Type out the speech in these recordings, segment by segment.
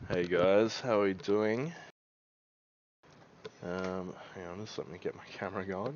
Hey guys, how are we doing? Hang on, just let me get my camera going.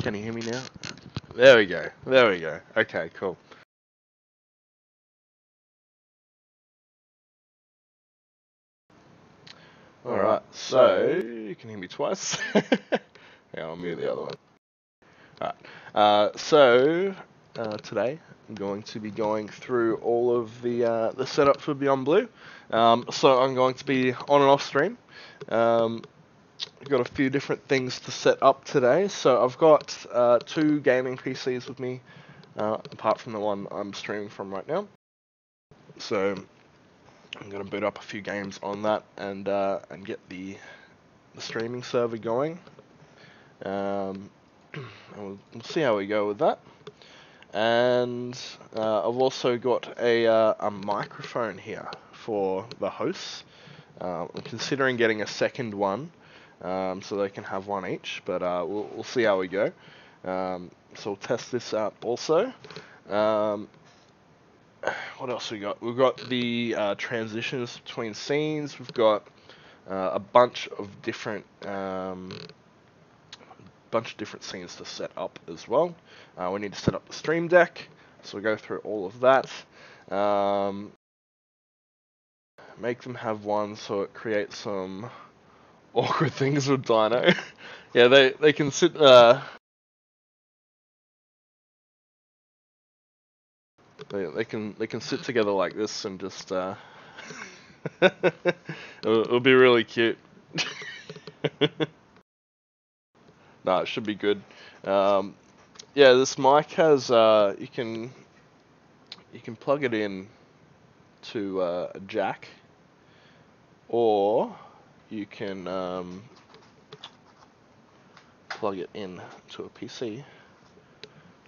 Can you hear me now? There we go, there we go. Okay, cool. Alright, so you can hear me twice. Yeah, I'll mute the other one. Alright, today I'm going to be going through all of the setup for Beyond Blue. So I'm going to be on and off stream. I've got a few different things to set up today. So I've got two gaming PCs with me, apart from the one I'm streaming from right now. So I'm going to boot up a few games on that and get the streaming server going. And we'll see how we go with that. And I've also got a microphone here for the hosts. I'm considering getting a second one, so they can have one each, but we'll see how we go. So we'll test this out also. What else we got? We've got the transitions between scenes. We've got a bunch of different scenes to set up as well. We need to set up the stream deck, so we'll go through all of that. Make them have one so it creates some awkward things with Dino. Yeah, they can sit. They can sit together like this and just. It'll be really cute. No, it should be good. Yeah, this mic has you can plug it in to a jack, or you can plug it in to a PC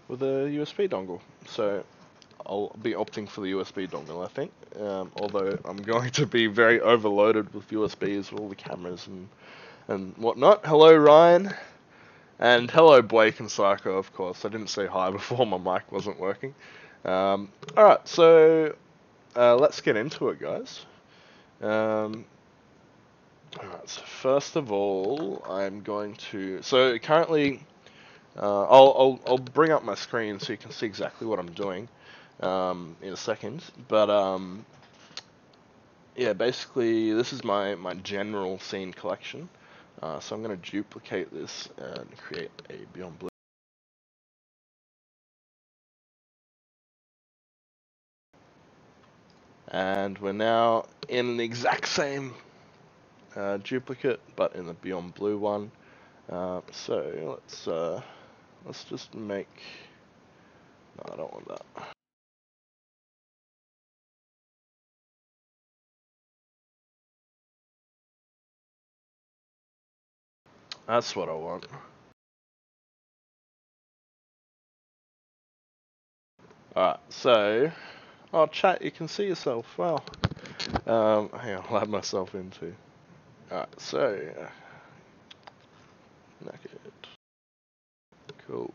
with a USB dongle. So I'll be opting for the USB dongle, I think. Although I'm going to be very overloaded with USBs with all the cameras and whatnot. Hello, Ryan. And hello, Blake and Psycho, of course. I didn't say hi before my mic wasn't working. Alright, so let's get into it, guys. Alright, so first of all, I'm going to... So currently, I'll bring up my screen so you can see exactly what I'm doing in a second. But yeah, basically, this is my general scene collection. So I'm going to duplicate this and create a Beyond Blue. And we're now in the exact same duplicate, but in the Beyond Blue one. So let's just make. No, I don't want that. That's what I want. Alright, so... Oh, chat, you can see yourself. Wow. Hang on, I'll add myself in too. Alright, so... Naked. Cool.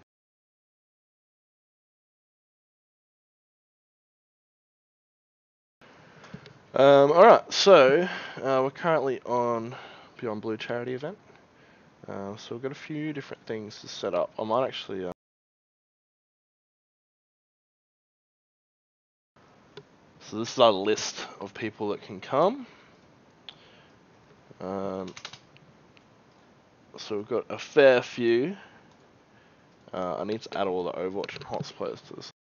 Alright, so we're currently on Beyond Blue charity event. So we've got a few different things to set up. I might actually... So this is our list of people that can come. So we've got a fair few. I need to add all the Overwatch and HOTS players to this.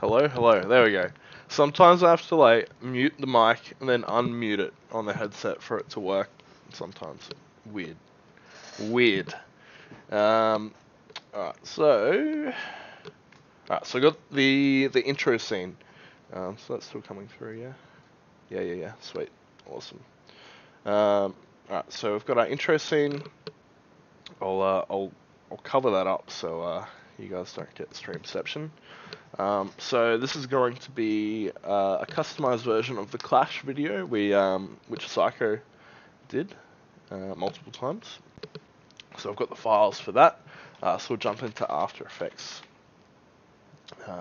Hello, hello, there we go. Sometimes I have to like mute the mic and then unmute it on the headset for it to work. Sometimes. Weird. Weird. Alright, so... Alright, so I got the intro scene. So that's still coming through, yeah? Yeah, sweet. Awesome. Alright, so we've got our intro scene. I'll cover that up so you guys don't get streamception. So this is going to be a customized version of the Clash video which Psycho did multiple times. So I've got the files for that. So we'll jump into After Effects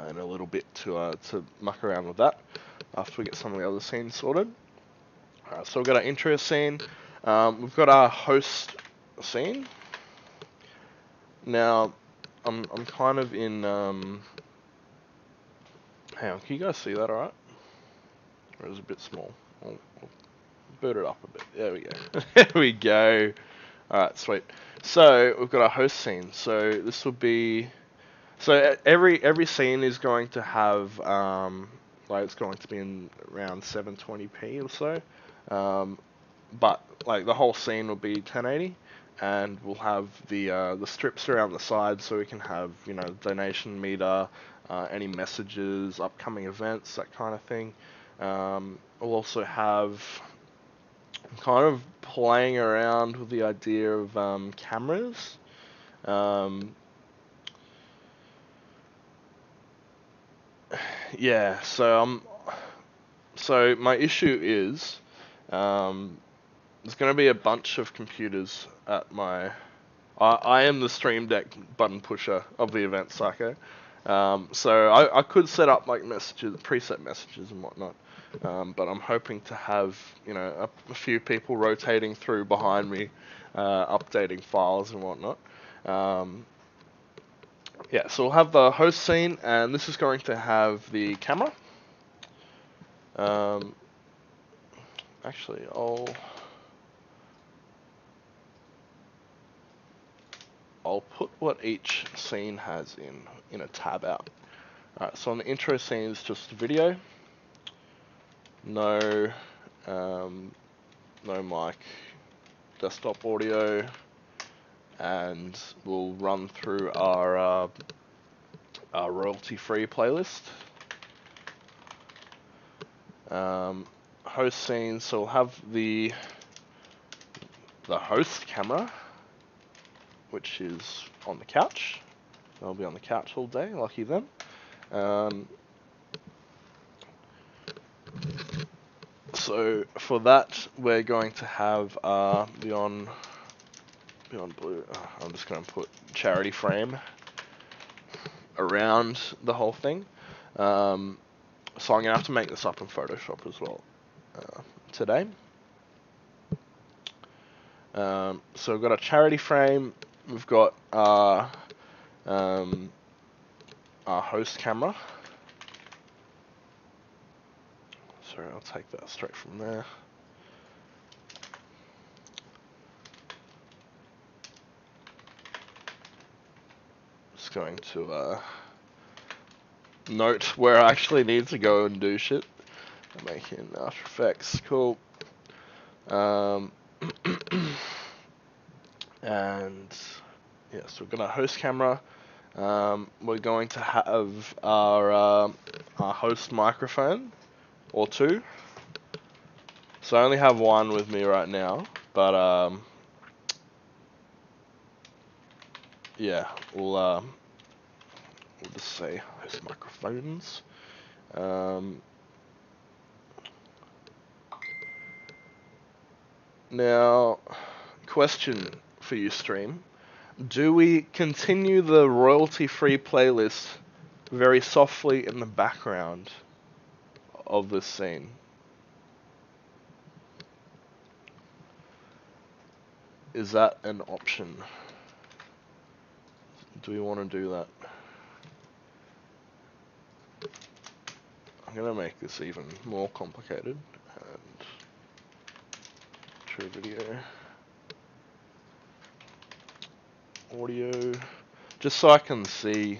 in a little bit to muck around with that after we get some of the other scenes sorted. So we've got our intro scene. We've got our host scene. Now, I'm kind of in. Hang on, can you guys see that alright? Or is it a bit small? I'll boot it up a bit. There we go. There we go. Alright, sweet. So we've got our host scene. So this will be. So every scene is going to have like it's going to be in around 720p or so. But like the whole scene will be 1080, and we'll have the strips around the side so we can have donation meter, any messages, upcoming events, that kind of thing. We'll also have kind of playing around with the idea of cameras. Yeah, so my issue is there's going to be a bunch of computers at my. I am the Stream Deck button pusher of the event, Psycho. So I could set up like messages, preset messages and whatnot. But I'm hoping to have a few people rotating through behind me, updating files and whatnot. Yeah, so we'll have the host scene, and this is going to have the camera. Actually, I'll put what each scene has in a tab out. Alright, so on the intro scene is just video. No mic, desktop audio, and we'll run through our royalty-free playlist. Host scene, so we'll have the host camera, which is on the couch. They'll be on the couch all day, lucky them. So for that, we're going to have Beyond Blue. I'm just going to put charity frame around the whole thing. So I'm going to have to make this up in Photoshop as well today. So we've got a charity frame. We've got our host camera. Sorry, I'll take that straight from there. Just going to note where I actually need to go and do shit. I'm making After Effects, cool. And yeah, so we've got our host camera. We're going to have our host microphone, or two. So I only have one with me right now, but yeah, we'll just say host microphones. Now, question for you, stream. Do we continue the royalty-free playlist very softly in the background of this scene? Is that an option? Do we want to do that? I'm going to make this even more complicated. And true video. Audio. Just so I can see...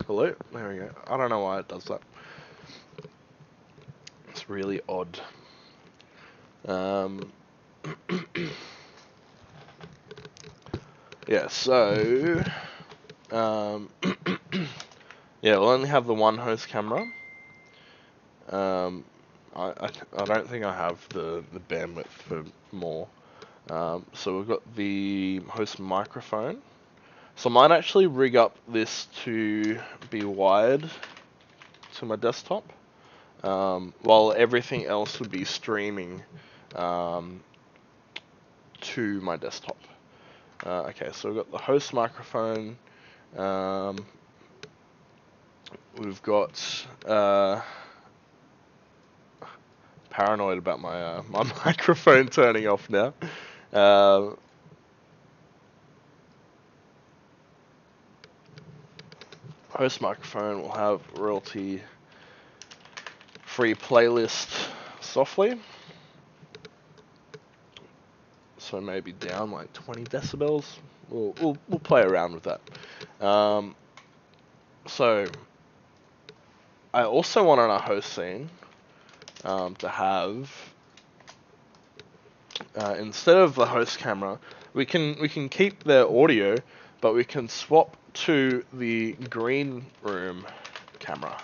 hello? There we go. I don't know why it does that. It's really odd. Yeah, so... yeah, we'll only have the one host camera. I don't think I have the bandwidth for more. So we've got the host microphone. So I might actually rig up this to be wired to my desktop, while everything else would be streaming to my desktop. Okay, so we've got the host microphone. We've got paranoid about my my microphone turning off now. Host microphone will have royalty free playlist softly. So maybe down like 20 decibels. We'll play around with that. So I also want on our host scene to have instead of the host camera, we can keep the audio, but we can swap to the green room camera.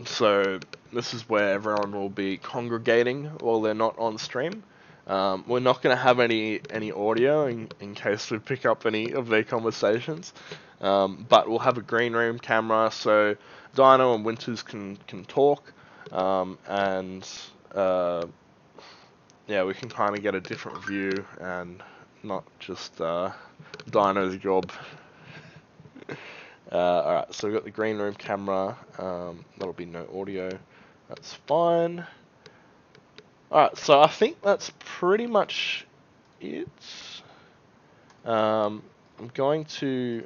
So this is where everyone will be congregating while they're not on stream. We're not going to have any audio in case we pick up any of their conversations, but we'll have a green room camera so Dino and Winters can talk, and yeah, we can kind of get a different view and not just Dino's job. Alright, so we've got the green room camera. That'll be no audio. That's fine. Alright, so I think that's pretty much it. I'm going to...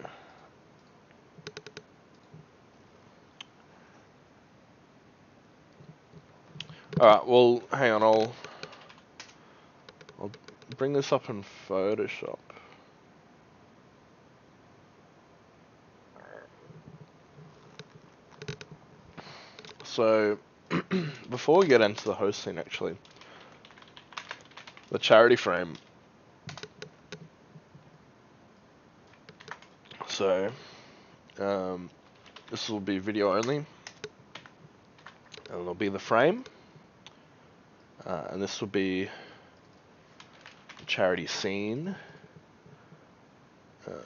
Alright, well, hang on, I'll bring this up in Photoshop. So, before we get into the hosting, actually, the charity frame. So, this will be video only, and it'll be the frame, and this will be charity scene,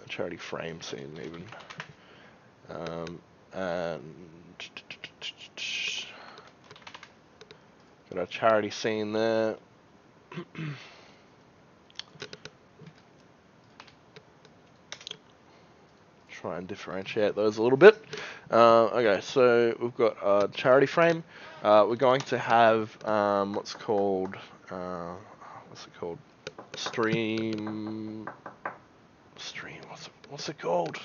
charity frame scene even, and got our charity scene there. Try and differentiate those a little bit. Okay, so we've got a charity frame. We're going to have what's it called? Stream. What's it called?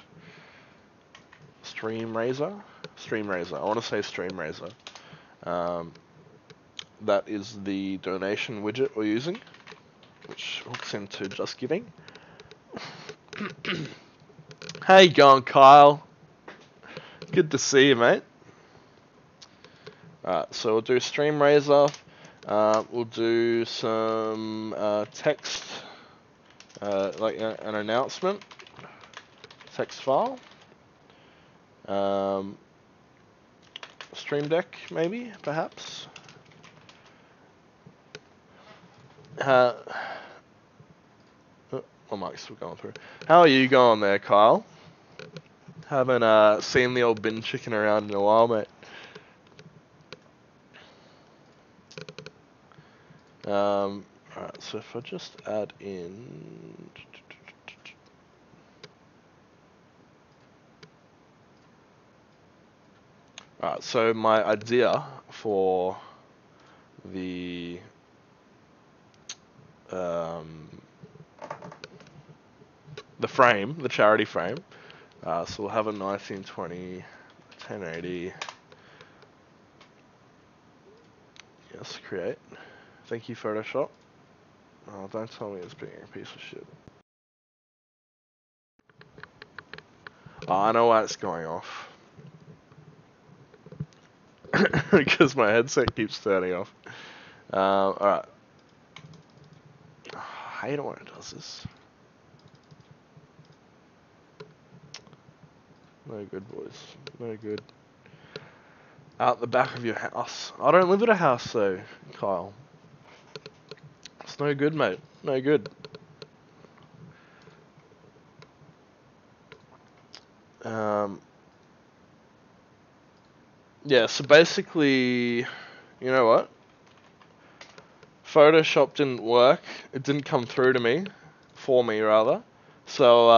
Stream Razor. I want to say Stream Razor. That is the donation widget we're using, which hooks into Just Giving. How you going, Kyle? Good to see you, mate. Alright, so we'll do Stream Razor. We'll do some text, like an announcement, text file. Stream Deck, maybe, perhaps. My mic's still going through. How are you going there, Kyle? Haven't seen the old bin chicken around in a while, mate. Alright, so if I just add in... Alright, so my idea for the frame, the charity frame, so we'll have a 1920, 1080, yes, create. Thank you, Photoshop. Oh, don't tell me it's being a piece of shit. Oh, I know why it's going off. Because my headset keeps turning off. Alright. Oh, I hate it when it does this. No good, boys. No good. Out the back of your house. I don't live at a house, though, Kyle. It's no good, mate. No good. Yeah, so basically, you know what? Photoshop didn't work. It didn't come through to me, for me rather. So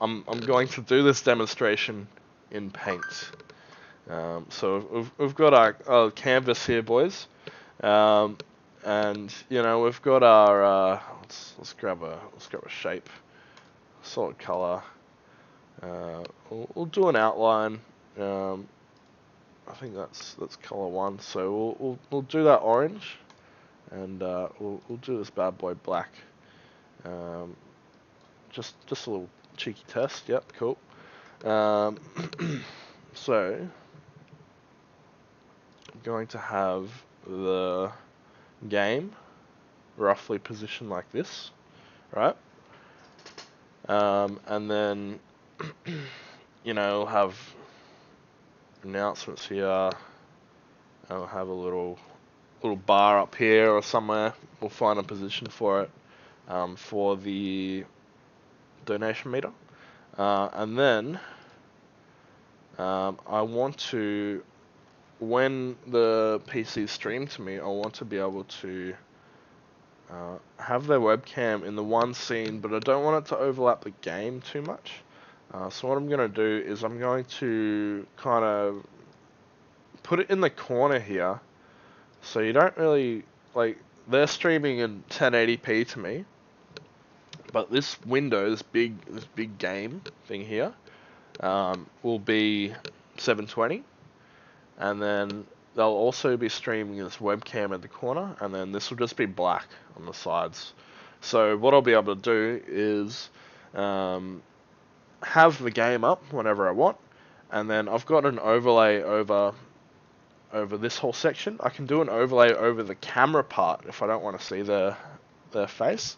I'm going to do this demonstration in Paint. So we've got our canvas here, boys, and you know we've got our let's grab a shape, solid color. We'll do an outline. I think that's color 1. So we'll do that orange, and we'll do this bad boy black. Just a little cheeky test. Yep, cool. So I'm going to have the game roughly positioned like this, right? And then you know we'll have announcements here. I'll have a little bar up here or somewhere. We'll find a position for it, for the donation meter, and then I want to, when the PC stream to me, I want to be able to have their webcam in the one scene, but I don't want it to overlap the game too much. So what I'm going to do is I'm going to kind of put it in the corner here, so you don't really, like, they're streaming in 1080p to me, but this window, this big game thing here, will be 720, and then they'll also be streaming this webcam at the corner, and then this will just be black on the sides. So what I'll be able to do is have the game up whenever I want, and then I've got an overlay over over this whole section. I can do an overlay over the camera part if I don't want to see their face,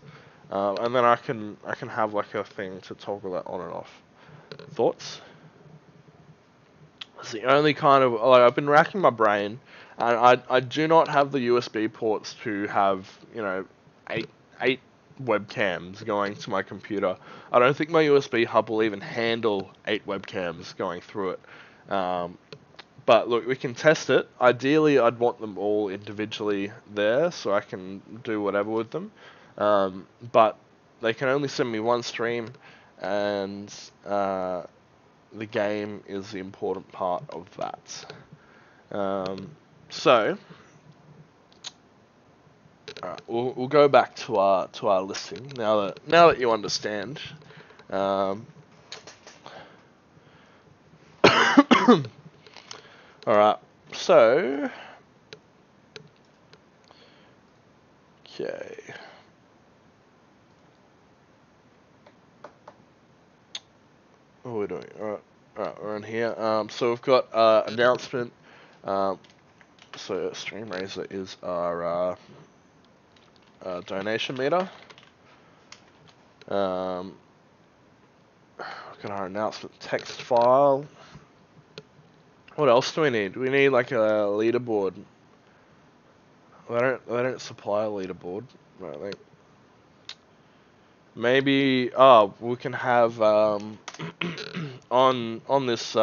and then I can have like a thing to toggle that on and off. Thoughts? It's the only kind of, like, I've been racking my brain, and I do not have the USB ports to have, you know, eight webcams going to my computer. I don't think my USB hub will even handle 8 webcams going through it. But look, we can test it. Ideally, I'd want them all individually there so I can do whatever with them. But they can only send me one stream, and the game is the important part of that. So, alright, we'll go back to our listing now that you understand. Alright, so okay. What are we doing? Alright, we're in here. So we've got announcement. So StreamRaiser is our donation meter. We've got our announcement text file. What else do we need? We need like a leaderboard. They don't supply a leaderboard, I don't think. Maybe we can have on this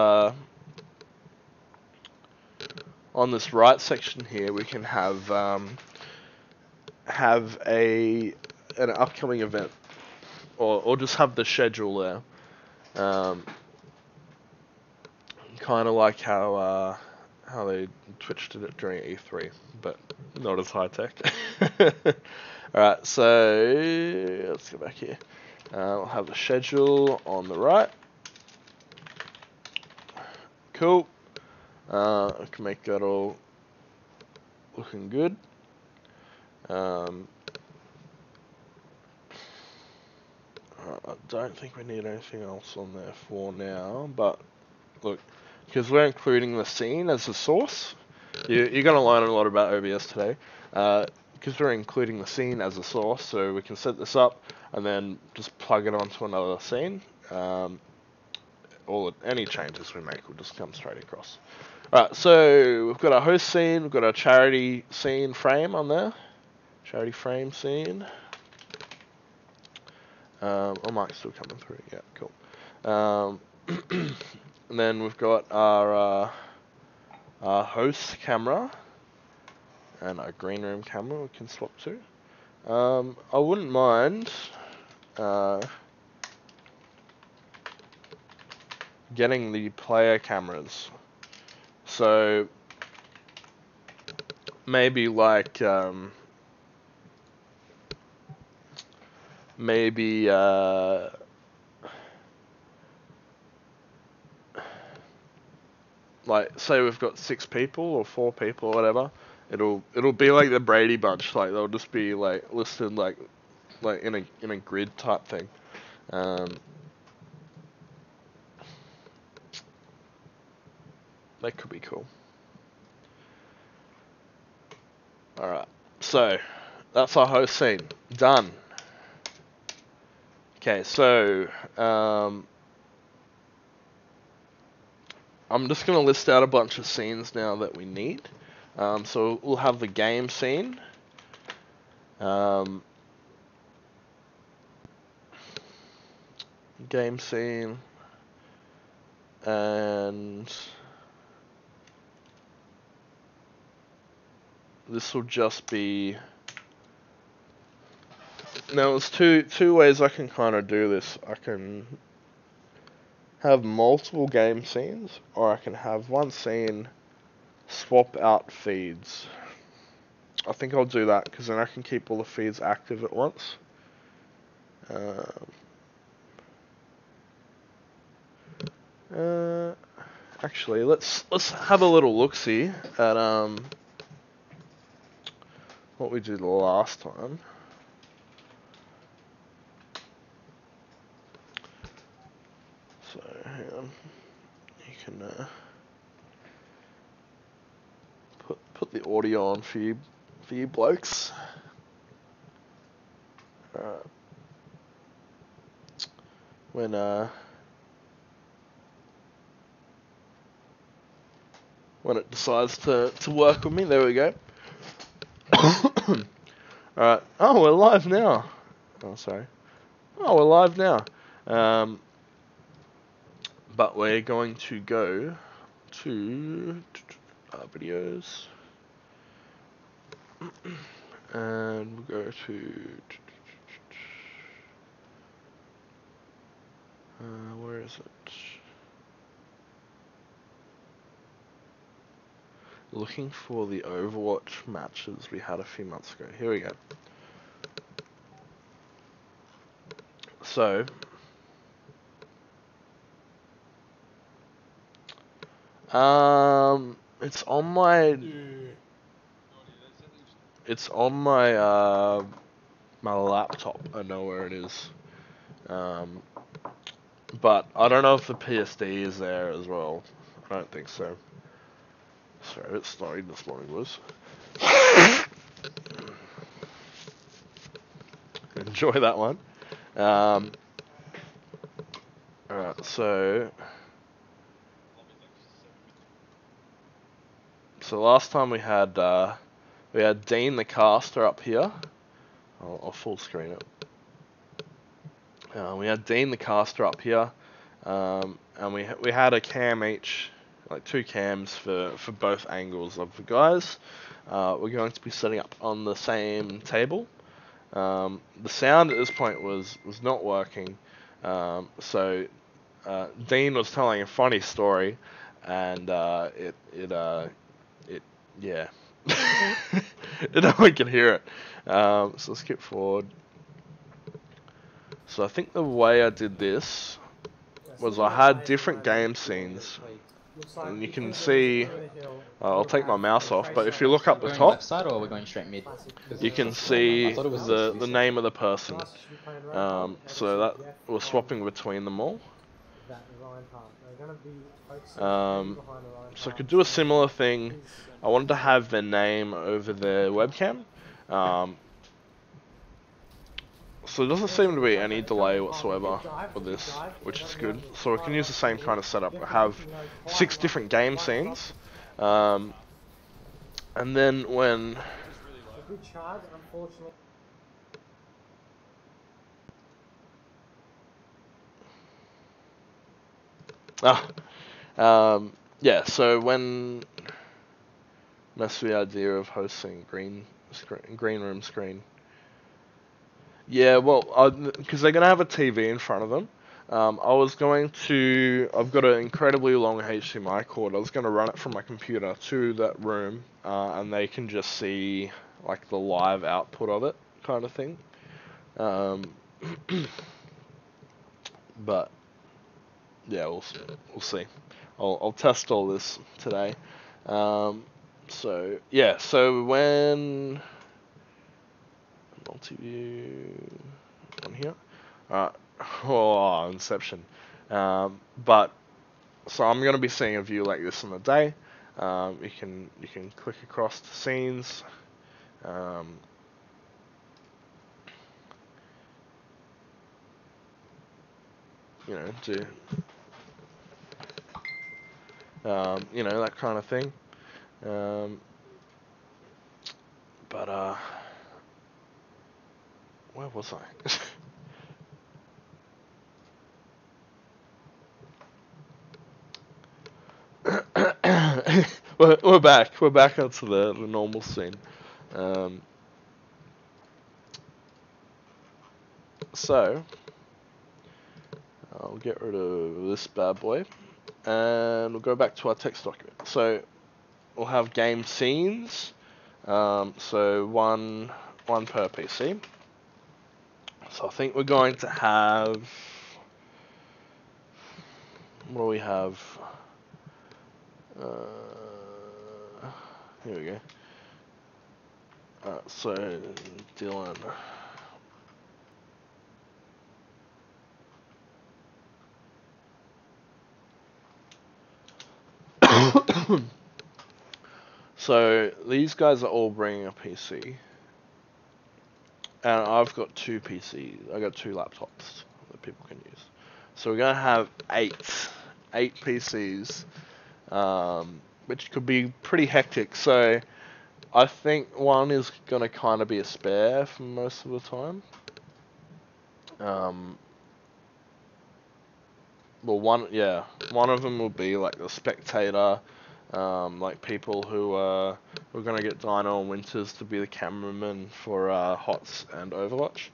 right section here, we can have an upcoming event, or just have the schedule there. Kind of like how they Twitch did it during E3, but not as high tech. Alright, so let's go back here. We'll have the schedule on the right. Cool. I can make that all looking good. I don't think we need anything else on there for now, but look, because we're including the scene as a source, you're going to learn a lot about OBS today. Because we're including the scene as a source, so we can set this up and then just plug it onto another scene. Any changes we make will just come straight across. Alright, so we've got our host scene, we've got our charity scene frame on there. Charity frame scene. Mic's still coming through, yeah, cool. And then we've got our host camera and our green room camera we can swap to. I wouldn't mind getting the player cameras. So maybe like like say we've got 6 people or 4 people or whatever. It'll be like the Brady Bunch, like they'll just be like listed like in a grid type thing. That could be cool. Alright, so that's our host scene. Done. Okay, so I'm just going to list out a bunch of scenes now that we need. So we'll have the game scene. Game scene. And this will just be... Now there's two ways I can kind of do this. I can have multiple game scenes, or I can have one scene swap out feeds. I think I'll do that because then I can keep all the feeds active at once. Actually, let's have a little look-see at what we did last time. So hang on, you can put the audio on for you blokes. When it decides to work with me, there we go. Alright. Oh, we're live now. Oh, sorry. Oh, we're live now. But we're going to go to videos. And we'll go to... where is it? Looking for the Overwatch matches we had a few months ago. Here we go. So, it's on my my laptop. I know where it is. But I don't know if the PSD is there as well. I don't think so. Sorry, a bit slurry this morning was. Enjoy that one. Alright, so last time we had Dean the caster up here. I'll full screen it. We had Dean the caster up here, and we had a cam each, like 2 cams for both angles of the guys. We're going to be setting up on the same table. The sound at this point was not working, so Dean was telling a funny story, and yeah, no one can hear it. So let's skip forward. So I think the way I did this was I had different game scenes, and you can see. I'll take my mouse off, but if you look up the top, left side or we're going straight mid? you can see the name of the person. So that we're swapping between them all. So I could do a similar thing. I wanted to have their name over their webcam. So there doesn't seem to be any delay whatsoever with this, which is good. So we can use the same kind of setup. We have 6 different game scenes. And then when... yeah, so when... That's the idea of hosting green room screen. Yeah, well, because they're going to have a TV in front of them. I've got an incredibly long HDMI cord. I was going to run it from my computer to that room, and they can just see, like, the live output of it, kind of thing. But, yeah, we'll see. I'll test all this today. So, yeah, so when... Multi-view on here. Inception. But so I'm going to be seeing a view like this in the day. You can click across the scenes. You know, do you know, that kind of thing. But where was I? We're back. We're back onto the normal scene. So I'll get rid of this bad boy, and we'll go back to our text document. So we'll have game scenes. So one per PC. So I think we're going to have. What do we have? Here we go. So Dylan. So these guys are all bringing a PC, and I've got 2 PCs. I got 2 laptops that people can use. So we're gonna have eight PCs, which could be pretty hectic. So I think one is gonna kind of be a spare for most of the time. Well, one of them will be like the spectator, like people who are gonna get Dino and Winters to be the cameraman for HOTS and Overwatch.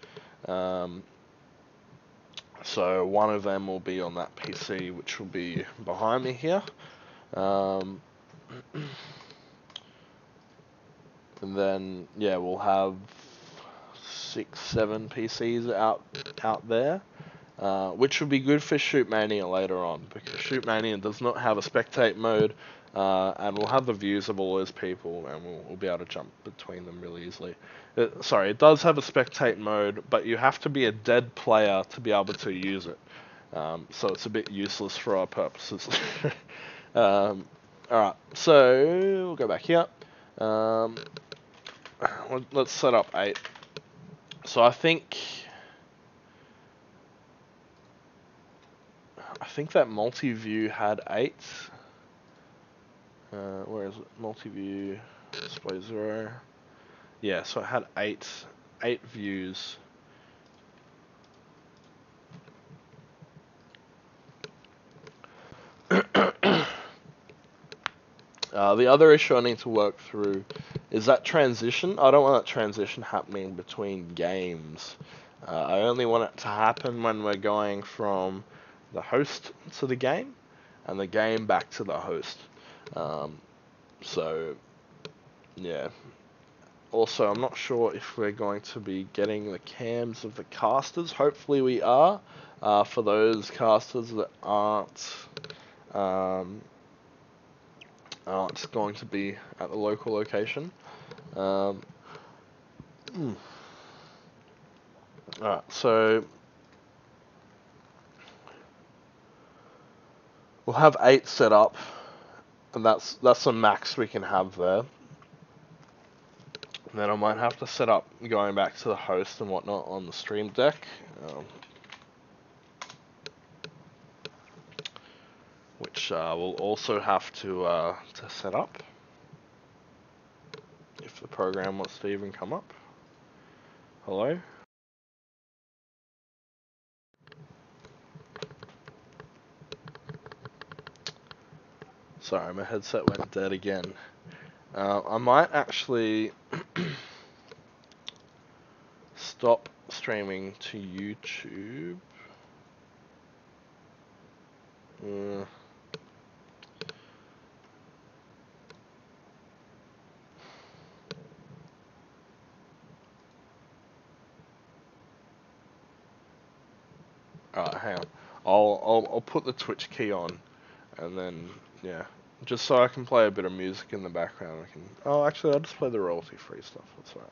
So one of them will be on that PC, which will be behind me here. And then yeah, we'll have 6, 7 PCs out there. Which would be good for Shoot Mania later on, because Shoot Mania does not have a spectate mode, and we'll have the views of all those people, and we'll be able to jump between them really easily. It does have a spectate mode, but you have to be a dead player to be able to use it. So it's a bit useless for our purposes. Alright, so we'll go back here. Let's set up 8. So I think that multi-view had 8. Where is it? Multi-view, display 0. Yeah, so it had 8 views. The other issue I need to work through is that transition. I don't want that transition happening between games. I only want it to happen when we're going from the host to the game, and the game back to the host. So, yeah. Also, I'm not sure if we're going to be getting the cams of the casters. Hopefully we are. For those casters that aren't going to be at the local location. Alright, so we'll have 8 set up, and that's the max we can have there. And then I might have to set up going back to the host and whatnot on the stream deck, which we'll also have to set up if the program wants to even come up. Hello? Sorry, my headset went dead again. I might actually stop streaming to YouTube. Alright, hang on. I'll put the Twitch key on, and then yeah, just so I can play a bit of music in the background. Actually, I'll just play the royalty-free stuff. That's right.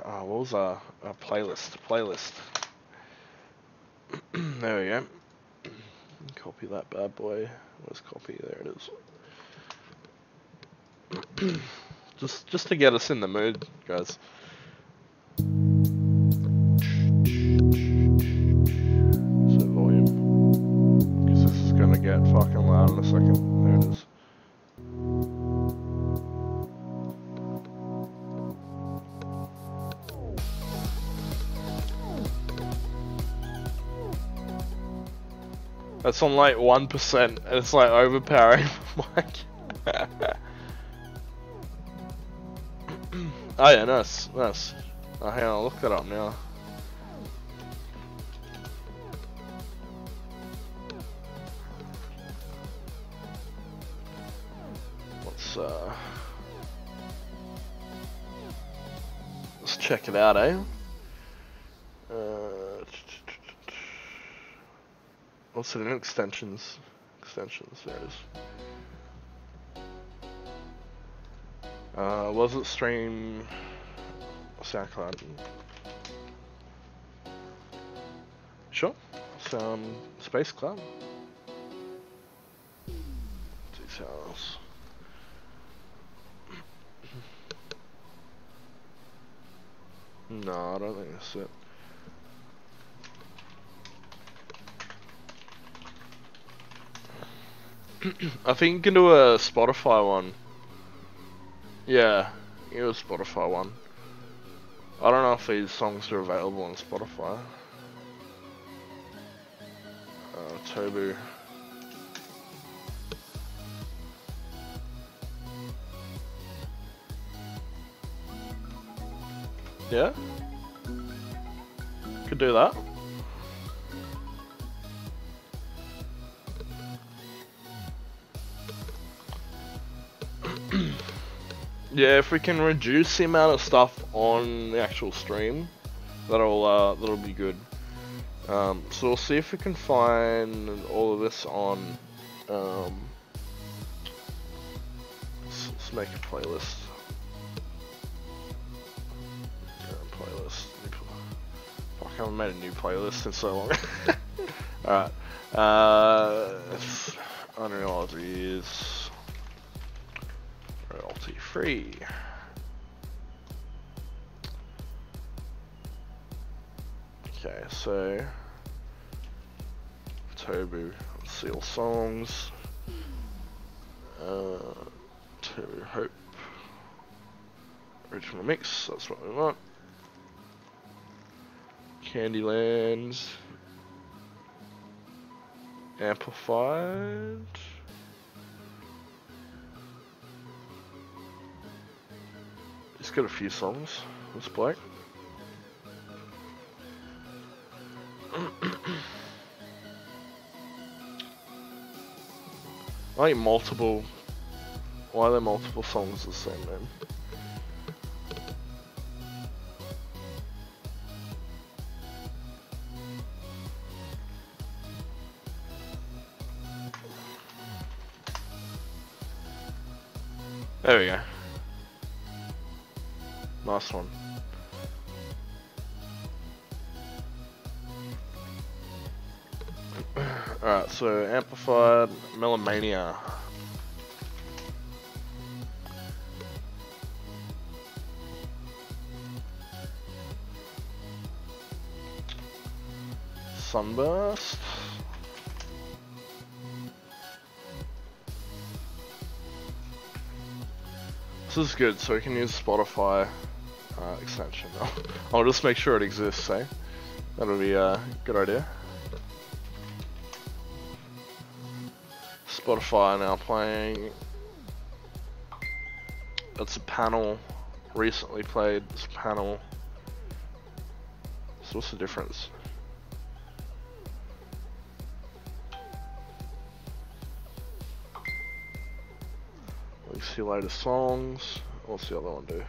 What was our playlist? There we go. Copy that bad boy. Where's copy? There it is. just to get us in the mood, guys. So volume, because this is gonna get fucking loud in a second. There it is. That's on like 1%, and it's like overpowering. Oh yeah, nice. Oh, hang on, I'll look that up now. Let's check it out, eh? What's it in extensions? There it is. Was it stream SoundCloud? Sure. Space Cloud. Details. No, I don't think that's it. I think you can do a Spotify one. Yeah, you do a Spotify one. I don't know if these songs are available on Spotify. Tobu. Yeah? Could do that. Yeah, if we can reduce the amount of stuff on the actual stream, that'll be good. So we'll see if we can find all of this on. Let's make a playlist. Playlist. Fuck, I haven't made a new playlist in so long. Alright. Unreal is royalty free. Okay, so Tobu, let's see all songs. Tobu Hope. Original mix, that's what we want. Candyland. Amplified. He's got a few songs, this bloke. I think multiple. Why are there multiple songs the same name? There we go. Nice one. Alright, so amplified Melomania. Sunburst. This is good, so we can use Spotify extension. I'll just make sure it exists, eh? That'll be a good idea. Spotify now playing. That's a panel. Recently played this panel. So what's the difference? Let's see latest songs. What's the other one do?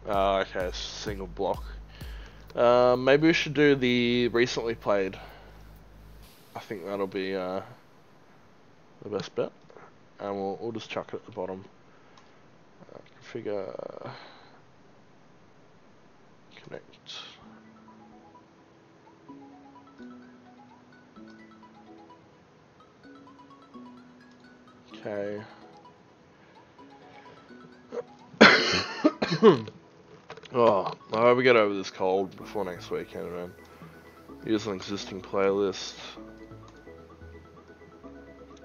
Okay, single block. Maybe we should do the recently played. I think that'll be the best bet, and we'll just chuck it at the bottom. Configure, connect. Okay. Oh, I hope we get over this cold before next weekend, man. Use an existing playlist.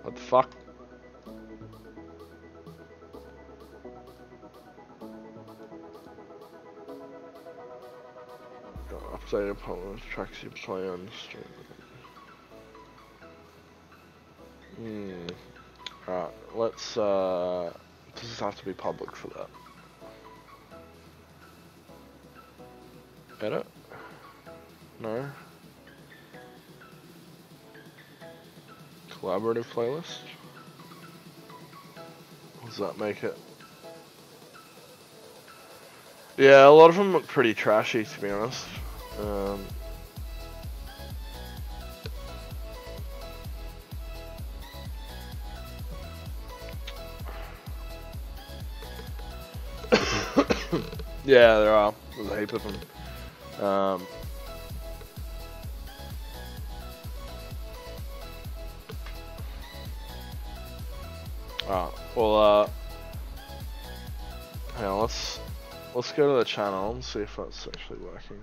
What the fuck? Update upon the tracks you play on the stream. Alright, let's does this have to be public for that? Edit? No. Collaborative playlist? Does that make it? Yeah, a lot of them look pretty trashy, to be honest. Yeah, there are. There's a heap of them. Alright, well, hang on, let's go to the channel and see if that's actually working.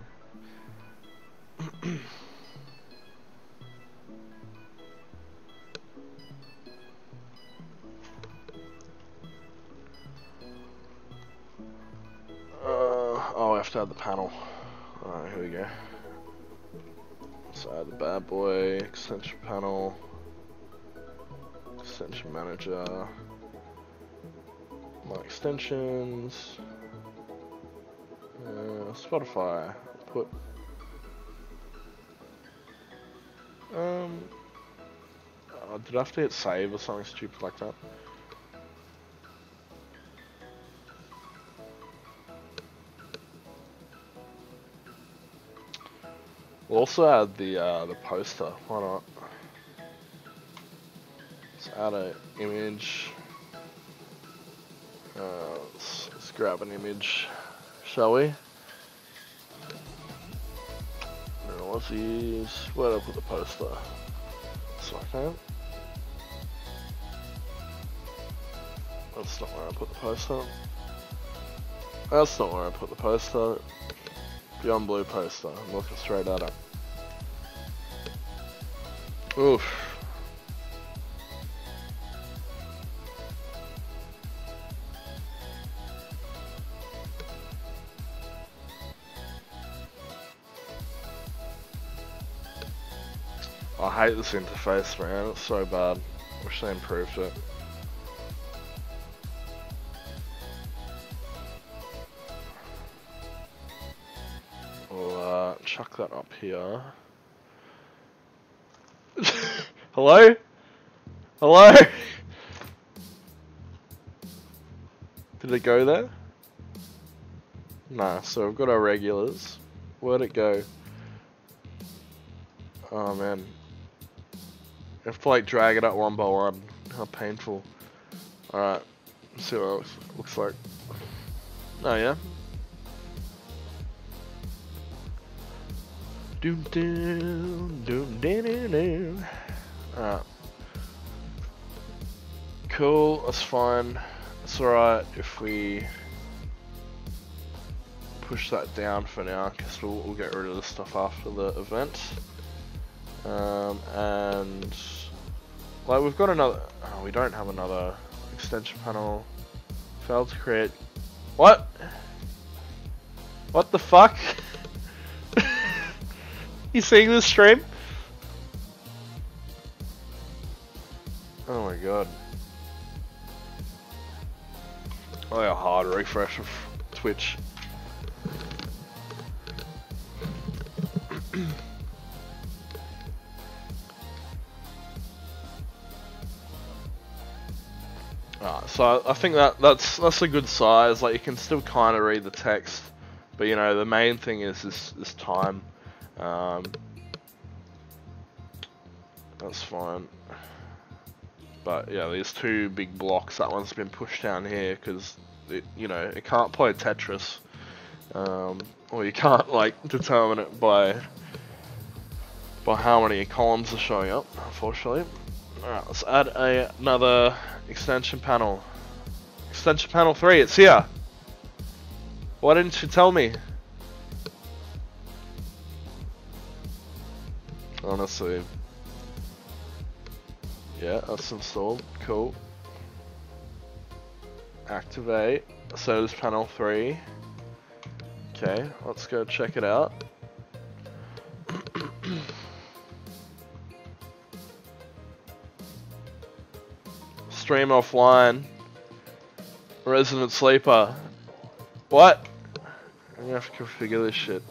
Oh, I have to add the panel. Alright, here we go. Let's add the bad boy, extension panel, extension manager, my extensions, Spotify, put, did I have to hit save or something stupid like that? We'll also add the poster, why not? Let's add an image. Let's grab an image, shall we? Now let's use, where do I put the poster? So I can. That's not where I put the poster. That's not where I put the poster. Beyond Blue poster. I'm looking straight at it. Oof. I hate this interface, man. It's so bad. Wish they improved it. We'll chuck that up here. Hello? Hello? Did it go there? Nah, so we've got our regulars. Where'd it go? Oh man. I have to like drag it up one by one. How painful. Alright. Let's see what it looks like. Oh yeah. Doom doom doom doom doom. Alright. Cool, that's fine. It's alright if we push that down for now, because we'll get rid of this stuff after the event. And like we've got another, oh, we don't have another extension panel. Failed to create. What? What the fuck? You seeing this stream? Oh my god. Oh yeah, hard refresh of Twitch. So I think that's a good size. Like you can still kind of read the text, but you know the main thing is this time. That's fine. But yeah, these two big blocks. That one's been pushed down here because you know it can't play Tetris, or you can't like determine it by how many columns are showing up. Unfortunately. Alright, let's add another extension panel. Extension panel 3, it's here! Why didn't you tell me? Honestly. Yeah, that's installed. Cool. Activate. So there's panel 3. Okay, let's go check it out. Stream offline. Resident sleeper. What? I'm gonna have to configure this shit.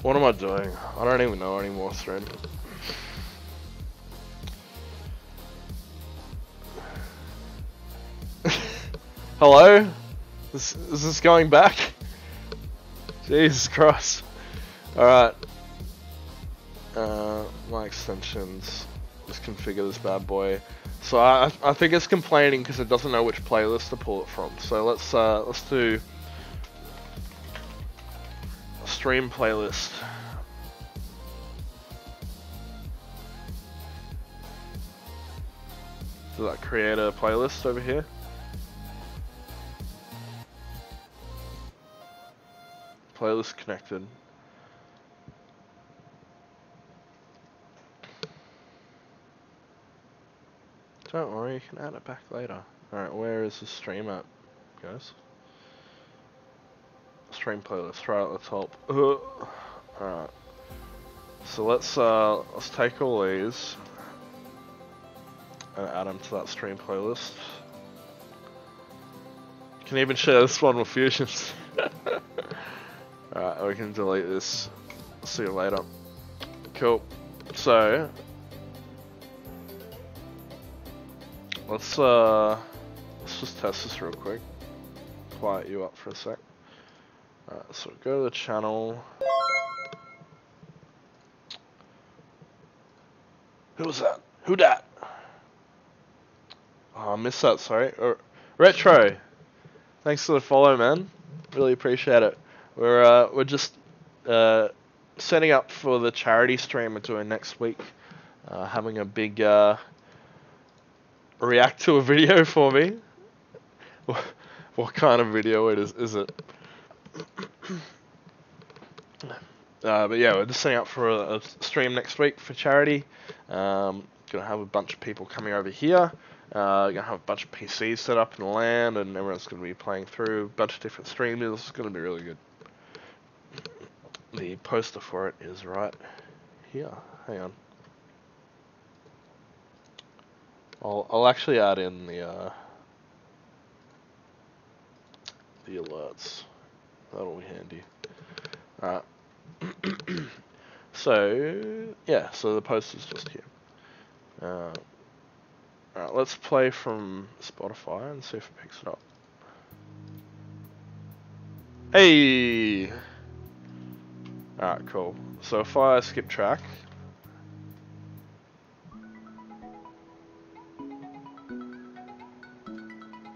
What am I doing? I don't even know anymore, stream. Hello? Is this going back? Jesus Christ. Alright. My extensions. Let's configure this bad boy. So I think it's complaining because it doesn't know which playlist to pull it from. So let's do a stream playlist. Does that create a playlist over here? Playlist connected. Don't worry, you can add it back later. Alright, where is the stream at, guys? Stream playlist right at the top. Alright. So let's take all these and add them to that stream playlist. You can even share this one with Fusions. Alright, we can delete this. See you later. Cool. So let's just test this real quick. Quiet you up for a sec. Alright, so go to the channel. Who was that? Who dat? Oh, I missed that, sorry. Retro! Thanks for the follow, man. Really appreciate it. We're just setting up for the charity stream we're doing next week. Having a big react to a video for me. What kind of video is it? But yeah, we're just setting up for a stream next week for charity. Gonna have a bunch of people coming over here. Gonna have a bunch of PCs set up in the LAN, and everyone's gonna be playing through a bunch of different streamers. It's gonna be really good. The poster for it is right here. Hang on. I'll actually add in the alerts. That'll be handy. Alright. So yeah, so the poster's just here. Alright, let's play from Spotify and see if it picks it up. Hey! Alright, cool. So if I skip track,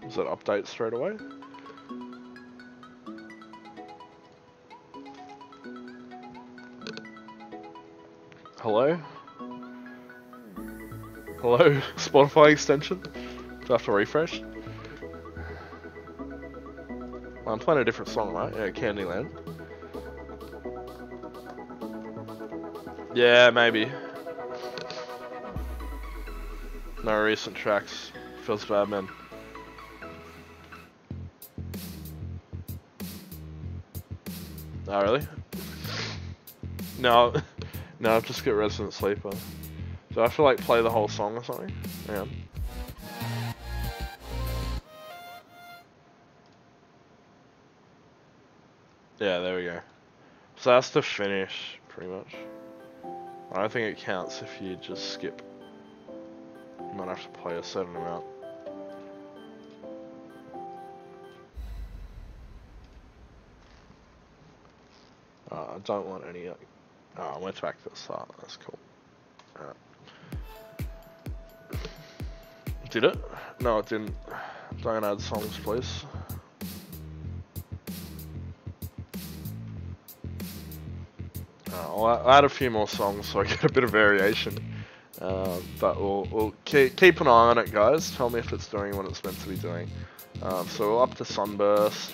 does it update straight away? Hello? Hello? Spotify extension? Do I have to refresh? Well, I'm playing a different song, right? Yeah, Candyland. Yeah, maybe. No recent tracks. Feels bad, man. Oh, really? No. No, I'll just get Resident Sleeper. Do I have to like play the whole song or something? Hang on. Yeah, there we go. So that's to finish, pretty much. I don't think it counts if you just skip. You might have to play a certain amount. I don't want any. Oh, I went back to the start. That's cool. Alright. Did it? No, it didn't. Don't add songs, please. I'll add a few more songs so I get a bit of variation. But we'll keep an eye on it, guys. Tell me if it's doing what it's meant to be doing. So we're up to Sunburst.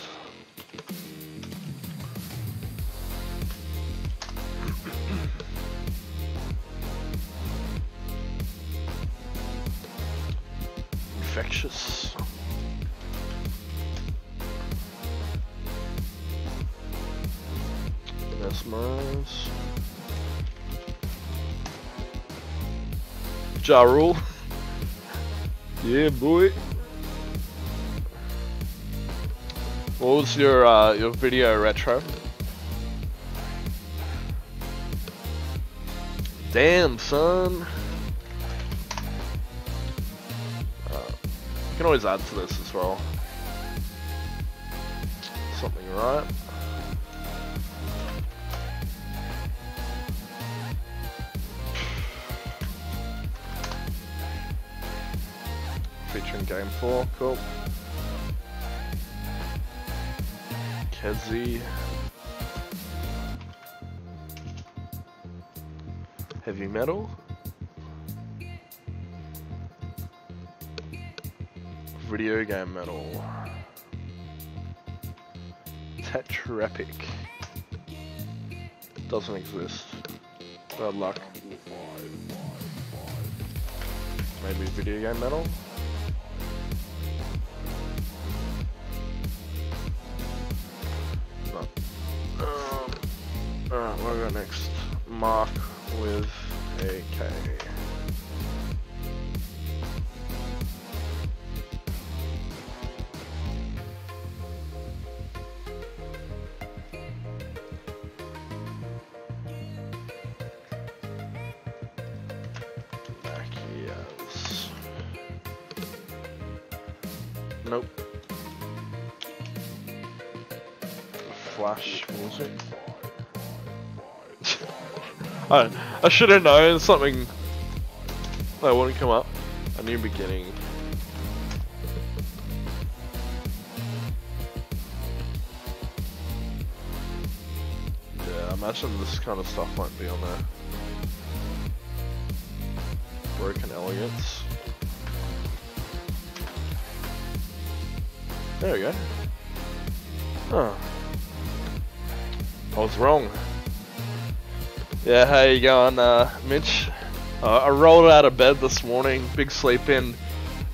Infectious. Mesmerize. Ja Rule. Yeah, boy. What was your video, Retro? Damn, son. You can always add to this as well. Something, right? featuring Game 4, cool. Kezi. Heavy metal. Video game metal. Tetrapic. Doesn't exist. Bad luck. Maybe video game metal? No. Alright, we'll go next. Mark with a K. Nope. Flash music. I should have known something that wouldn't come up. A new beginning. Yeah, I imagine this kind of stuff won't be on there. Broken Elegance. There we go. Oh. I was wrong. Yeah, how you going, Mitch? I rolled out of bed this morning, big sleep in,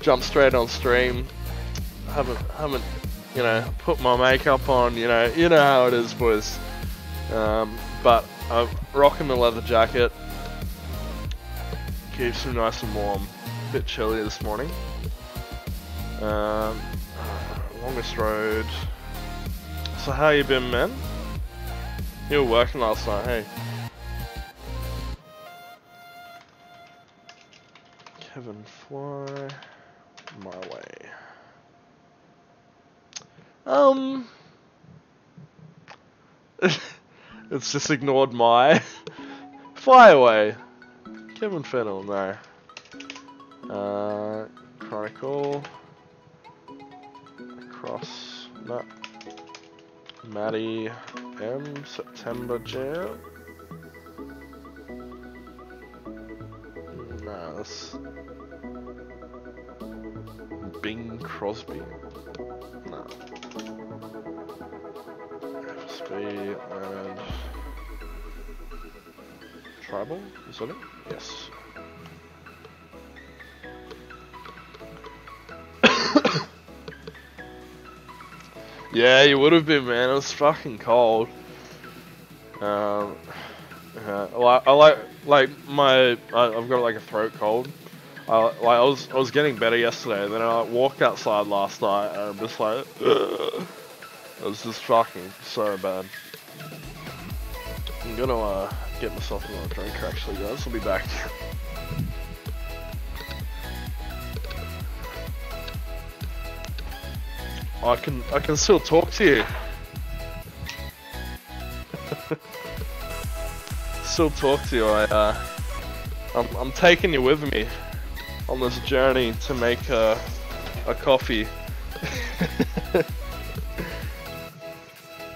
jumped straight on stream. Haven't, you know, put my makeup on, you know how it is, boys. But I'm rocking the leather jacket. Keeps me nice and warm. Bit chilly this morning. Longest road. So how you been, man? You were working last night, hey? Kevin Fly, my way. It's just ignored my fly away. Kevin Fennell, no. Chronicle. Cross map. Maddie M. September Jail. Nah, that's Bing Crosby. Nah. Speed and Tribal, is that it? Yes. Yeah, you would have been, man. It was fucking cold. I've got like a throat cold. I was getting better yesterday. Then I walked outside last night and I'm just like, ugh. It was just fucking so bad. I'm gonna get myself another drink actually, guys. I'll be back. I can still talk to you. Still talk to you. I'm taking you with me on this journey to make a coffee.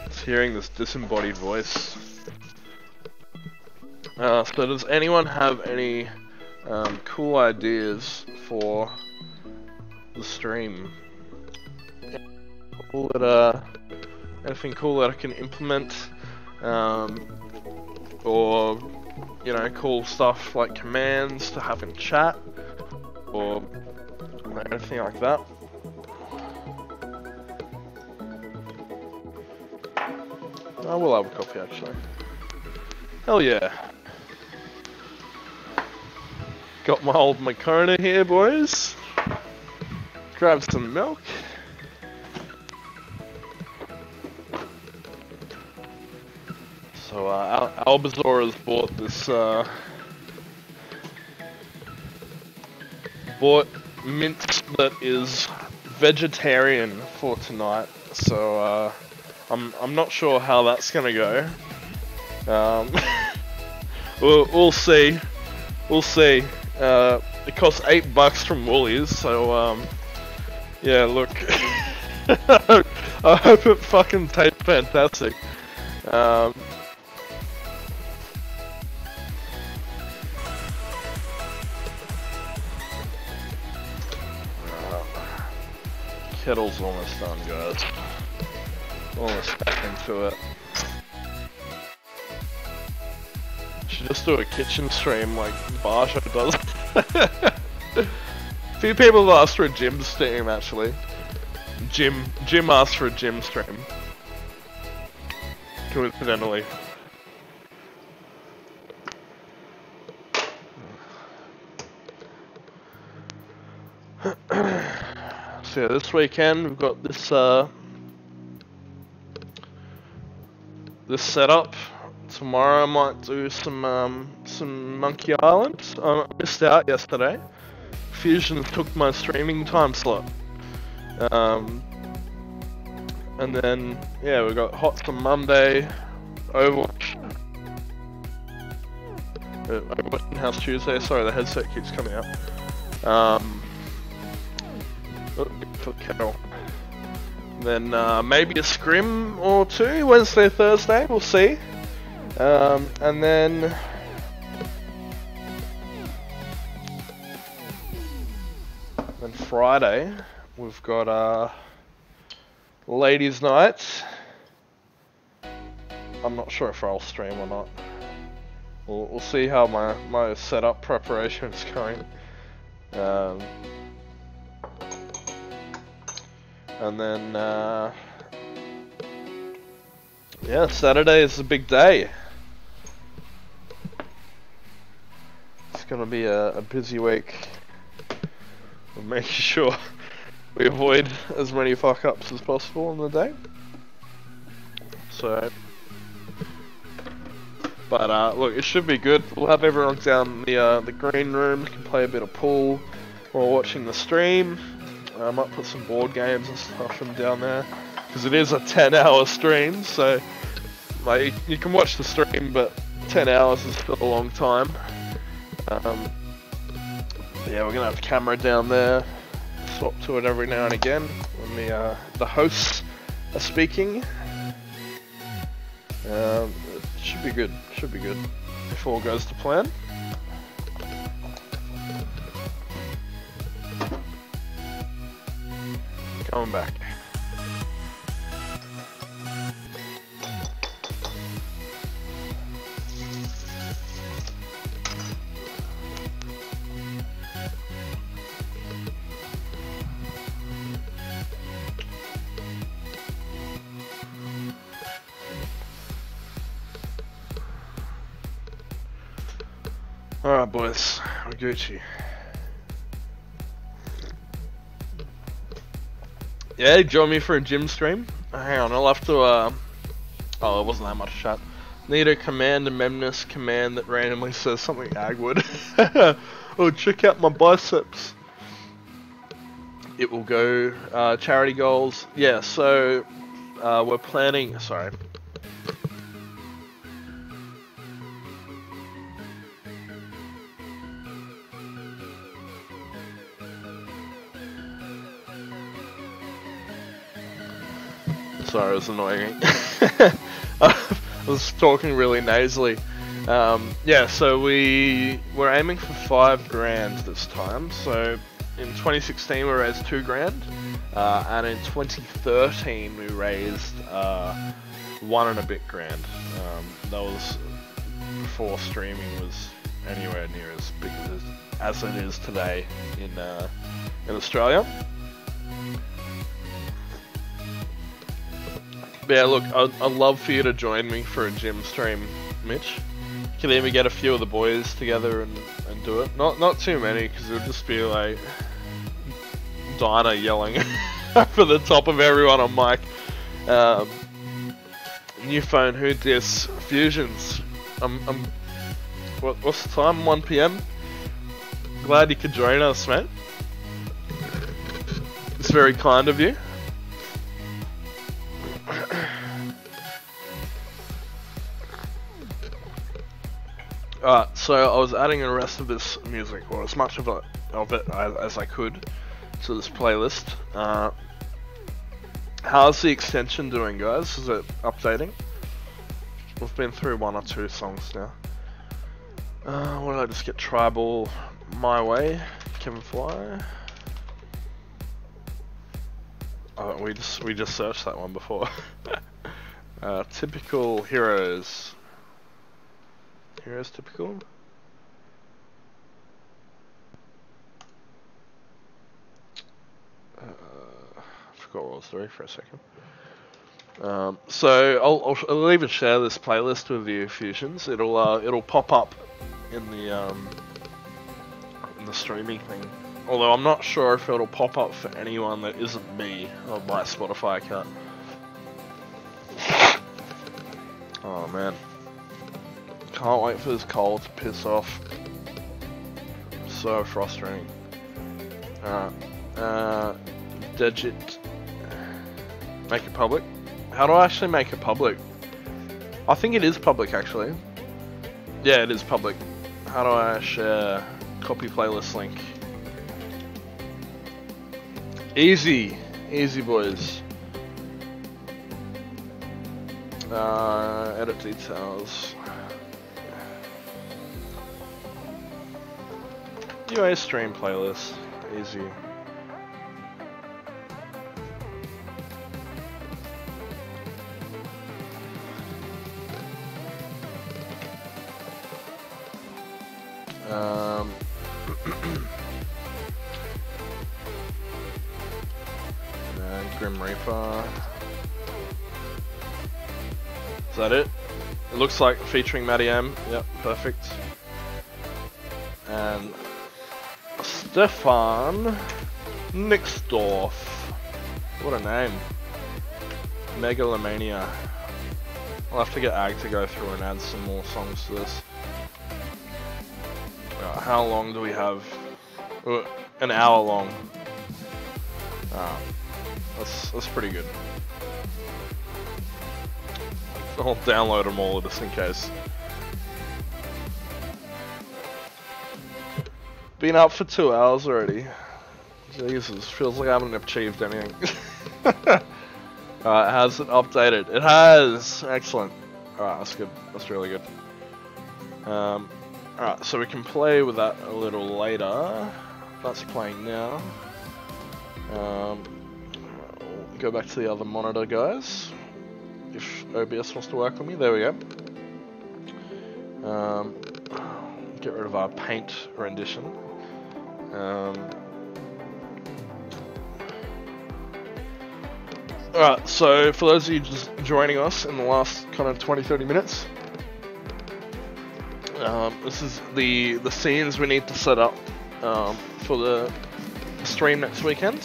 Just hearing this disembodied voice. So does anyone have any cool ideas for the stream? Cool that, anything cool that I can implement, or you know, cool stuff like commands to have in chat, or anything like that. I will have a coffee actually. Hell yeah! Got my old Makona here, boys. Grab some milk. So Albazor has bought this bought mint that is vegetarian for tonight. So I'm not sure how that's gonna go. We'll see. We'll see. It costs $8 from Woolies, so yeah, look. I hope it fucking tastes fantastic. Kettle's almost done, guys. Almost back into it. Should just do a kitchen stream like Barsha does. A few people have asked for a gym stream actually. Jim asked for a gym stream. Coincidentally. So yeah, this weekend we've got this this setup. Tomorrow I might do some Monkey Island. I missed out yesterday. Fusion took my streaming time slot. And then yeah, we got Hots on Monday, Overwatch House Tuesday. Sorry, the headset keeps coming out. For the kettle. Then maybe a scrim or two Wednesday, Thursday. We'll see. And then Friday we've got ladies' night. I'm not sure if I'll stream or not. We'll see how my setup preparation is going. And then yeah, Saturday is a big day. It's gonna be a busy week. We're making sure we avoid as many fuck-ups as possible on the day. So, but look, it should be good. We'll have everyone down the green room, can play a bit of pool while watching the stream. I might put some board games and stuff from down there, because it is a 10-hour stream, so like you can watch the stream, but 10 hours is still a long time. Yeah, we're gonna have a camera down there, swap to it every now and again when the hosts are speaking. It should be good. Should be good if all goes to plan. Coming back. Alright boys, we're Gucci. Yeah, join me for a gym stream. Hang on, I'll have to oh, it wasn't that much chat. Need a command, a Memnus command that randomly says something Agwood. Oh, check out my biceps. It will go, charity goals. Yeah, so, we're planning, sorry. Sorry, it was annoying. I was talking really nasally. Yeah, so we're aiming for $5,000 this time. So in 2016 we raised $2,000, and in 2013 we raised $1 and a bit grand. That was before streaming was anywhere near as big as it is today in Australia. But yeah, look, I'd love for you to join me for a gym stream, Mitch. You can even get a few of the boys together and do it. Not too many, because it would just be like Dinah yelling for the top of everyone on mic. New phone, who dis? Fusions. What's the time? 1 PM? Glad you could join us, mate. It's very kind of you. Alright, so I was adding the rest of this music, or as much of it as I could, to this playlist. How's the extension doing, guys? Is it updating? We've been through 1 or 2 songs now. What did I just get? Tribal, My Way, Kevin Fly. Oh, we just searched that one before. Typical Heroes. Heroes typical. I forgot what I was doing for a second. So I'll even share this playlist with you, Fusions. It'll pop up in the streaming thing. Although I'm not sure if it'll pop up for anyone that isn't me on my Spotify account. Oh man, can't wait for this cold to piss off. So frustrating. Digit. Make it public. How do I actually make it public? I think it is public actually. Yeah, it is public. How do I share? Copy playlist link. Easy. Easy boys. Edit details. UA stream playlist. Easy. Grim Reaper. Is that it? It looks like featuring Matty M. Yep, perfect. And Stefan Nixdorf. What a name. Megalomania. I'll have to get Ag to go through and add some more songs to this. How long do we have? An hour long. That's pretty good. I'll download them all just in case. Been up for 2 hours already. Jesus, feels like I haven't achieved anything. Alright, has it updated? It has! Excellent. Alright, that's good. That's really good. Alright, so we can play with that a little later. That's playing now. We'll go back to the other monitor, guys. If OBS wants to work with me, there we go. Get rid of our paint rendition. Alright, so for those of you just joining us in the last kind of 20-30 minutes, this is the scenes we need to set up for the stream next weekend.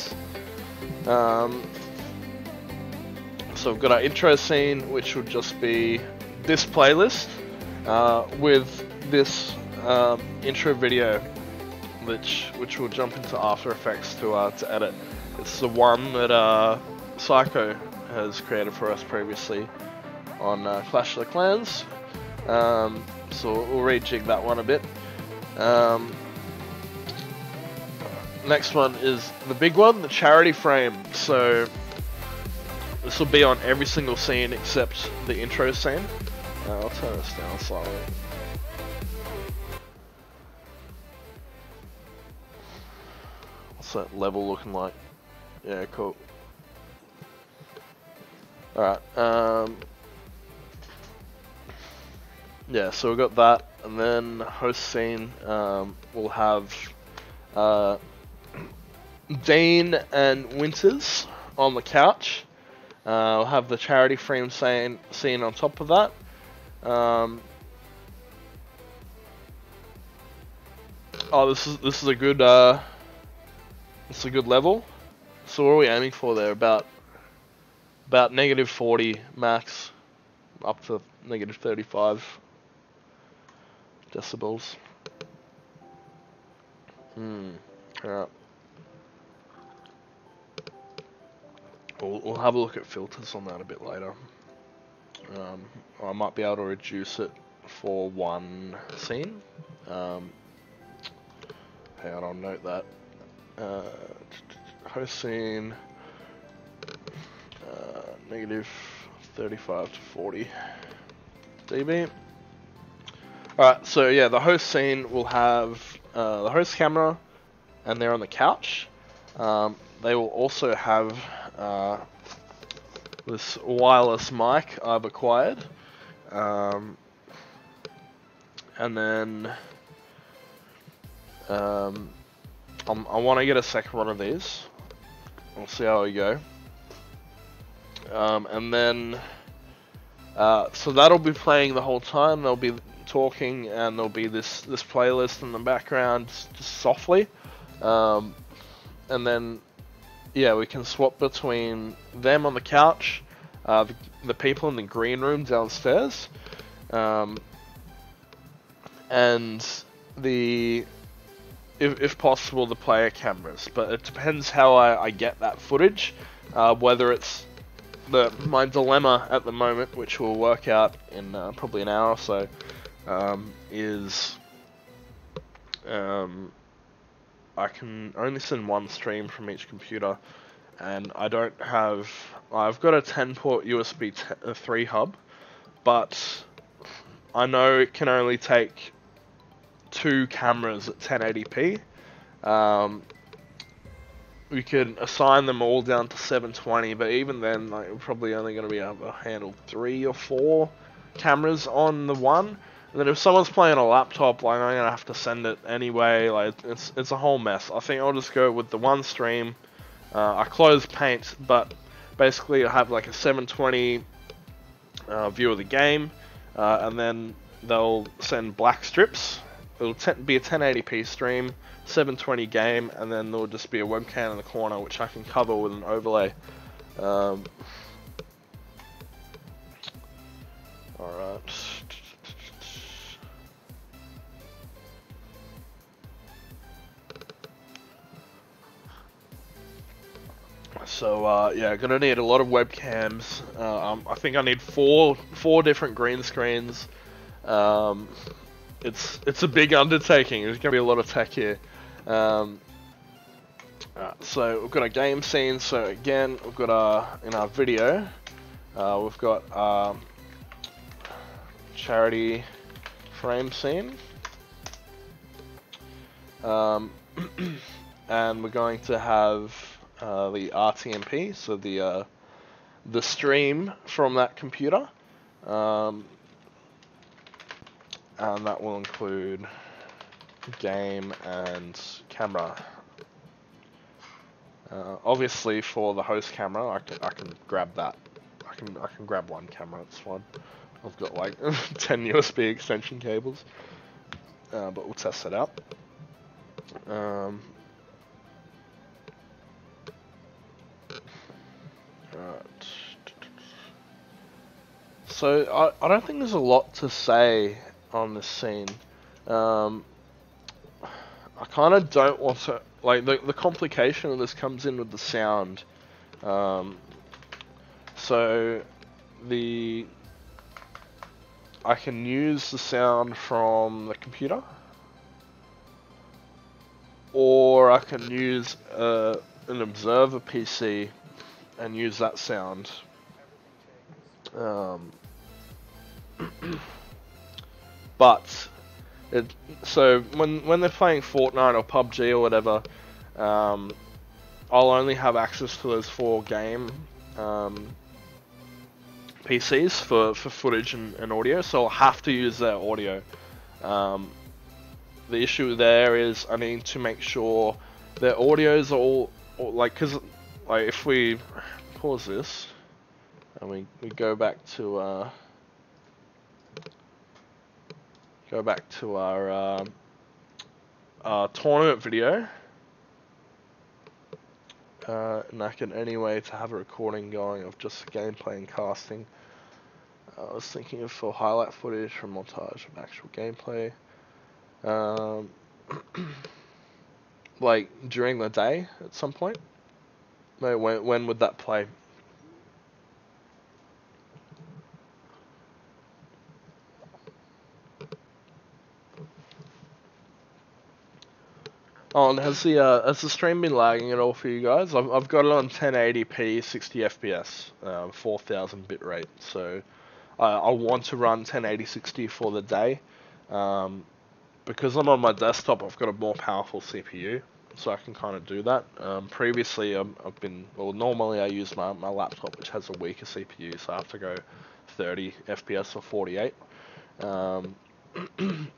So we've got our intro scene, which would just be this playlist with this intro video, which will jump into After Effects to edit. It's the one that Psycho has created for us previously on Clash of the Clans. So we'll rejig that one a bit. Next one is the big one, the charity frame. So this will be on every single scene except the intro scene. I'll turn this down slightly. What's that level looking like? Yeah, cool. Alright, yeah, so we've got that, and then host scene, we'll have Dean and Winters on the couch. We'll have the charity frame scene on top of that. Oh, this is a good it's a good level. So what are we aiming for there? About -40 max, up to -35 decibels. Alright. We'll have a look at filters on that a bit later. I might be able to reduce it for one scene. Hang on, I'll note that. Host scene, negative 35 to 40 dB. Alright, so yeah, the host scene will have the host camera, and they're on the couch. They will also have this wireless mic I've acquired. And then I want to get a second one of these. We'll see how we go. And then so that'll be playing the whole time. They'll be talking, and there'll be this playlist in the background just softly. And then yeah, we can swap between them on the couch, the people in the green room downstairs, and if possible, the player cameras. But it depends how I get that footage, whether it's my dilemma at the moment, which we'll work out in probably an hour or so, is I can only send one stream from each computer, and I've got a 10-port USB 3 hub, but I know it can only take 2 cameras at 1080p. We could assign them all down to 720, but even then, like, we're probably only going to be able to handle 3 or 4 cameras on the one. And then if someone's playing a laptop, like, I'm gonna have to send it anyway. Like, it's a whole mess. I think I'll just go with the one stream. I close Paint, but basically I have like a 720 view of the game, and then they'll send black strips. It'll be a 1080p stream, 720 game, and then there'll just be a webcam in the corner, which I can cover with an overlay. Alright. So yeah, gonna need a lot of webcams. I think I need four different green screens. It's a big undertaking. There's gonna be a lot of tech here. So we've got a game scene. So again, we've got in our video, we've got charity frame scene, and we're going to have the RTMP, so the stream from that computer, and that will include game and camera. Obviously, for the host camera, I can grab that. I can grab one camera. It's fine. I've got like 10 USB extension cables, but we'll test it out. Right. So I don't think there's a lot to say on this scene. I kind of don't want to, like, the complication of this comes in with the sound. So I can use the sound from the computer, or I can use an observer PC and use that sound. But so when they're playing Fortnite or PUBG or whatever, I'll only have access to those 4 game PCs for footage and audio, so I'll have to use their audio. The issue there is I need to make sure their audios are all like, cause like if we pause this and we go back to our tournament video, and I can anyway to have a recording going of just gameplay and casting. I was thinking of for highlight footage from montage of actual gameplay, like during the day at some point. When would that play? Oh, and has the stream been lagging at all for you guys? I've got it on 1080p, 60 FPS, 4000 bit rate. So I want to run 1080 60 for the day. Because I'm on my desktop, I've got a more powerful CPU, so I can kind of do that. Previously, normally I use my laptop, which has a weaker CPU, so I have to go 30 FPS or 48.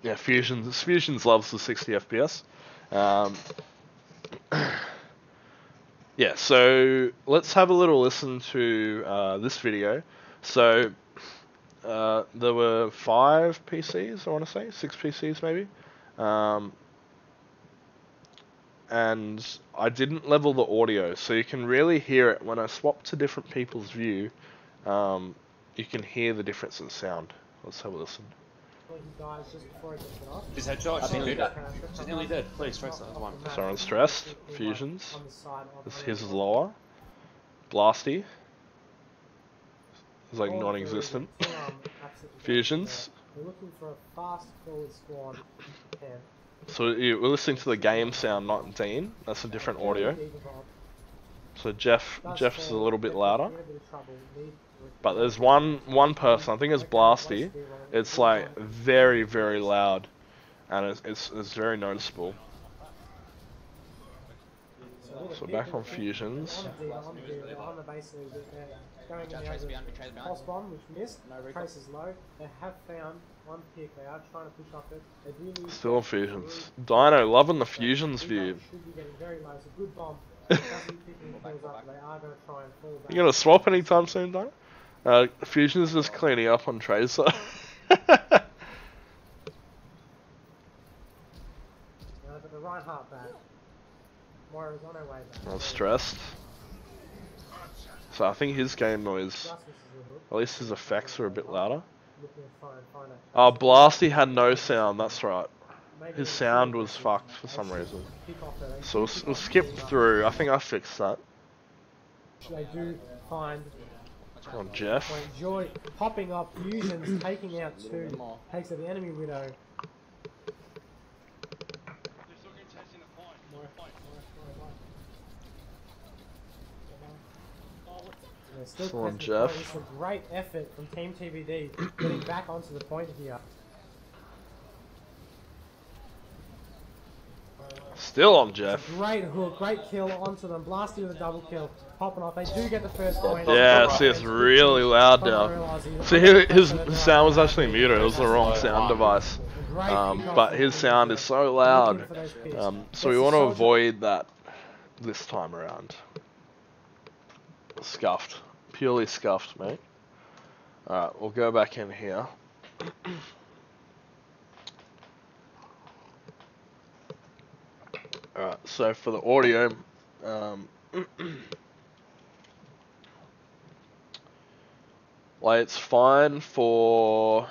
Yeah, Fusions loves the 60 FPS. Um, yeah, so let's have a little listen to this video. So there were 5 PCs, I want to say, 6 PCs maybe. And I didn't level the audio, so you can really hear it. When I swap to different people's view, you can hear the difference in sound. Let's have a listen. His headshot, she's nearly dead. She's nearly dead. Please, stress that. Come on. Someone's stressed. Fusions. His is lower. Blasty. It's like non-existent. Fusions. We're looking for a fast forward squad. So we're listening to the game sound, not Dean. That's a different audio. So Jeff's a little bit louder. But there's one person, I think it's Blasty. It's like very, very loud, and it's very noticeable. So back on Fusions. Bomb, which missed. Trace is low. They have found one pick. They are trying to push off it. Still on Fusions. Dino loving the Fusions view. Should be getting very low. It's a good bomb. You gonna swap anytime soon, Dino? Fusions is cleaning up on Tracer. I'm stressed. So I think his game noise, at least his effects are a bit louder. Oh, Blasty had no sound, that's right. His sound was fucked for some reason. So we'll skip through. I think I fixed that. They do find on Jeff. Joy popping up Fusions, taking out 2, takes out the enemy Widow. Still on Jeff. It's a great effort from Team TVD getting back onto the point here. Still on Jeff. Great hook, great kill onto them. Blasty with a double kill. Popping off. They do get the first point. Yeah, see, it's really loud now. See, his sound was actually muted. It was the wrong sound device. But his sound is so loud. So we want to avoid that this time around. Scuffed. Purely scuffed, mate. Alright, we'll go back in here. Alright, so for the audio, like it's fine for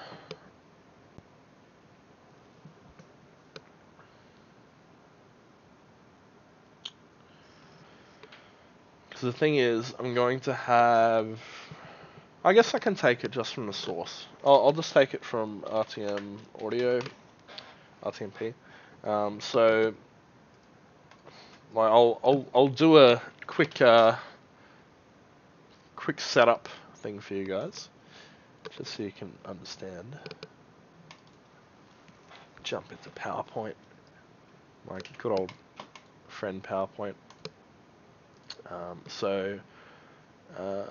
because the thing is, I'm going to have, I guess I can take it just from the source. I'll just take it from RTM audio, RTMP. So like I'll do a quick setup thing for you guys, just so you can understand. Jump into PowerPoint, my good old friend PowerPoint. So how are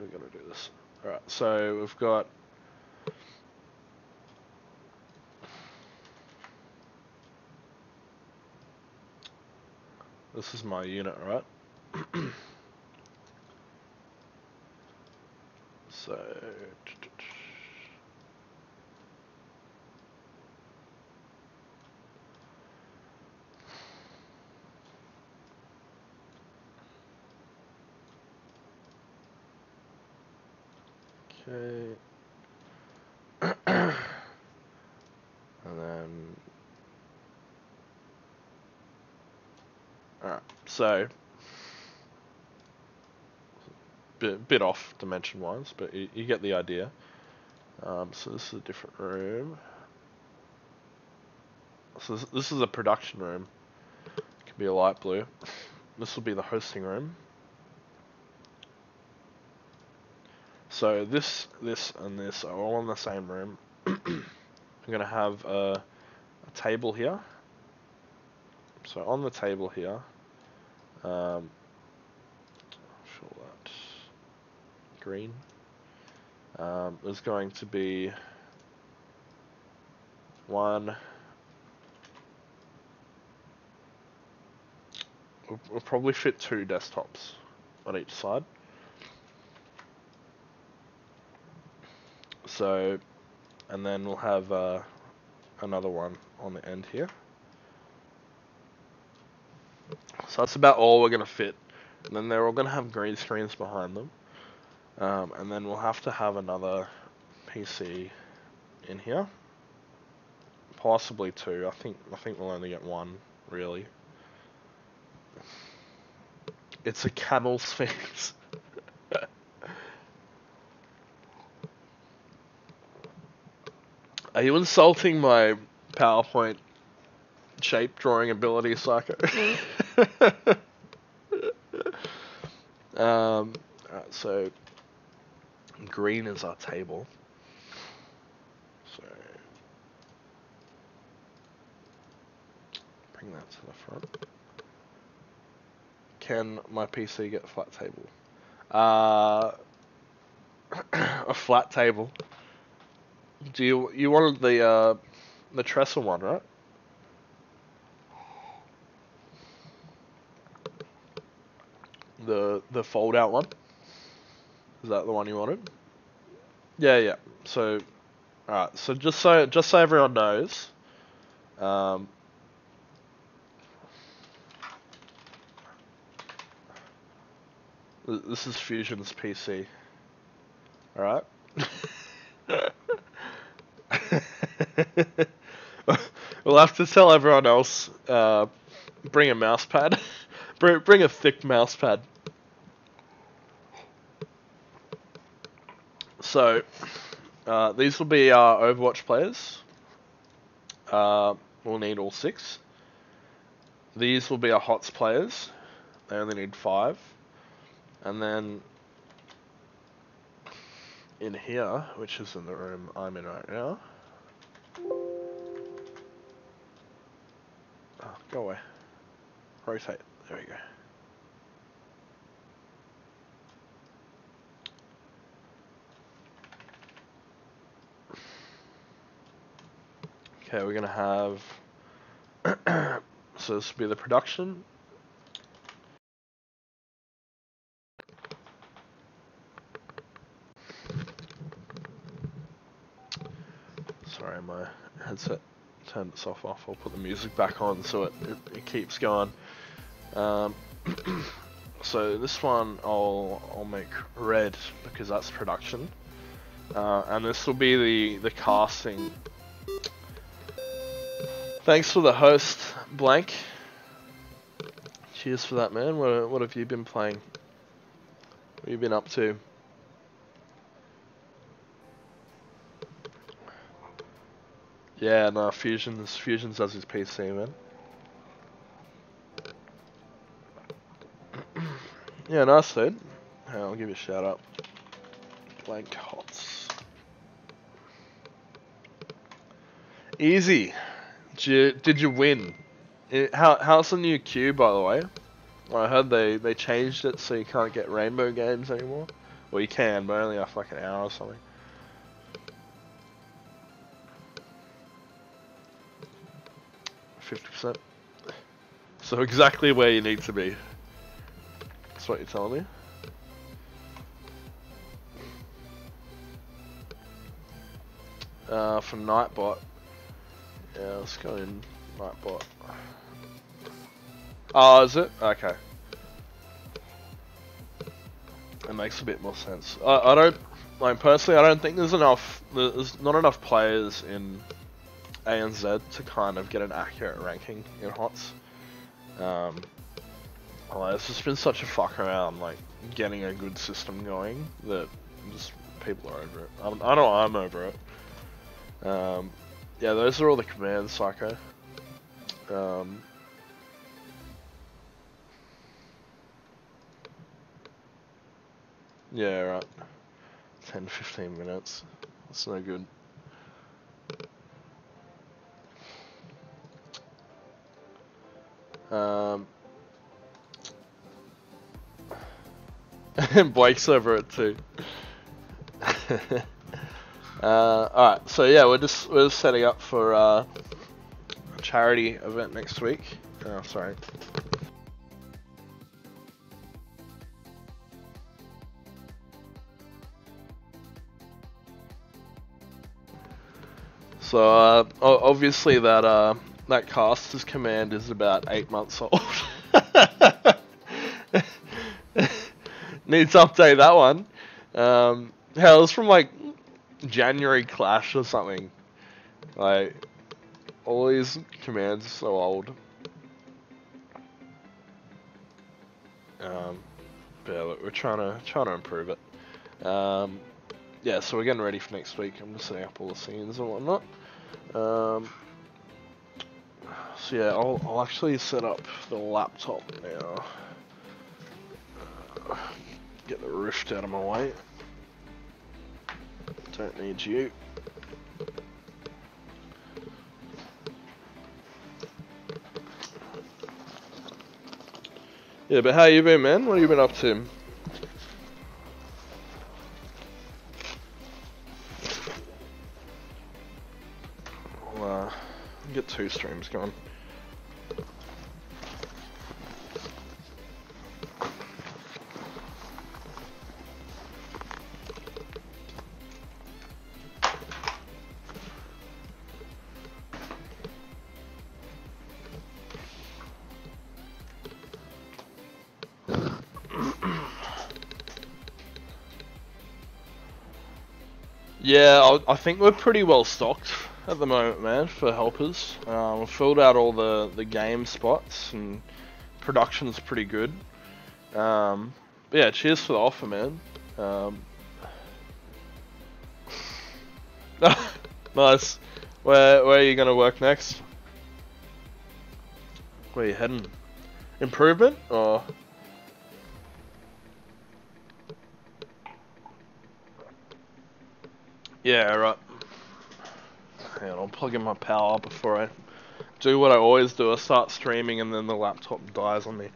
we gonna do this? Alright, so we've got this is my unit, right? So okay. And then alright, so bit off dimension wise, but you get the idea. So this is a different room. So this is a production room. It can be a light blue. This will be the hosting room. So this, and this are all in the same room. I'm gonna have a table here. So on the table here, sure that green. There's going to be one. We'll probably fit 2 desktops on each side. So, and then we'll have another one on the end here. So that's about all we're going to fit. And then they're all going to have green screens behind them. And then we'll have to have another PC in here. Possibly 2. I think we'll only get 1, really. It's a camel sphinx. Are you insulting my PowerPoint shape drawing ability, Psycho? Alright, so green is our table. So bring that to the front. Can my PC get a flat table? A flat table. Do you wanted the trestle one, right? The fold out one. Is that the one you wanted? Yeah. So, alright. So just so everyone knows, this is Fusion's PC. Alright. We'll have to tell everyone else, bring a mouse pad. Bring a thick mouse pad. So, these will be our Overwatch players. We'll need all 6. These will be our HOTS players. They only need 5. And then in here, which is in the room I'm in right now. Oh, go away. Rotate. There we go. Okay, we're gonna have. So this will be the production. Sorry, my headset turned itself off. I'll put the music back on so it keeps going. So this one I'll make red because that's production, and this will be the casting. Thanks for the host, Blank. Cheers for that, man. What have you been playing? What have you been up to? Yeah, no, Fusions does his PC, man. Yeah, nice, dude. I'll give you a shout out. Blank Hots. Easy. Did you win? How's the new queue, by the way? I heard they changed it so you can't get rainbow games anymore. Well, you can, but only after like an hour or something. %. So exactly where you need to be. That's what you're telling me. For Nightbot. Yeah, let's go in Nightbot. Oh, is it? Okay. It makes a bit more sense. I don't, like, personally, I don't think there's not enough players in ANZ to kind of get an accurate ranking in HOTS. It's just been such a fuck around, like, getting a good system going that just people are over it. I know I'm over it. Yeah, those are all the commands, Psycho. Yeah, right. 10-15 minutes. That's no good. And Blake's over it too. Alright, so yeah, we're just setting up for a charity event next week. Oh, sorry. So obviously that caster's command is about 8 months old. Need to update that one. Hell, it's from like January Clash or something. Like, all these commands are so old. But yeah, look, we're trying to improve it. Yeah, so we're getting ready for next week. I'm just setting up all the scenes and whatnot. So yeah, I'll actually set up the laptop now. Get the rift out of my way. Don't need you. Yeah, but how you been, man? What have you been up to? I'll get 2 streams going. Yeah, I think we're pretty well stocked at the moment, man, for helpers. We've filled out all the game spots and production's pretty good. But yeah, cheers for the offer, man. Nice. Where are you gonna work next? Where are you heading? Improvement or? Yeah, right. Hang on, I'll plug in my power before I do what I always do. I start streaming and then the laptop dies on me.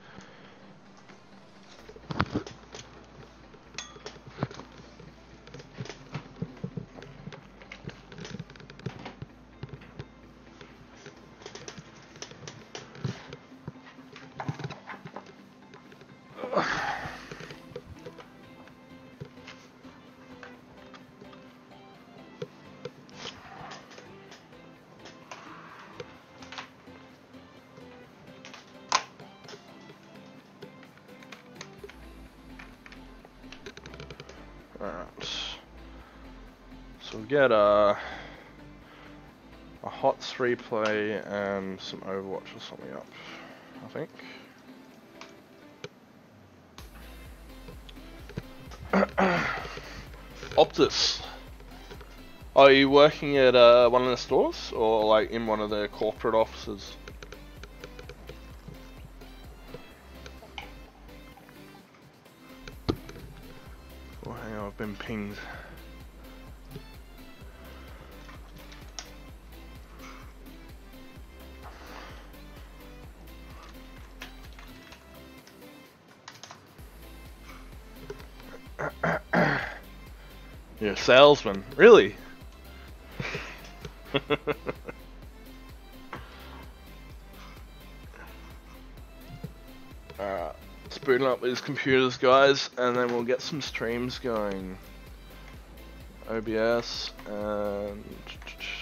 Alright. So we get a HOTS replay and some Overwatch or something up, I think. Optus. Are you working at one of the stores or like in one of the corporate offices? Oh, hang on, I've been pinged. You're a salesman, really? Alright, let's boot up these computers, guys, and then we'll get some streams going. OBS, and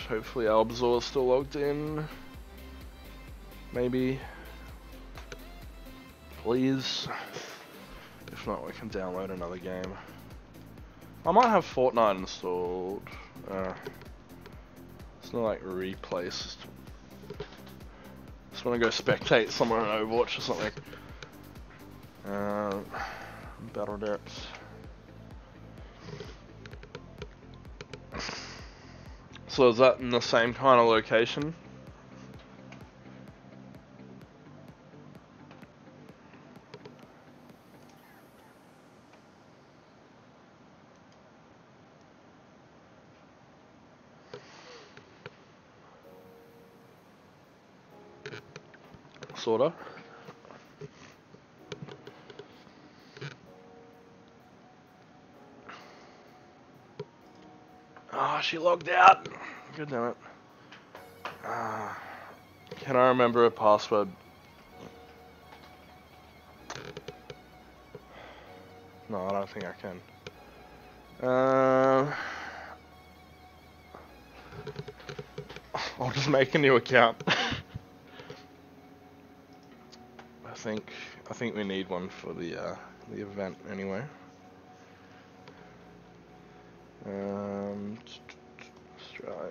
hopefully Albazor's still logged in. Maybe. Please. If not, we can download another game. I might have Fortnite installed. It's not like replay system. Just want to go spectate somewhere in Overwatch or something. Battle depths. So is that in the same kind of location? sorta. Ah, she logged out. Good damn it. Can I remember her password? No, I don't think I can. I'll just make a new account. I think we need one for the event anyway. Australia.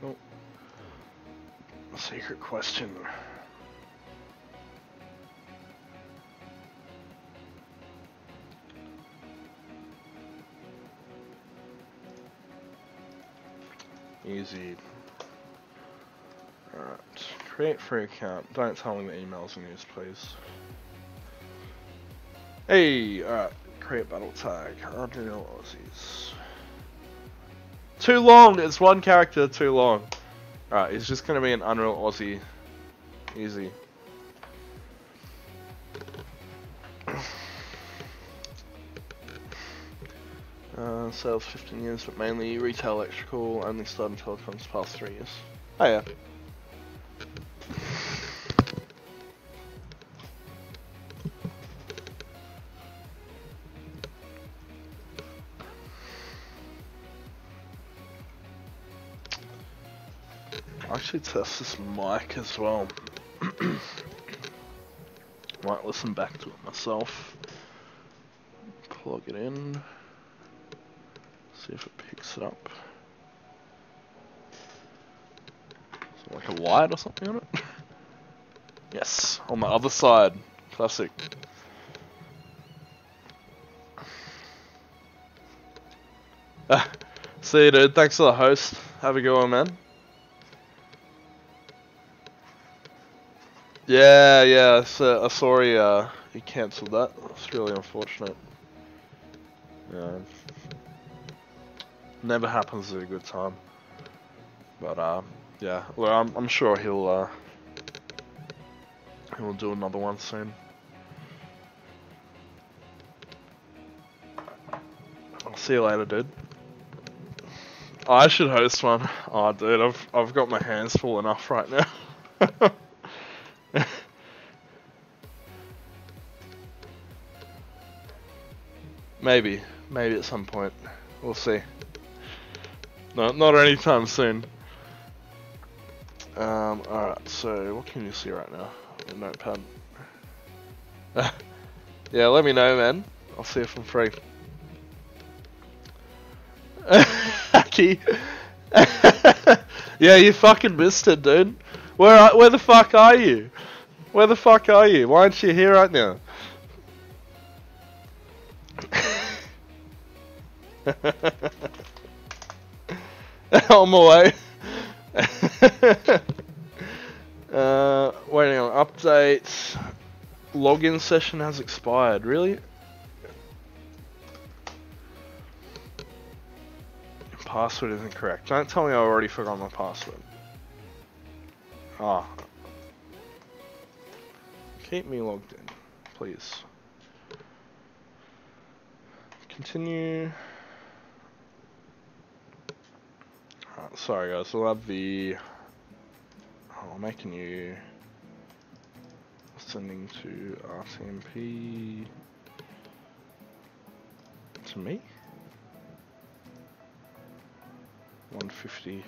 Cool. Secret question. Easy. Alright. Create free account. Don't tell me the emails in use, please. Hey! Alright. Create battle tag. Unreal Aussies. Too long! It's one character too long. Alright, it's just gonna be an Unreal Aussie. Easy. Sales 15 years, but mainly retail electrical, only started in telecoms past 3 years. Oh yeah. I'll actually test this mic as well. Might listen back to it myself. Plug it in. See if it picks it up. Is there like a light or something on it? Yes, on the other side. Classic. See you, dude. Thanks for the host. Have a good one, man. Yeah. So, sorry, he cancelled that. It's really unfortunate. Yeah. Never happens at a good time. But yeah. Well, I'm sure he'll do another one soon. I'll see you later, dude. Oh, I should host one. Oh, dude, I've got my hands full enough right now. Maybe at some point. We'll see. No, not anytime soon. Alright, so what can you see right now? A notepad. Yeah, let me know, man. I'll see if I'm free. Hacky. Yeah, you fucking missed it, dude. Where the fuck are you? Where the fuck are you? Why aren't you here right now? On my way. Waiting on updates. Login session has expired. Really? Password isn't correct. Don't tell me I already forgot my password. Ah. Keep me logged in, please. Continue. Sorry guys, we'll have the... I'll make a new... Sending to RTMP... To me? 150...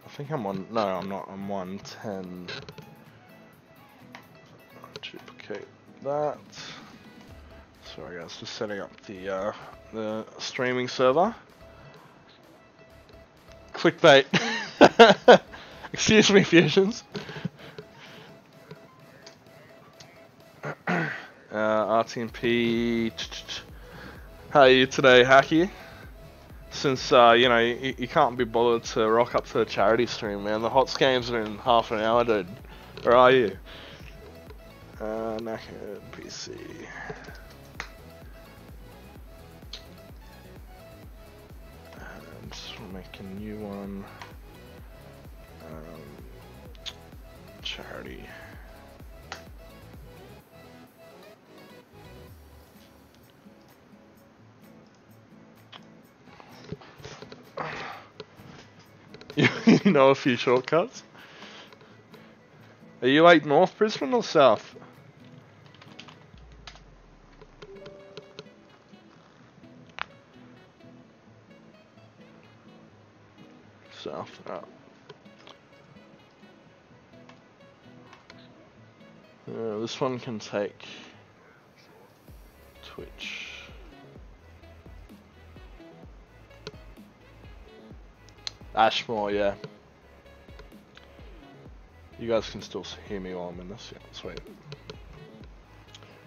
I think I'm on... No, I'm not. I'm 110... Duplicate that. Sorry guys, just setting up the streaming server. Clickbait. Excuse me, Fusions. RTMP. How are you today, Hacky? Since you know you can't be bothered to rock up to the charity stream, man. The HOTS games are in half an hour, dude. Where are you? Knackered PC. And we'll make a new one. Charity. You know a few shortcuts? Are you like North Brisbane or South? South. Oh. This one can take Twitch. Ashmore, yeah. You guys can still hear me while I'm in this. Yeah, sweet.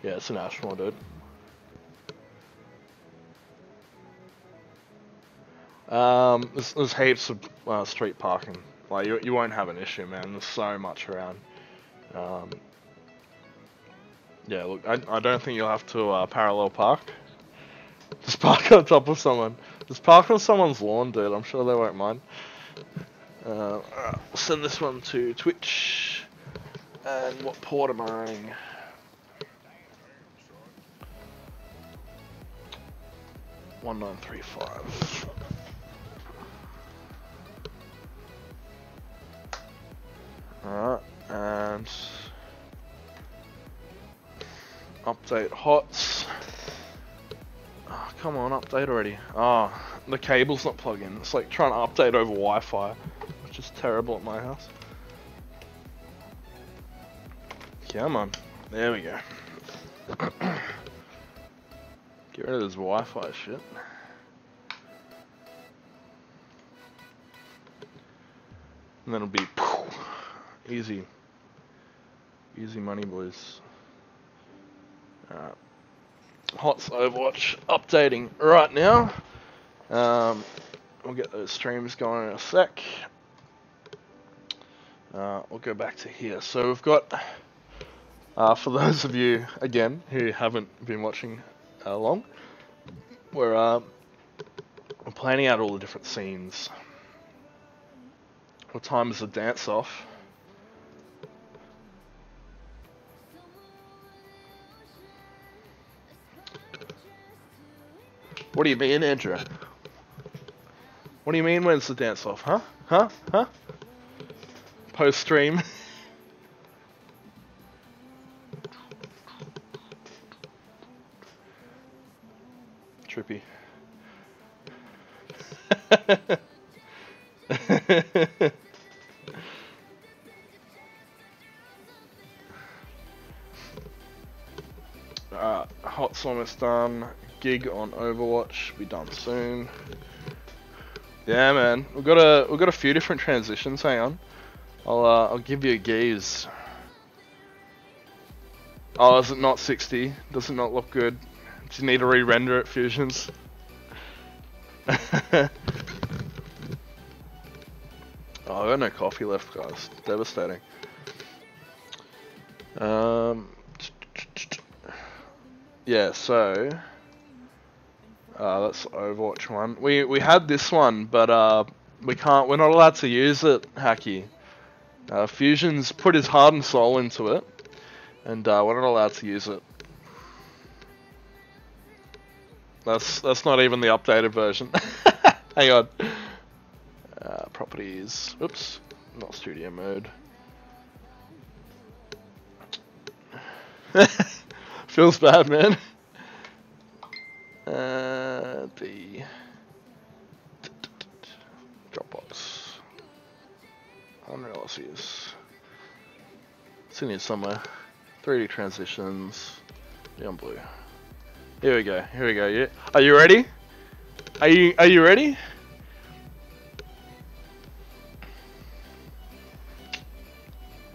Yeah, it's an Ashmore, dude. There's heaps of street parking. Like you won't have an issue, man. There's so much around. Yeah, look, I don't think you'll have to parallel park. Just park on top of someone. Just park on someone's lawn, dude. I'm sure they won't mind. Alright, we'll send this one to Twitch. And what port am I running? $1935. Alright, and update HOTS. Oh, come on, update already. Oh, the cable's not plugged in. It's like trying to update over Wi-Fi, which is terrible at my house. Come on, there we go. Get rid of this Wi-Fi shit. And then it'll be easy. Easy money, boys. Alright. HOTS Overwatch updating right now. We'll get those streams going in a sec. We'll go back to here. So we've got, for those of you, again, who haven't been watching long, we're planning out all the different scenes. What time is the dance off? What do you mean, Andrew? What do you mean, when's the dance off? Huh? Huh? Huh? Post stream. Trippy. HOTS almost done. Gig on Overwatch be done soon. Yeah, man, we've got a few different transitions. Hang on, I'll give you a gaze. Oh, is it not 60? Does it not look good? Do you need to re-render it, Fusions? Oh, I got no coffee left, guys. Devastating. Yeah, so that's Overwatch one. We had this one, but we're not allowed to use it, Hacky. Fusion's put his heart and soul into it, and we're not allowed to use it. That's not even the updated version. Hang on. Properties. Oops, not studio mode. Feels bad, man. The Dropbox. Unreal Aussies. It's in here somewhere. 3D transitions. beyondblue. Here we go. Here we go. Yeah. Are you ready? Are you ready?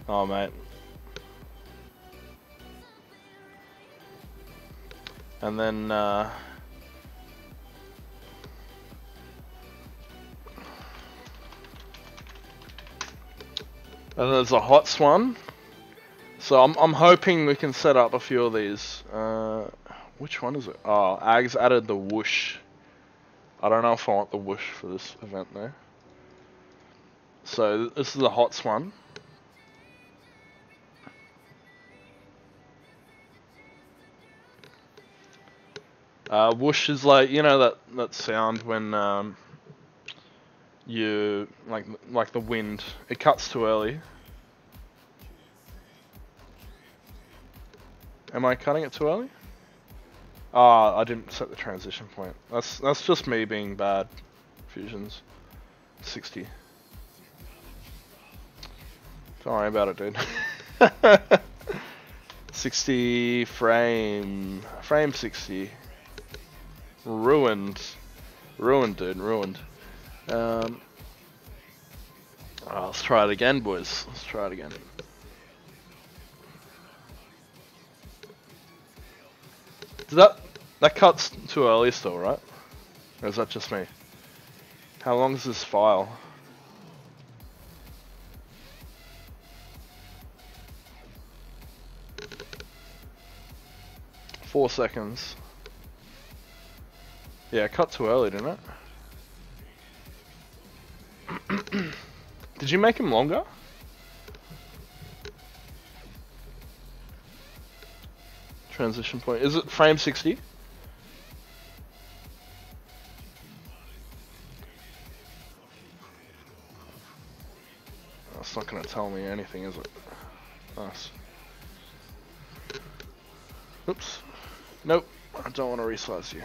Oh, mate. And then and there's a HOTS one. So I'm hoping we can set up a few of these. Which one is it? Oh, Ag's added the whoosh. I don't know if I want the whoosh for this event though. So this is the HOTS one. Whoosh is like, you know that sound when you like the wind. It cuts too early. Am I cutting it too early? Ah, I didn't set the transition point. That's just me being bad. Fusions. 60. Don't worry about it, dude. 60 frame 60. Ruined, dude, ruined. Let's try it again, boys. Let's try it again. That cuts too early still, right? Or is that just me? How long is this file? Four seconds. Yeah, it cut too early, didn't it? Did you make him longer? Transition point. Is it frame 60? That's not going to tell me anything, is it? Nice. Oops. Nope. I don't want to resize you.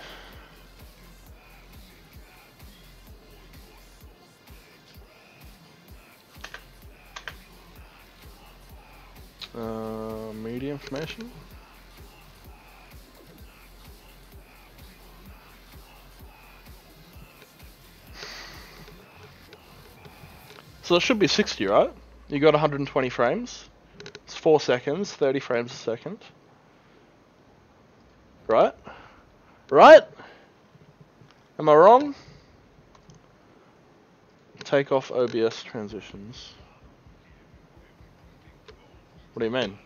Media information. So it should be 60, right? You got 120 frames. It's 4 seconds, 30 frames a second. Right? Right? Am I wrong? Take off OBS transitions. What do you mean?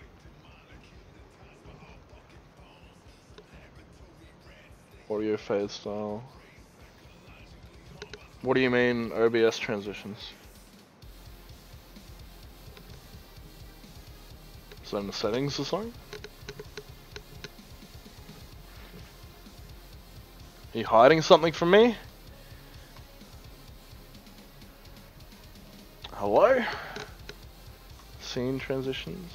Audio phase style. What do you mean OBS transitions? Is that in the settings or something? Are you hiding something from me? Hello? Scene transitions.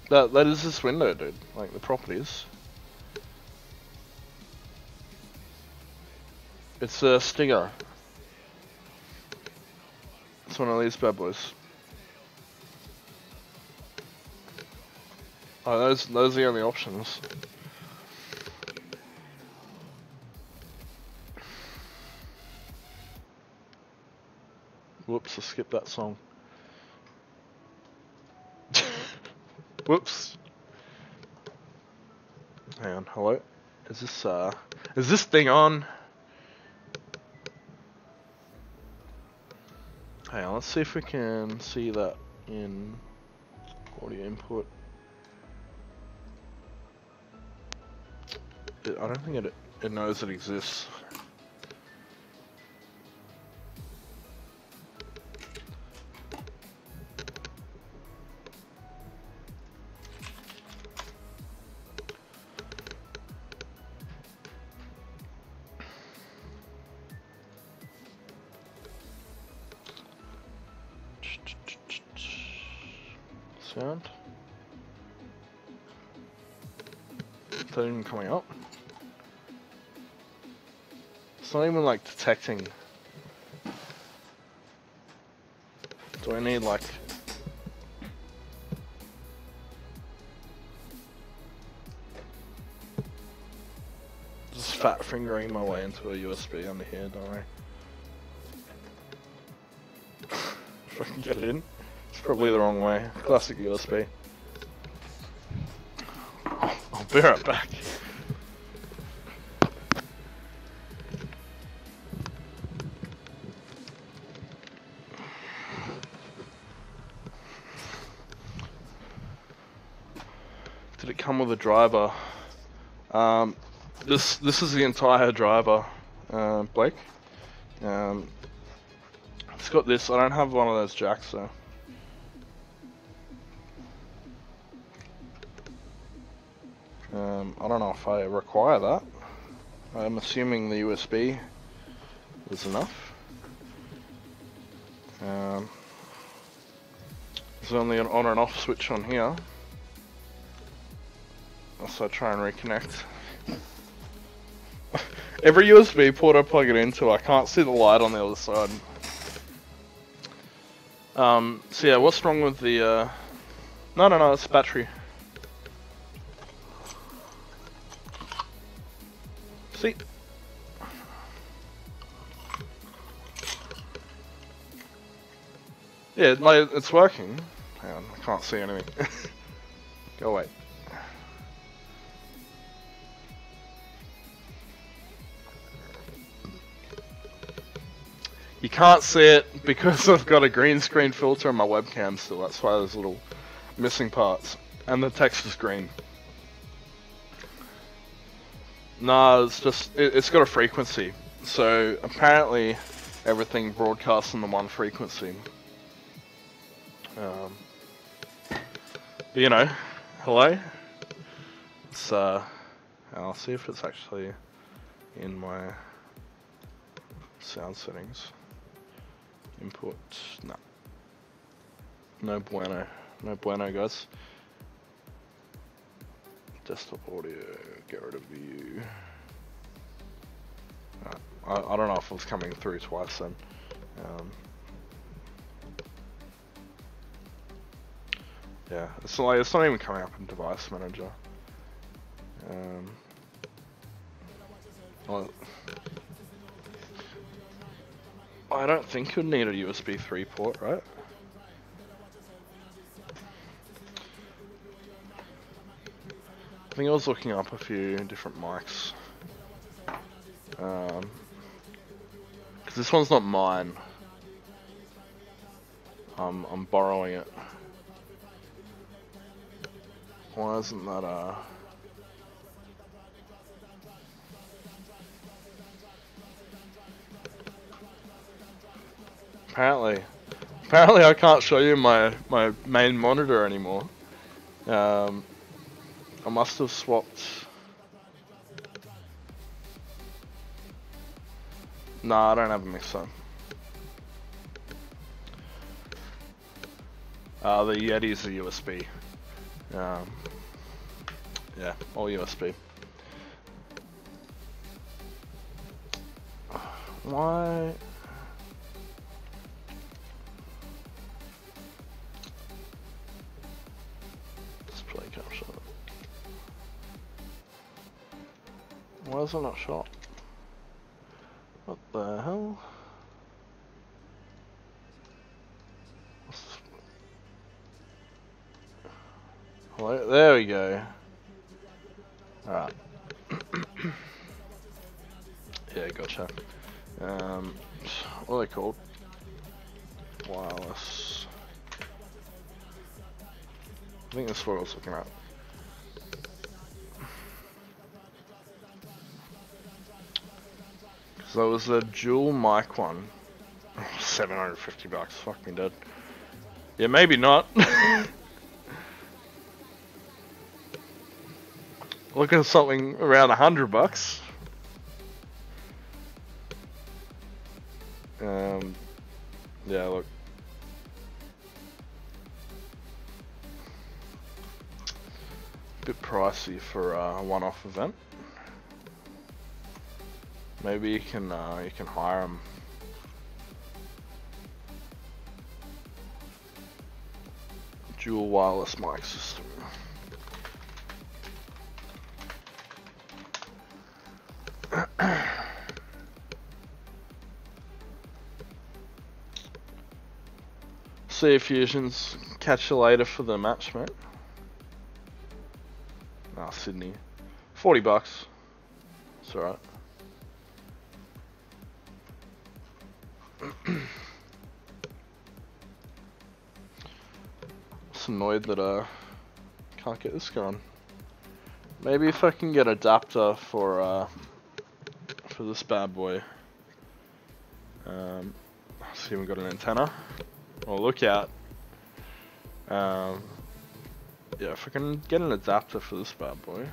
That is this window, dude. Like the properties. It's a Stinger. It's one of these bad boys. Oh, those are the only options. Whoops, I skipped that song. Whoops. Hang on, hello? Is this thing on? Hang on, let's see if we can see that in audio input. I don't think it knows it exists. Sound. Is that even coming up? It's not even like detecting. Do I need like... Just fat fingering my way into a USB under here, don't worry. If I can get it in. It's probably the wrong way. Classic USB. I'll be right back. Did it come with a driver? This is the entire driver, Blake. It's got this. I don't have one of those jacks though. I don't know if I require that. I'm assuming the USB is enough. There's only an on and off switch on here. So I try and reconnect. Every USB port I plug it into, I can't see the light on the other side. So yeah, what's wrong with the, No, it's battery. See? Yeah, like, it's working. Hang on, I can't see anything. Go away. You can't see it because I've got a green screen filter on my webcam still. That's why there's little missing parts. And the text is green. No, it's just, it's got a frequency. So apparently everything broadcasts on the one frequency. But you know, hello? It's, I'll see if it's actually in my sound settings. Input, no. No bueno. No bueno, guys. Desktop audio, get rid of view. I don't know if it was coming through twice then. Yeah, it's not even coming up in device manager. Well, I don't think you'd need a USB 3 port, right? I think I was looking up a few different mics. Because this one's not mine. I'm borrowing it. Why isn't that Apparently I can't show you my main monitor anymore. I must have swapped. Nah, I don't have a mixer. The Yeti's a USB. Yeah, all USB. Why? Display capture. Why is it not shot? What the hell? Hello? There we go. Alright. Yeah, gotcha. What are they called? Wireless. I think that's what I was looking at. So it was a dual mic one. $750, fuck me dead. Yeah, maybe not. Look at something around $100. Yeah, look. Bit pricey for a one-off event. Maybe you can hire them. Dual wireless mic system. See you, Fusions. Catch you later for the match, mate. Ah, Sydney. $40. It's alright. Just annoyed that I can't get this going. Maybe if I can get an adapter for this bad boy. See, we got an antenna. Oh, look out. Yeah, if I can get an adapter for this bad boy.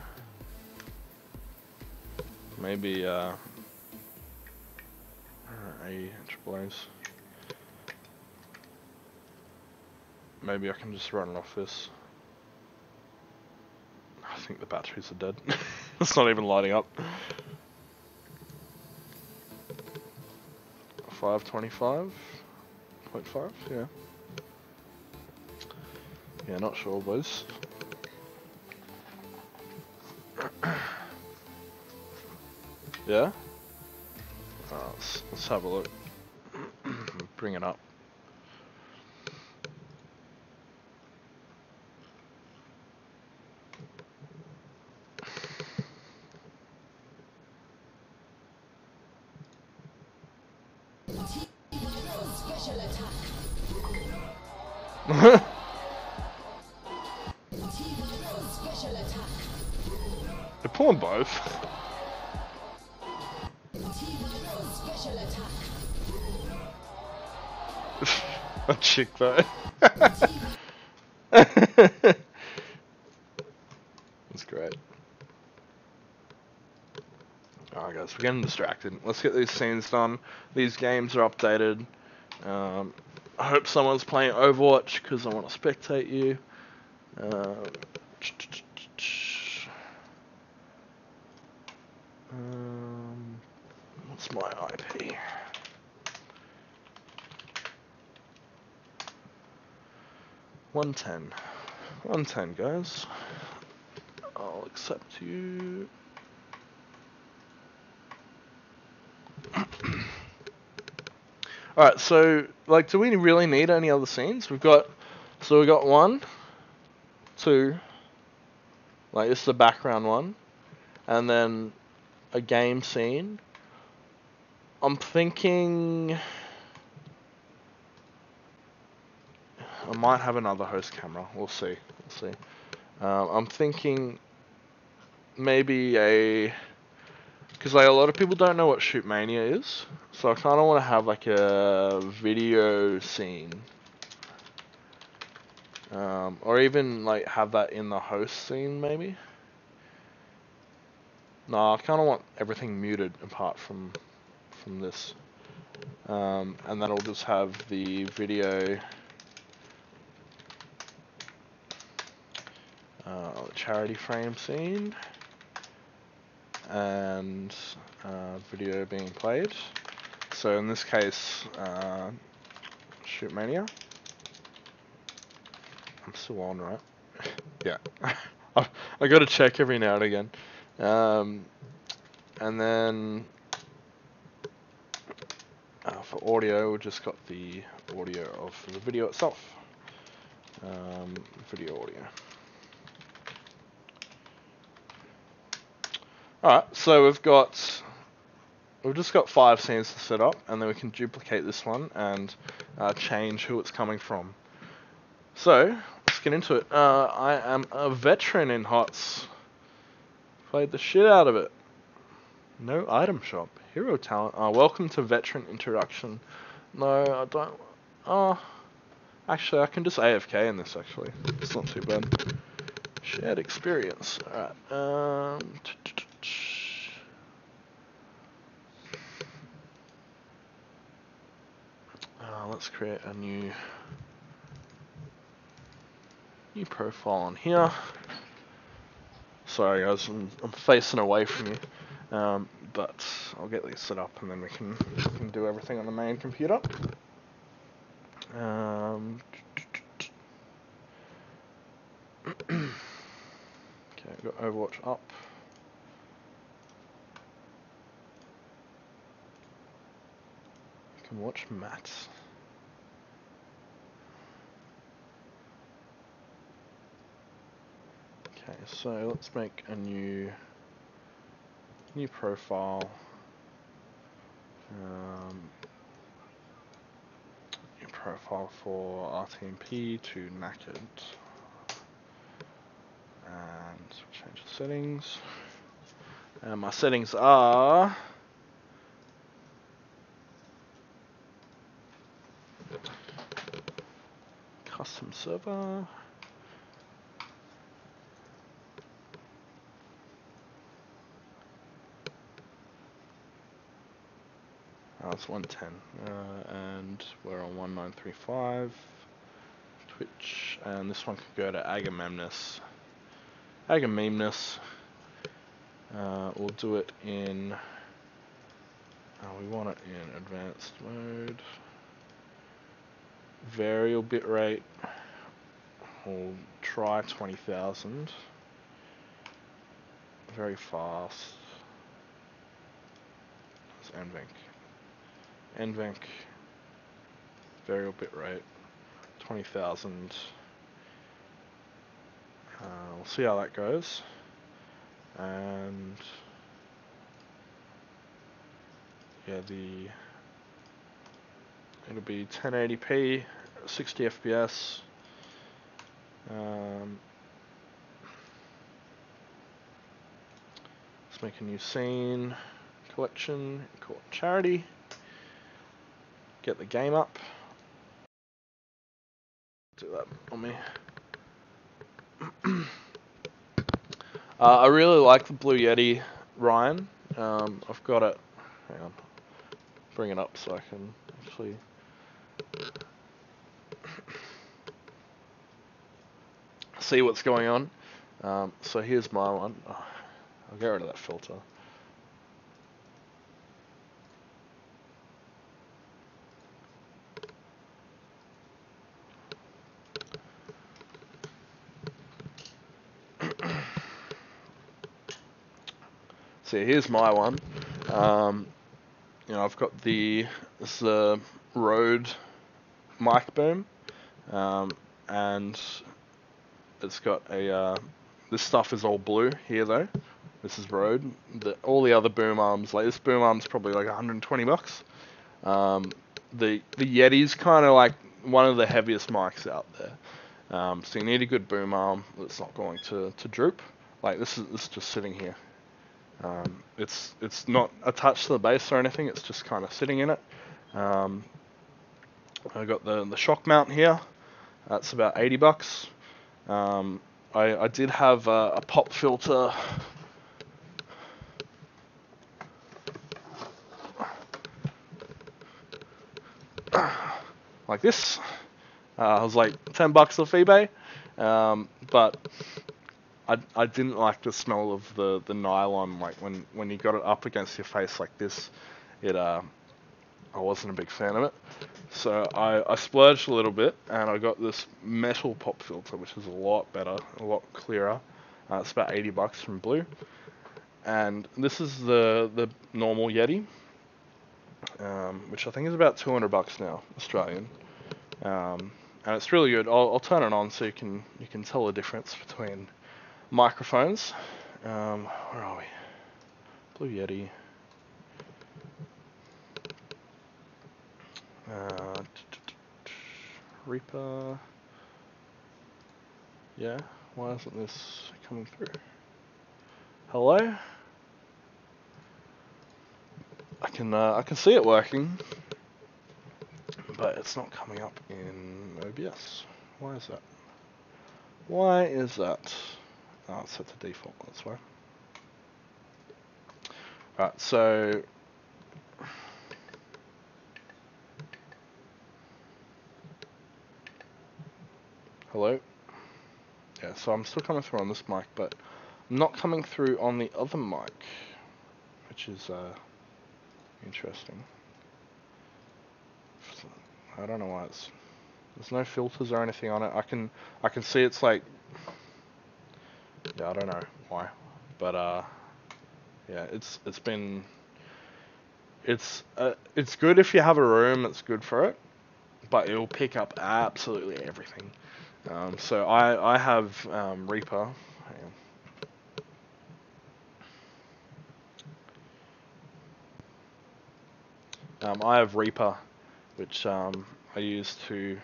Maybe, AAAs. Maybe I can just run it off this. I think the batteries are dead. It's not even lighting up. 525.5, yeah. Yeah, not sure, boys. Yeah? Let's have a look. Bring it up. They're pulling both. A chick though. That's great. Alright guys, we're getting distracted. Let's get these scenes done. These games are updated. I hope someone's playing Overwatch because I want to spectate you. What's my IP? 110. 110, guys. I'll accept you. Alright, so, like, do we really need any other scenes? We got 1, 2, like, this is the background one, and then a game scene. I'm thinking I might have another host camera. We'll see. I'm thinking maybe because like a lot of people don't know what Shoot Mania is, so I kind of want to have like a video scene, or even like have that in the host scene maybe. No, I kind of want everything muted apart from this, and then I'll just have the video. Charity frame scene and video being played. So in this case, Shoot Mania. I'm still on, right? Yeah. I gotta check every now and again. And then for audio, we just got the audio of the video itself. Video audio. Alright, so we've just got 5 scenes to set up, and then we can duplicate this one and change who it's coming from. So, let's get into it. I am a veteran in HOTS. Played the shit out of it. No item shop. Hero talent. Welcome to veteran introduction. No, I don't. Actually, I can just AFK in this, actually. It's not too bad. Shared experience. Alright, let's create a new profile on here. Sorry guys, I'm facing away from you, but I'll get these set up and then we can do everything on the main computer. Okay, I've got Overwatch up. You can watch Matt. Okay, so let's make a new profile. New profile for RTMP to naked, and change the settings. And my settings are custom server. It's 110, and we're on 1935 Twitch, and this one can go to Agamemnus. We'll do it in. We want it in advanced mode. Variable bitrate. We'll try 20,000. Very fast. It's NVENC. Variable bitrate. 20,000. We'll see how that goes. And yeah, it'll be 1080p, 60 FPS. Let's make a new scene, collection, call it charity. Get the game up. Do that on me. I really like the Blue Yeti, Ryan. I've got it. Hang on. Bring it up so I can actually. See what's going on. So here's my one. I'll get rid of that filter. So here's my one. I've got this is the Rode mic boom, and it's got a. This stuff is all blue here though. This is Rode. All the other boom arms, like this boom arm's probably like $120. The Yeti's kind of like one of the heaviest mics out there. So you need a good boom arm that's not going to droop. Like this is just sitting here. It's not attached to the base or anything. It's just kind of sitting in it. I got the shock mount here. That's about $80. I did have a pop filter. Like this. It was like $10 off eBay. But I didn't like the smell of the nylon, like when you got it up against your face like this. I wasn't a big fan of it. So I splurged a little bit and I got this metal pop filter, which is a lot better, a lot clearer. It's about $80 from Blue. And this is the normal Yeti, which I think is about $200 now, Australian. And it's really good. I'll turn it on so you can tell the difference between microphones. Where are we? Blue Yeti. Reaper. Yeah, why isn't this coming through? Hello? I can see it working, but it's not coming up in OBS. Why is that? Why is that? Oh, it's set to default, that's why. Alright, so hello? Yeah, so I'm still coming through on this mic, but I'm not coming through on the other mic, which is interesting. I don't know why there's no filters or anything on it. I can see it's like, yeah, I don't know why, but yeah, it's good if you have a room that's good for it, but it'll pick up absolutely everything. So I have Reaper. hang on. I have Reaper, which I use to,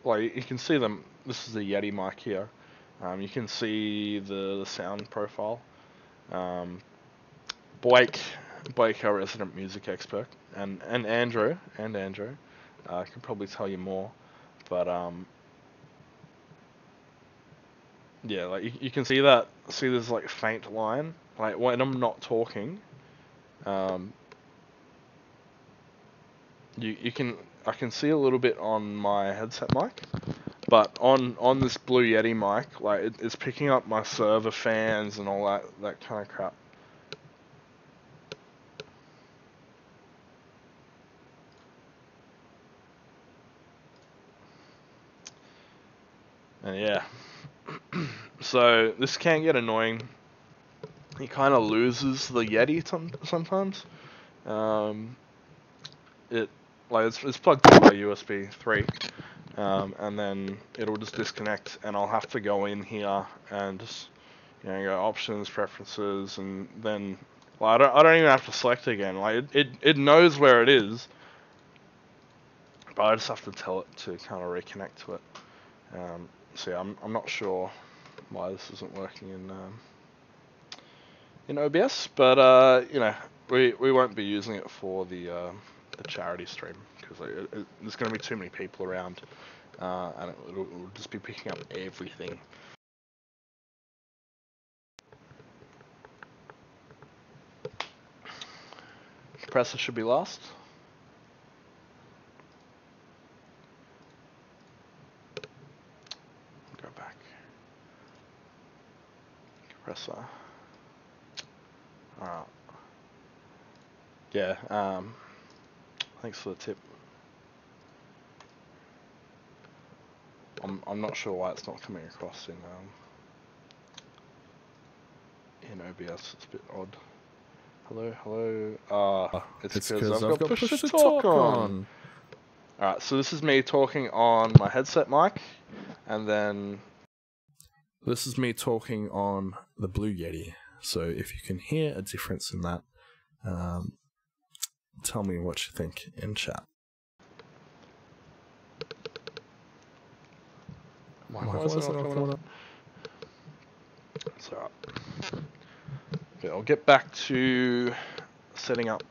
like you can see them. This is the Yeti mic here. You can see the sound profile. Blake, our resident music expert, and Andrew, can probably tell you more, but yeah, like you can see this like faint line, like when I'm not talking, I can see a little bit on my headset mic, but on this Blue Yeti mic, like it's picking up my server fans and all that kind of crap. And yeah, so this can get annoying. He kind of loses the Yeti sometimes. It like it's plugged in by USB 3, and then it'll just disconnect, and I'll have to go in here and just go options, preferences, and then like I don't even have to select again. Like it knows where it is, but I just have to tell it to kind of reconnect to it. So yeah, I'm not sure why this isn't working in OBS, but we won't be using it for the charity stream because there's going to be too many people around, and it'll just be picking up everything. Compressor should be last. Go back. Compressor. Alright. Yeah, thanks for the tip. I'm not sure why it's not coming across in OBS. It's a bit odd. Hello. It's because I've got push to talk on. Alright, so this is me talking on my headset mic, and then this is me talking on the Blue Yeti. So if you can hear a difference in that, tell me what you think in chat. Why is it not coming up? It's alright. Okay, I'll get back to setting up.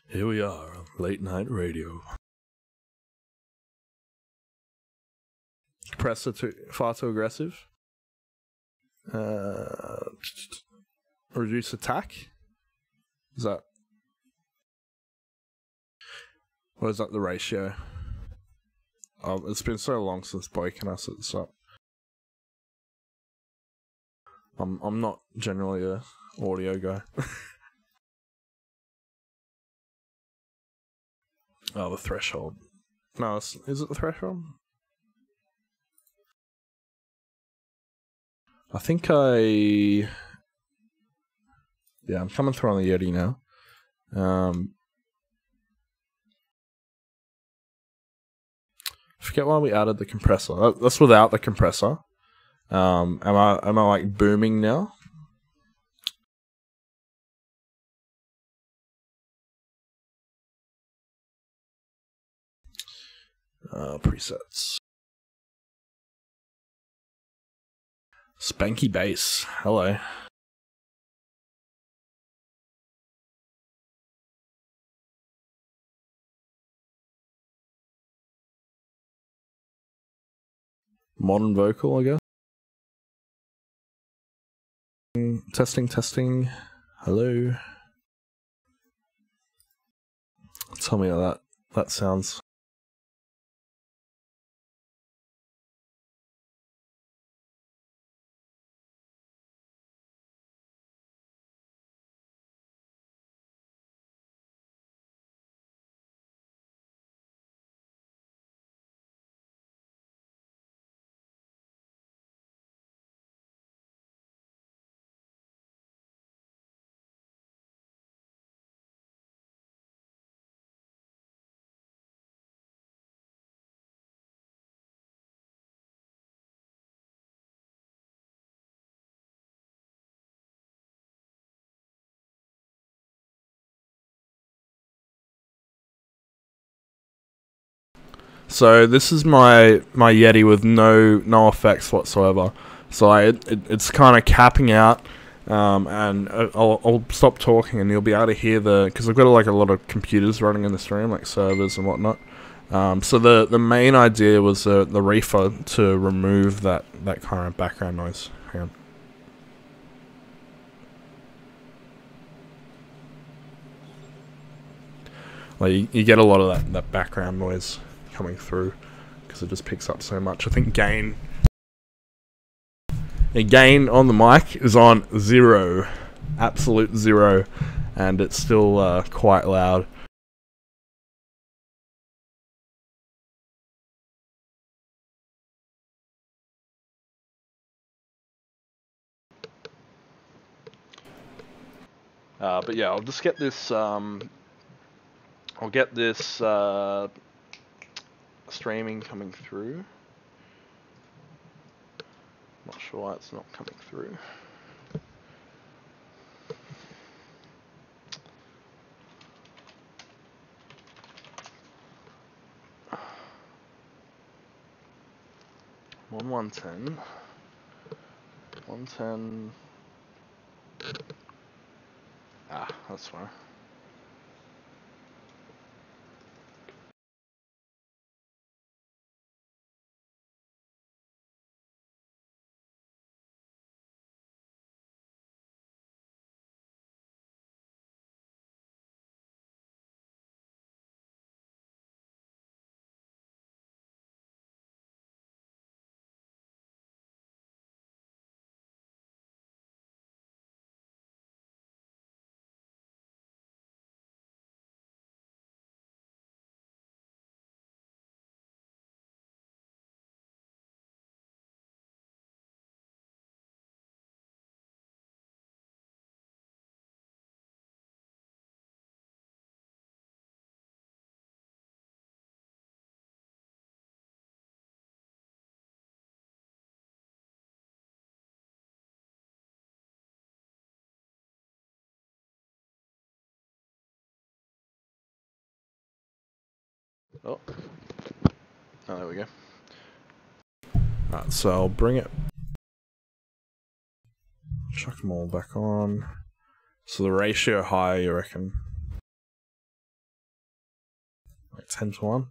Here we are on late night radio. Compressor far too aggressive. Reduce attack. Is that? What is that the ratio? Oh, it's been so long since Blake and I set this up. I'm not generally a audio guy. Oh, the threshold. No, is it the threshold? I think yeah, I'm coming through on the Yeti now. Forget why we added the compressor. That's without the compressor. Am I like booming now? Presets. Spanky bass. Hello. Modern vocal, I guess. Testing. Hello. Tell me how that sounds. So this is my Yeti with no effects whatsoever. So it's kind of capping out, and I'll stop talking and you'll be able to hear because I've got like a lot of computers running in the stream, like servers and whatnot. So the main idea was the reefer to remove that kind of background noise. Hang on. Like you get a lot of that background noise coming through because it just picks up so much. I think gain on the mic is on 0, absolute 0, and it's still quite loud. But yeah, I'll just get this. I'll get this streaming coming through. Not sure why it's not coming through. On 110. 110. That's why. Oh. Oh, there we go. Alright, so I'll bring it. Chuck them all back on. So the ratio high, you reckon? Like 10 to 1?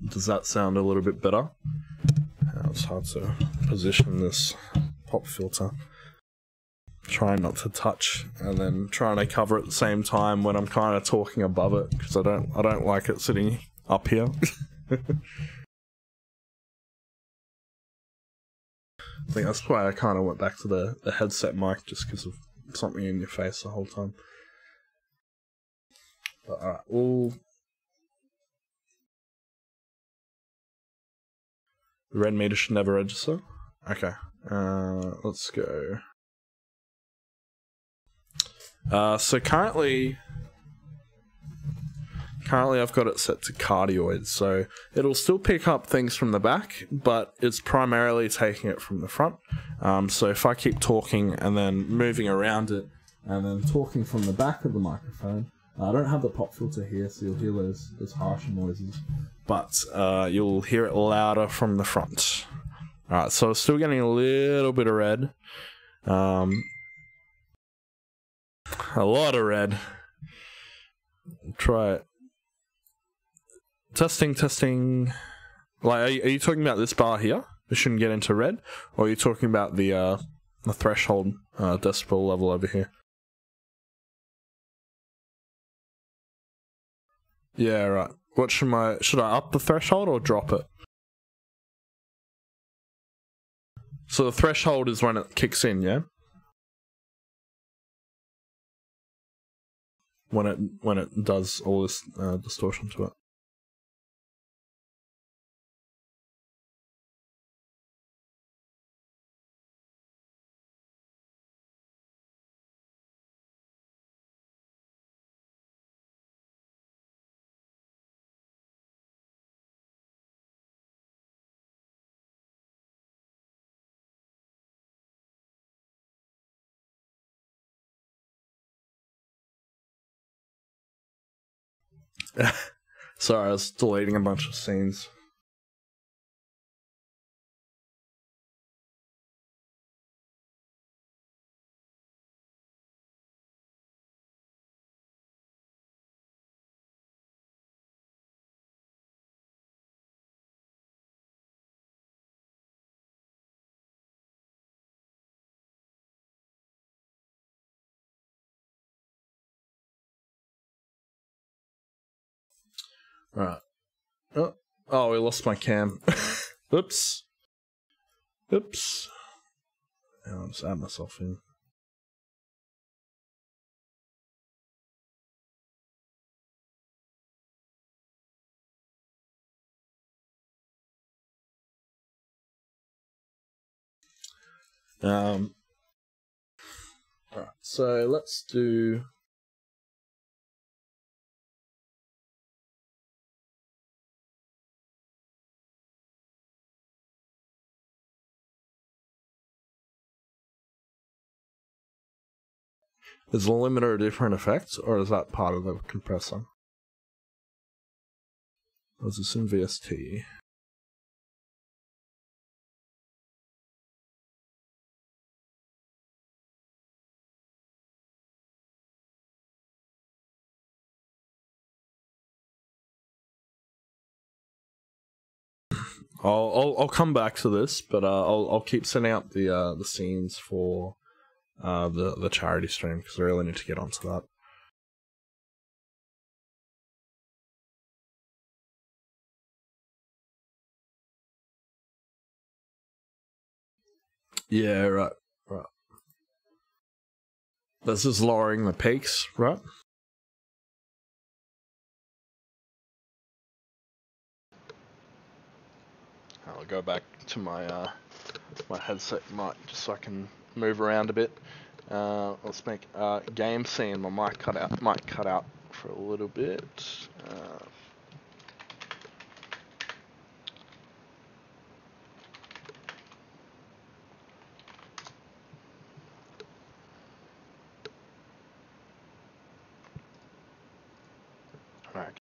Does that sound a little bit better? It's hard to position this pop filter. Trying not to touch, and then trying to cover at the same time when I'm kind of talking above it, because I don't like it sitting up here. I think that's why I kind of went back to the headset mic, just because of something in your face the whole time. But alright, the red meter should never register. Okay, let's go. So currently I've got it set to cardioid, so it'll still pick up things from the back, but it's primarily taking it from the front. So if I keep talking and then moving around it, and then talking from the back of the microphone, I don't have the pop filter here, so you'll hear those harsher noises, but you'll hear it louder from the front. Alright, so it's still getting a little bit of red. A lot of red. Try it. Testing. Like, are you talking about this bar here? We shouldn't get into red, or are you talking about the threshold decibel level over here? Yeah, right. What should I up the threshold or drop it? So the threshold is when it kicks in, yeah? When it does all this distortion to it. Sorry, I was deleting a bunch of scenes. Right. Oh, we lost my cam. Oops. Oops. I'll just add myself in. Alright, so let's do. Is the limiter a different effect, or is that part of the compressor? Was this in VST? I'll come back to this, but I'll keep setting up the scenes for the charity stream because I really need to get onto that. Yeah, right. This is lowering the peaks, right? I'll go back to my my headset mic just so I can move around a bit. Let's make game scene. My mic cut out for a little bit. Alright.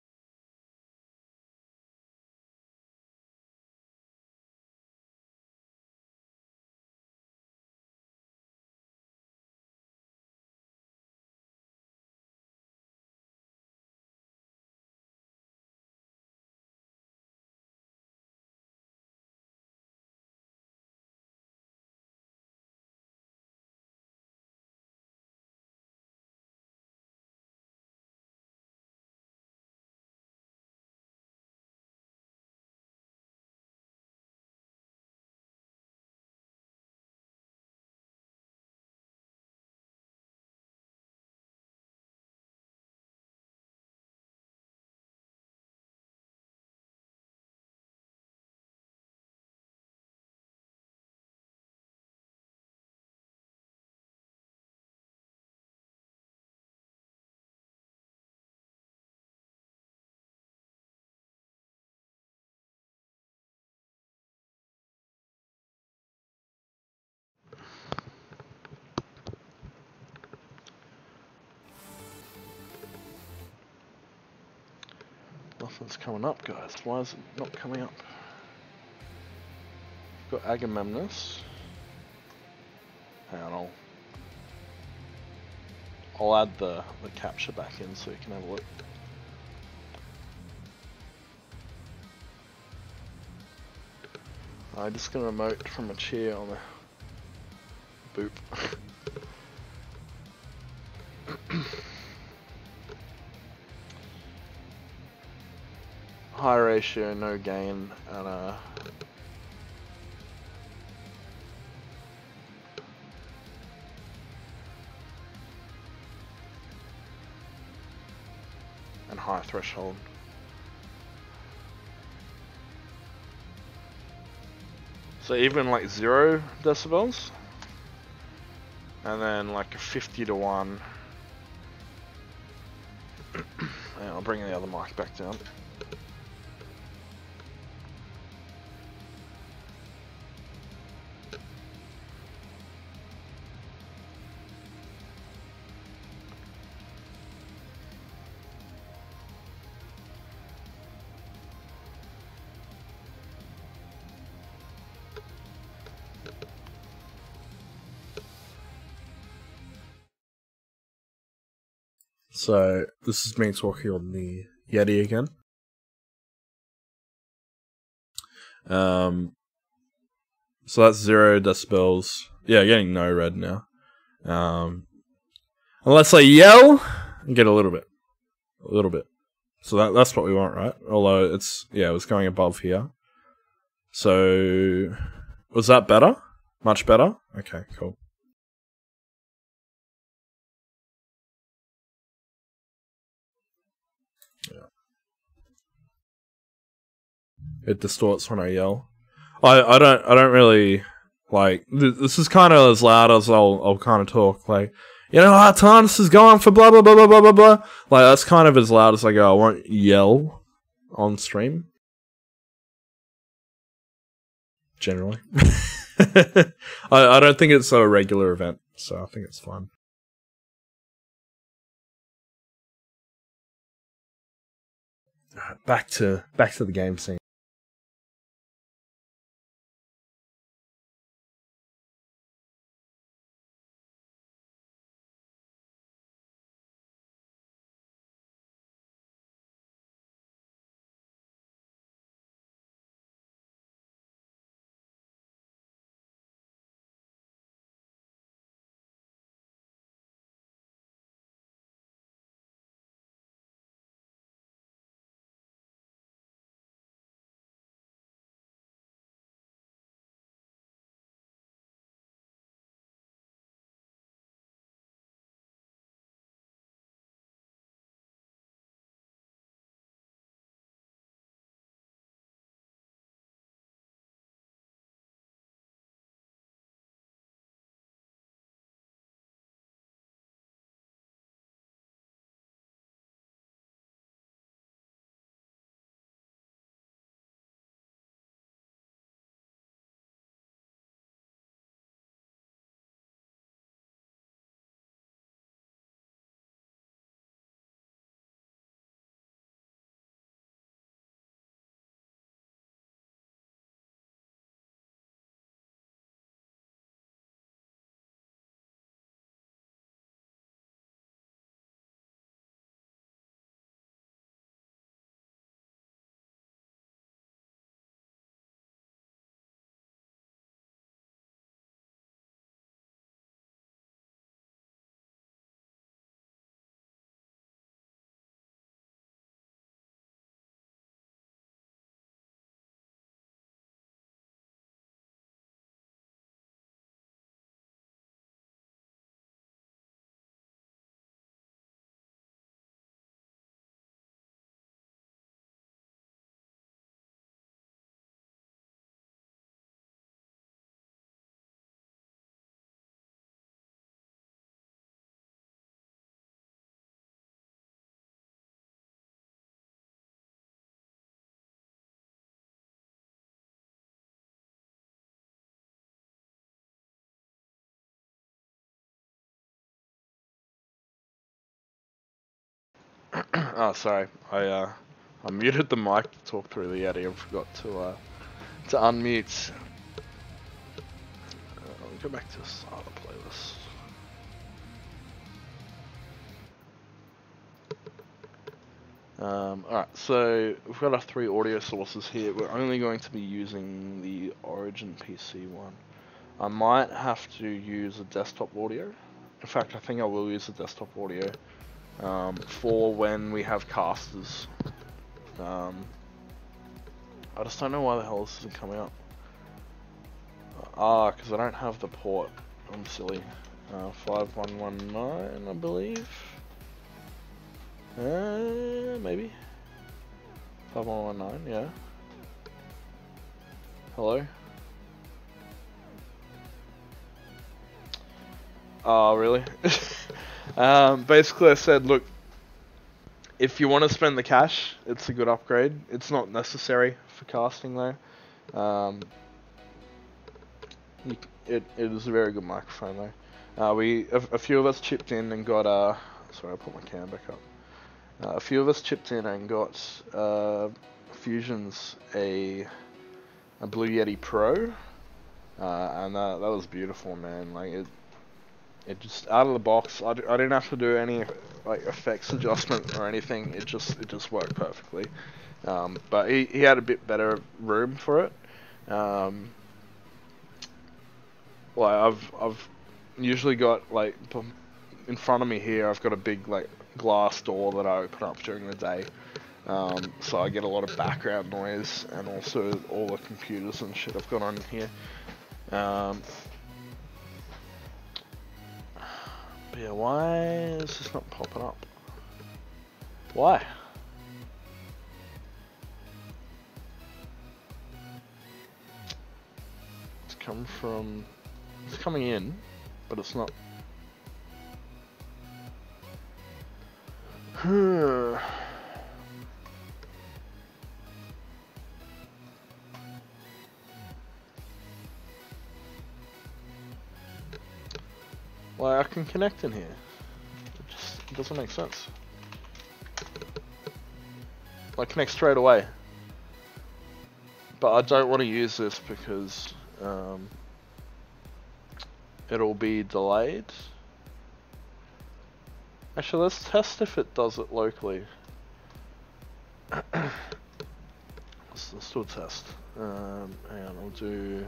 Nothing's coming up, guys. Why is it not coming up? Got Agamemnus. Hang on, I'll add the capture back in so you can have a look. I'm just gonna remote from a chair on the boop. High ratio, no gain, and high threshold. So even like 0 decibels, and then like a 50 to 1. And I'll bring the other mic back down. So this is me talking on the Yeti again. So that's 0 decibels. Yeah, getting no red now. Unless I yell, and get a little bit. So that's what we want, right? Although it was going above here. So was that better? Much better? Okay, cool. Yeah. It distorts when I yell. I don't really like this is kind of as loud as I'll kind of talk, like, you know, our time this is going for blah blah blah blah blah blah blah. Like that's kind of as loud as I go. I won't yell on stream. Generally. I don't think it's a regular event, so I think it's fun. Back to the game scene. Oh, sorry. I muted the mic to talk through the Yeti and forgot to unmute. Let me go back to the start of the playlist. Alright, so we've got our 3 audio sources here. We're only going to be using the Origin PC one. I might have to use a desktop audio. In fact, I think I will use a desktop audio for when we have casters. I just don't know why the hell this isn't coming up. Because I don't have the port. I'm silly. 5119, I believe. Maybe. 5119, yeah. Hello? Oh, really? Basically I said, look, if you want to spend the cash, it's a good upgrade. It's not necessary for casting though. It is a very good microphone though. A few of us chipped in and got sorry, I'll put my cam back up. A few of us chipped in and got Fusion's a Blue Yeti Pro, and that was beautiful, man. Like it just out of the box. I didn't have to do any like effects adjustment or anything. It just worked perfectly. But he had a bit better room for it. Like I've usually got like in front of me here. I've got a big like glass door that I open up during the day. So I get a lot of background noise, and also all the computers and shit I've got on here. But yeah, why is this not popping up? Why? It's coming in, but it's not. Well, I can connect in here. It doesn't make sense. I connect straight away. But I don't want to use this because it'll be delayed. Actually, let's test if it does it locally. let's do a test. And I'll do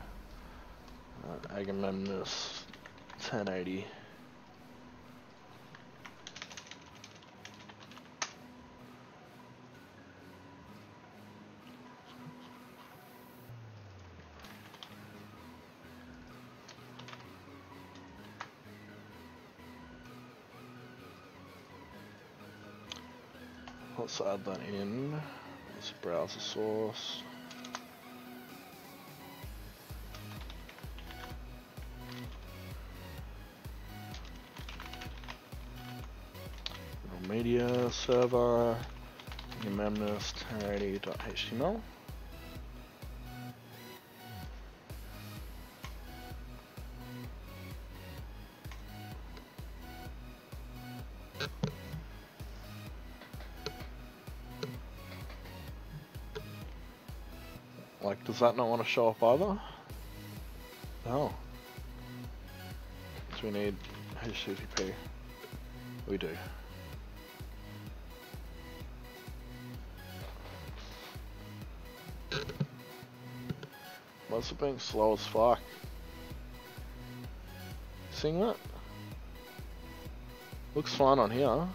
Agamemnus 1080. Let's add that in. Let's browse the source. Media server, Agamemnus 1080.html. Like, does that not want to show up either? Oh. So we need HTTP. We do. Why's it being slow as fuck? Seeing that? Looks fine on here.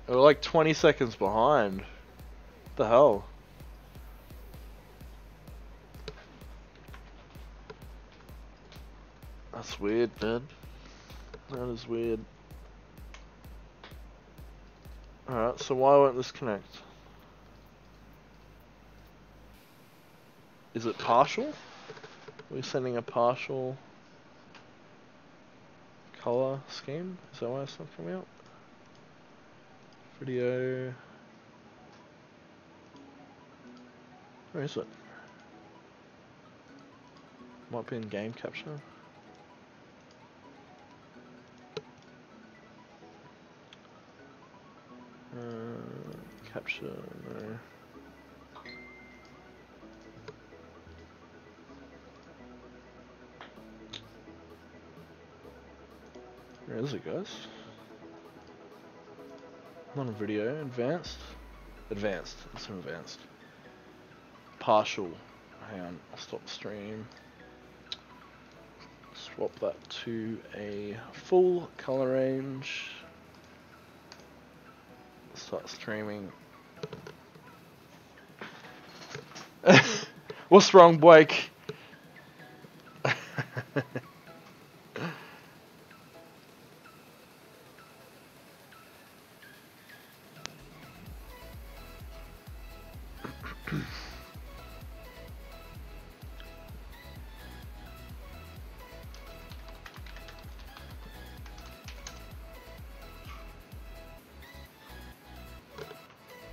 We're like 20 seconds behind. What the hell? That's weird, man. That is weird. Alright, so why won't this connect? Is it partial? Are we sending a partial color scheme? Is that why it's not coming out? Video. Where is it? Might be in game capture. Capture, no. Where is it, guys? I'm on video, advanced. Advanced, it's in advanced. Partial, hang on, I'll stop the stream. Swap that to a full color range. Start streaming. What's wrong, Blake?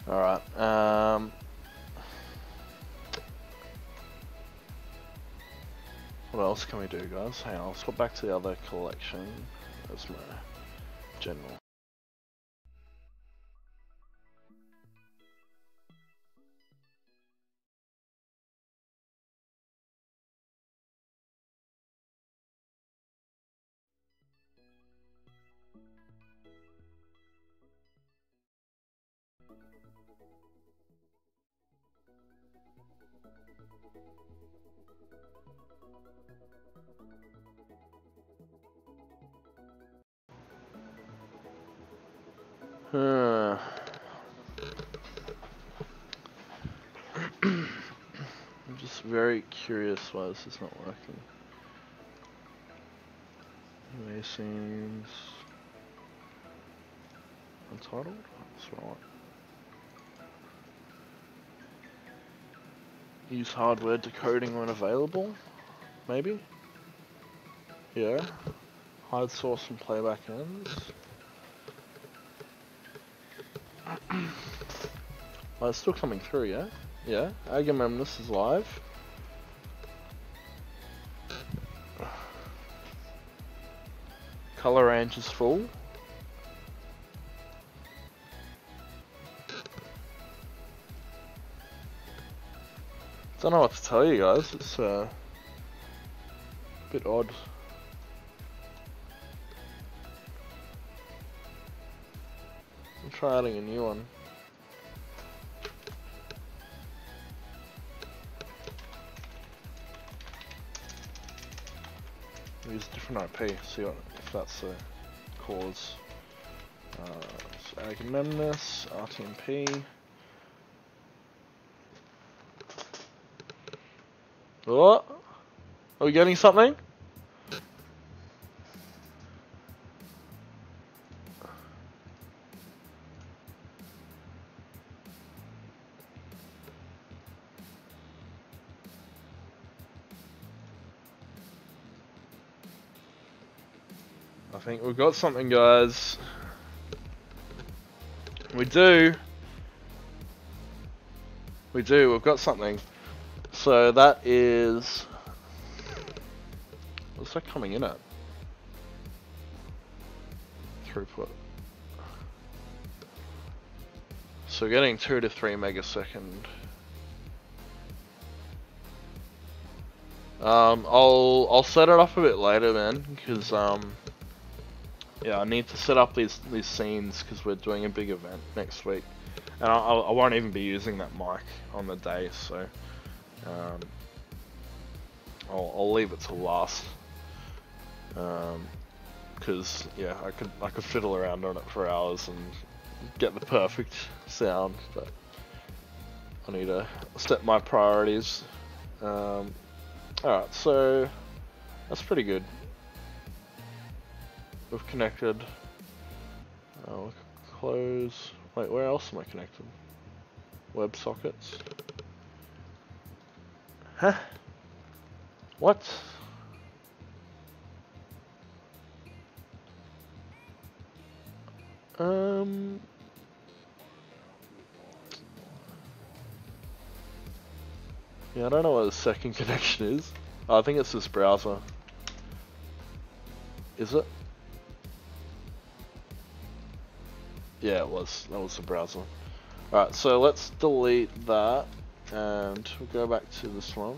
Alright, What else can we do, guys? Hang on, let's go back to the other collection as my general. I'm just very curious why this is not working. They seems untitled. That's right. Use hardware decoding when available. Maybe. Yeah. Hide source and playback ends. Oh, it's still coming through, yeah? Yeah. Agamemnus is live. Color range is full. Don't know what to tell you guys, it's a bit odd. I'll try adding a new one. Use a different IP, see what, if that's the cause. So Agamemnus, RTMP. What? Are we getting something? I think we've got something, guys. We do. We do, we've got something. So that is... What's that coming in at? Throughput. So we're getting 2 to 3 megasecond. I'll set it up a bit later, man, because yeah, I need to set up these scenes because we're doing a big event next week, and I won't even be using that mic on the day, so I'll leave it till last, because yeah, I could fiddle around on it for hours and get the perfect sound, but I need to set my priorities. Alright, so that's pretty good. We've connected. I'll close. Wait, where else am I connected? Web sockets. Huh? What? Yeah, I don't know what the second connection is. Oh, I think it's this browser. Is it? Yeah, it was. That was the browser. Alright, so let's delete that and we'll go back to this one.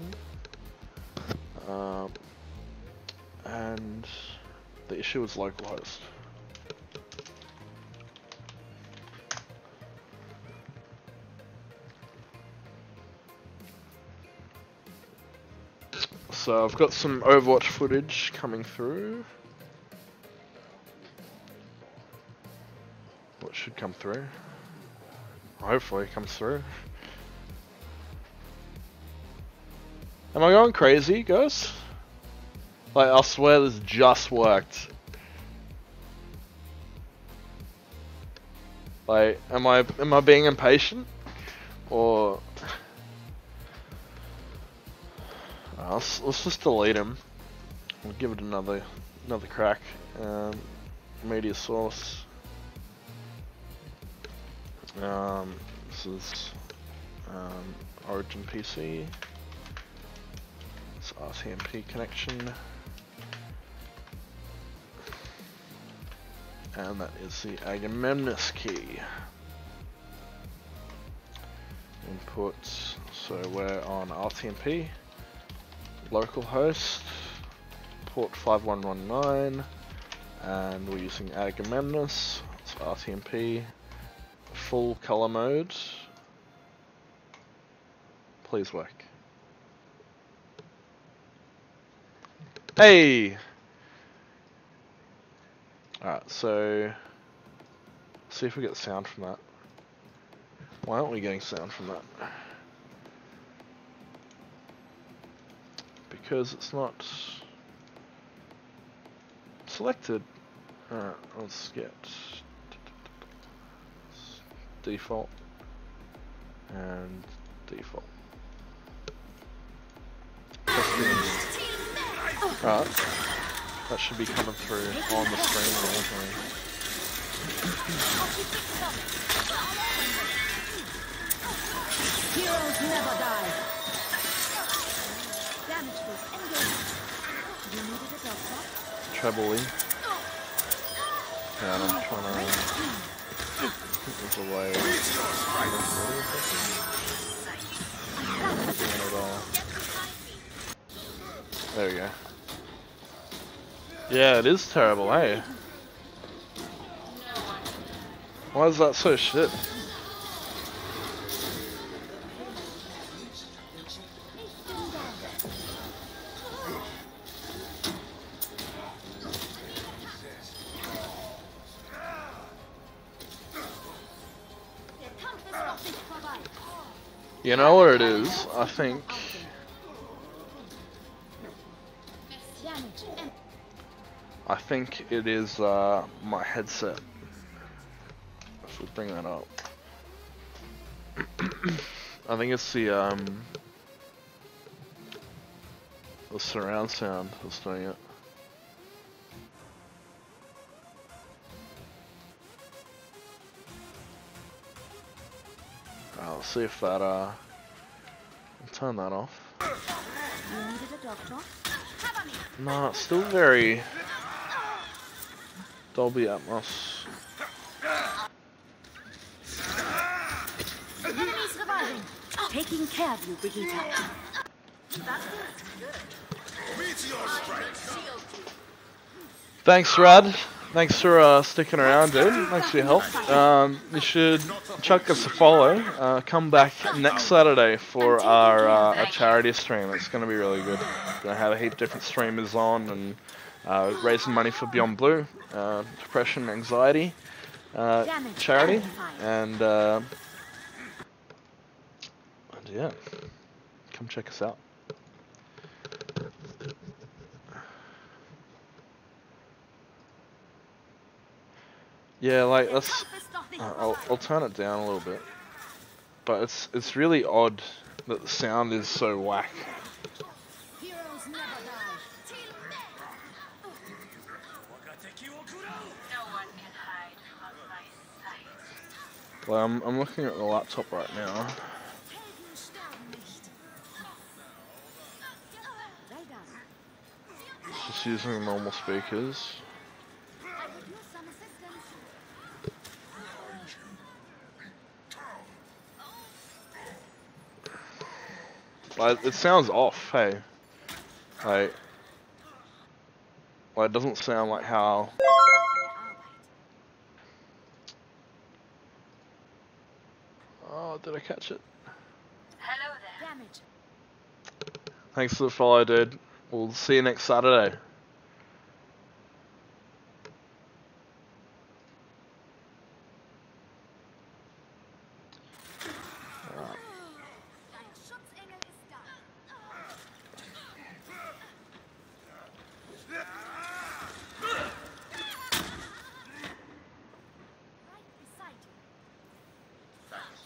And the issue is localhost. So I've got some Overwatch footage coming through. What should come through? Hopefully it comes through. Am I going crazy, guys? Like, I swear this just worked. Like, am I being impatient? Or... let's just delete him. We'll give it another crack. Media source. This is Origin PC. It's RTMP connection. And that is the Agamemnus key. Input, so we're on RTMP, localhost, port 5119, and we're using Agamemnus, it's RTMP, full color mode. Please work. Hey! Alright, so see if we get sound from that. Why aren't we getting sound from that? Because it's not selected. Alright, let's get default and default. Alright, that should be coming through on the screen now. Heroes never die. Damage was engaged. You needed a doctor? Treble in. Yeah, and I'm trying to think there's a way. There we go. Yeah, it is terrible, hey? Why is that so shit? You know what it is? I think it is my headset. If we bring that up, I think it's the surround sound that's doing it. Let's see if that I'll turn that off. Nah, it's still very Dolby Atmos. Enemies reviving. Taking care of you, Brigitte. Thanks, Rad. Thanks for sticking around, dude. Thanks for your help. You should chuck us a follow. Come back next Saturday for our charity stream. It's going to be really good. We're going to have a heap of different streamers on and raising money for Beyond Blue, depression, anxiety charity, and yeah, come check us out. Yeah, like that's. I'll turn it down a little bit, but it's really odd that the sound is so whack. Well, I'm looking at the laptop right now. Just using normal speakers. Like, it sounds off, hey. Like it doesn't sound like how. Oh, did I catch it? Hello there. Damage. Thanks for the follow, dude. We'll see you next Saturday.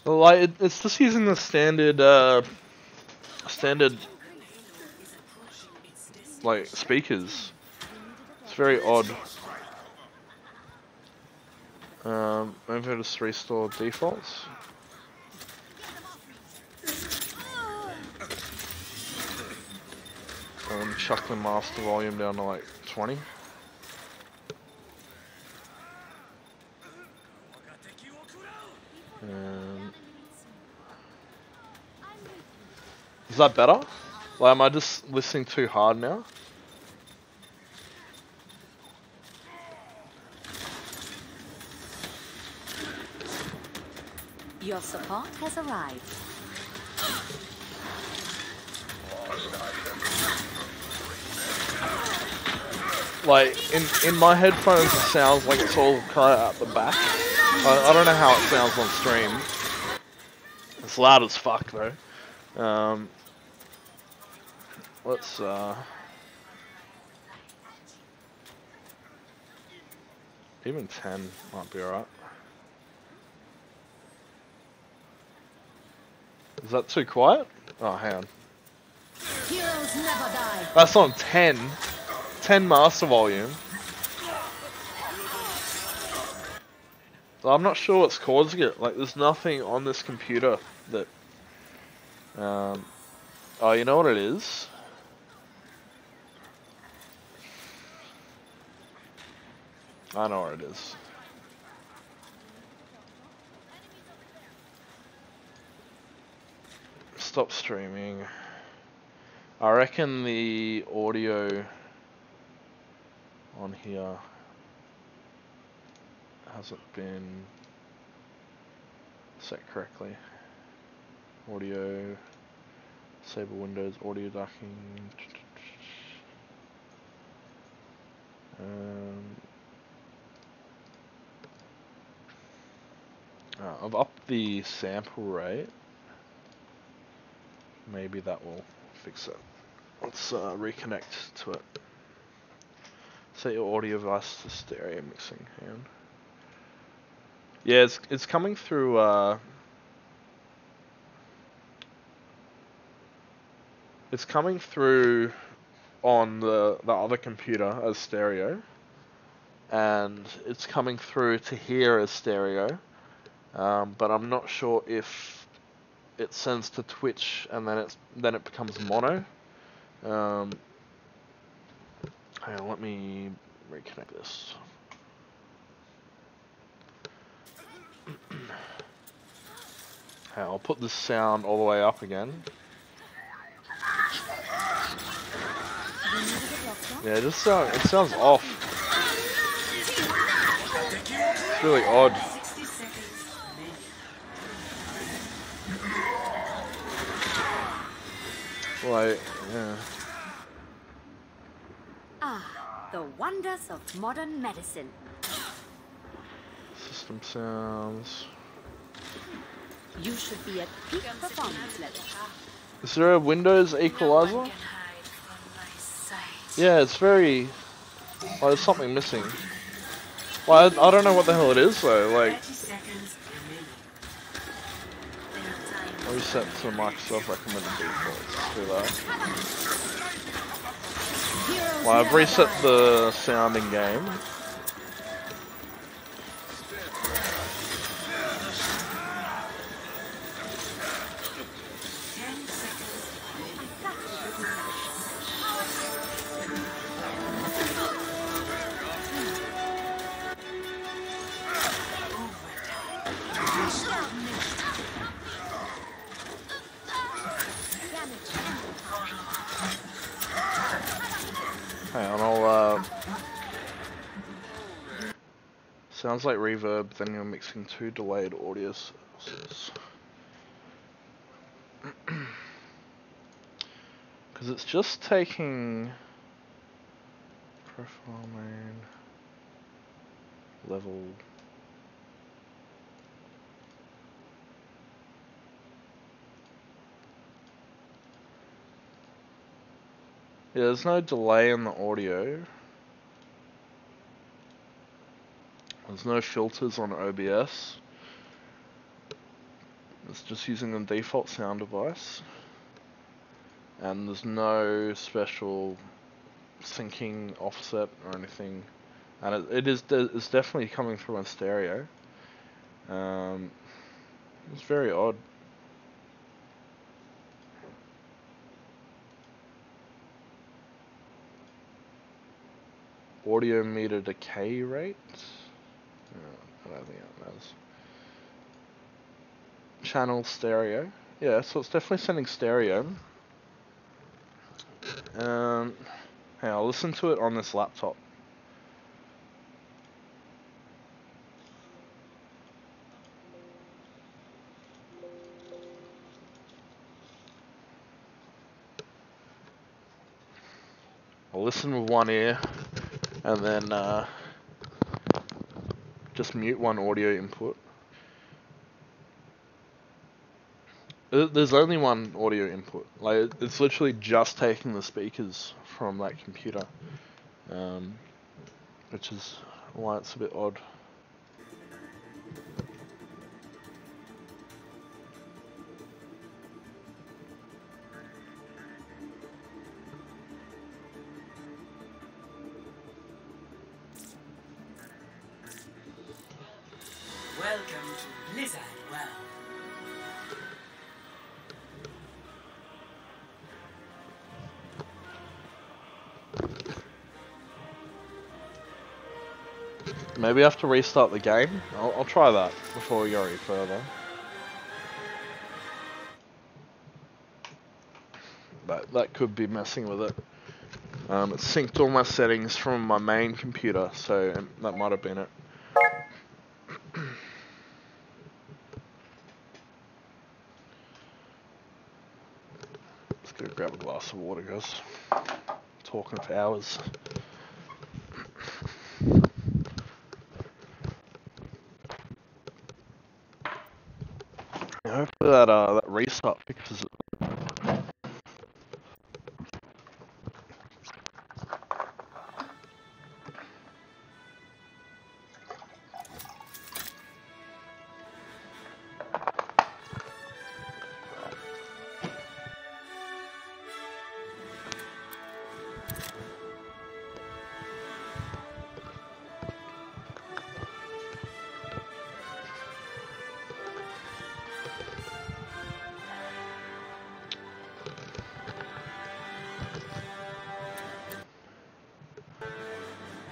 Well, like it's just using the standard like speakers. It's very odd. Maybe I'll just restore defaults. Chuck the master volume down to like 20. Is that better? Like, am I just listening too hard now? Your support has arrived. Like, in my headphones it sounds like it's all kind of at the back. I don't know how it sounds on stream. It's loud as fuck though. Let's even 10 might be alright. Is that too quiet? Oh, hang on. Heroes never die. That's on 10. 10 master volume. So I'm not sure what's causing it. Like, there's nothing on this computer that... oh, you know what it is? I know what it is. Stop streaming. I reckon the audio on here hasn't been set correctly. Audio, disable Windows, audio ducking. I've upped the sample rate. Maybe that will fix it. Let's reconnect to it. Set your audio device to stereo mixing. Hang on. Yeah, it's coming through. It's coming through on the other computer as stereo, and it's coming through to here as stereo. But I'm not sure if it sends to Twitch and then it becomes mono. Hang on, let me reconnect this. Okay, I'll put this sound all the way up again. Yeah, it sounds off. It's really odd. Like, yeah. Ah, the wonders of modern medicine. System sounds. You should be at peak performance level. Is there a Windows equalizer? Yeah, it's very... Well, there's something missing. Well, I don't know what the hell it is though, like... Reset to Microsoft recommended defaults. Let's do that. Well, I've reset the sound in game. Hang on, sounds like reverb, then you're mixing two delayed audio sources. Because it's just taking profile main level. Yeah, there's no delay in the audio. There's no filters on OBS. It's just using the default sound device. And there's no special syncing offset or anything. And it's definitely coming through on stereo. It's very odd. audio meter decay rate. I don't think that matters. Channel stereo. Yeah, so it's definitely sending stereo. Hey, I'll listen to it on this laptop. I'll listen with one ear, and then just mute one audio input. There's only one audio input. Like, it's literally just taking the speakers from that computer, which is why it's a bit odd. Welcome to Blizzard World. Maybe I have to restart the game. I'll try that before we go any further. But that could be messing with it. It synced all my settings from my main computer, so that might have been it. Let's go grab a glass of water, guys. Talking for hours. Hopefully that restart fixes it.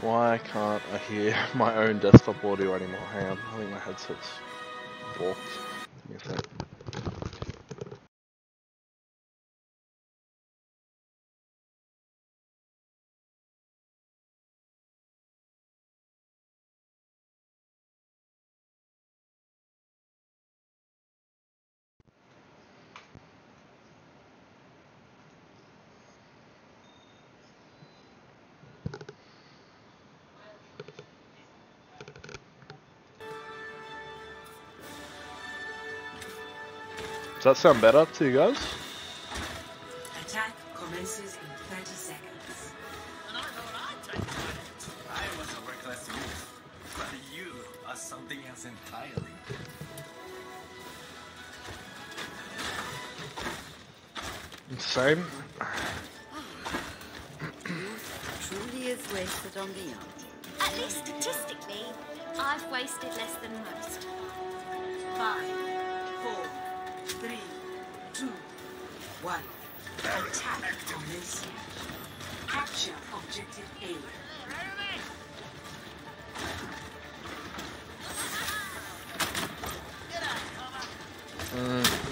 Why can't I hear my own desktop audio anymore? Hang on, I think my headset's warped. Give me a sec. Does that sound better to you guys? Attack commences in 30 seconds. And I know what I'd take credit. I was a worthless youth, but you are something else entirely. Same. Truly is wasted on the young. At least statistically, I've wasted less than most. 5, 4, 3, 2, 1. Attack commencing. Capture objective A.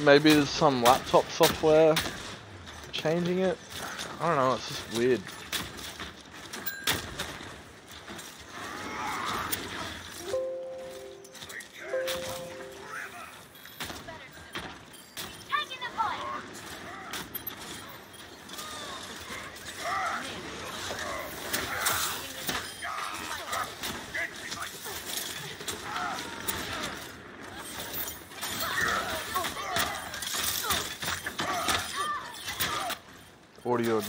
Maybe there's some laptop software changing it. I don't know, it's just weird. Taking the point. Audio on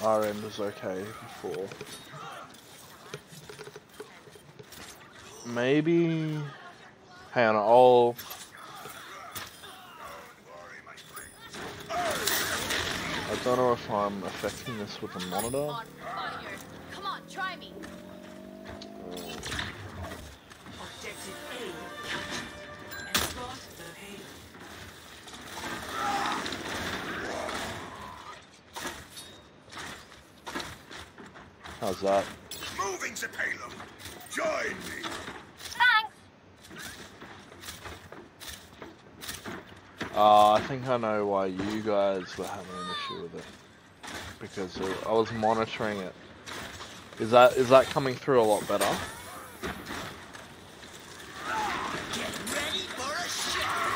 our end was okay before. Maybe... Hang on, I don't know if I'm affecting this with the monitor. On fire. Come on, try me. Objective A captured. Escort the payload. How's that? Moving the payload. Join me. I think I know why you guys were having an issue with it. Because I was monitoring it. Is that coming through a lot better? Get ready for a shot.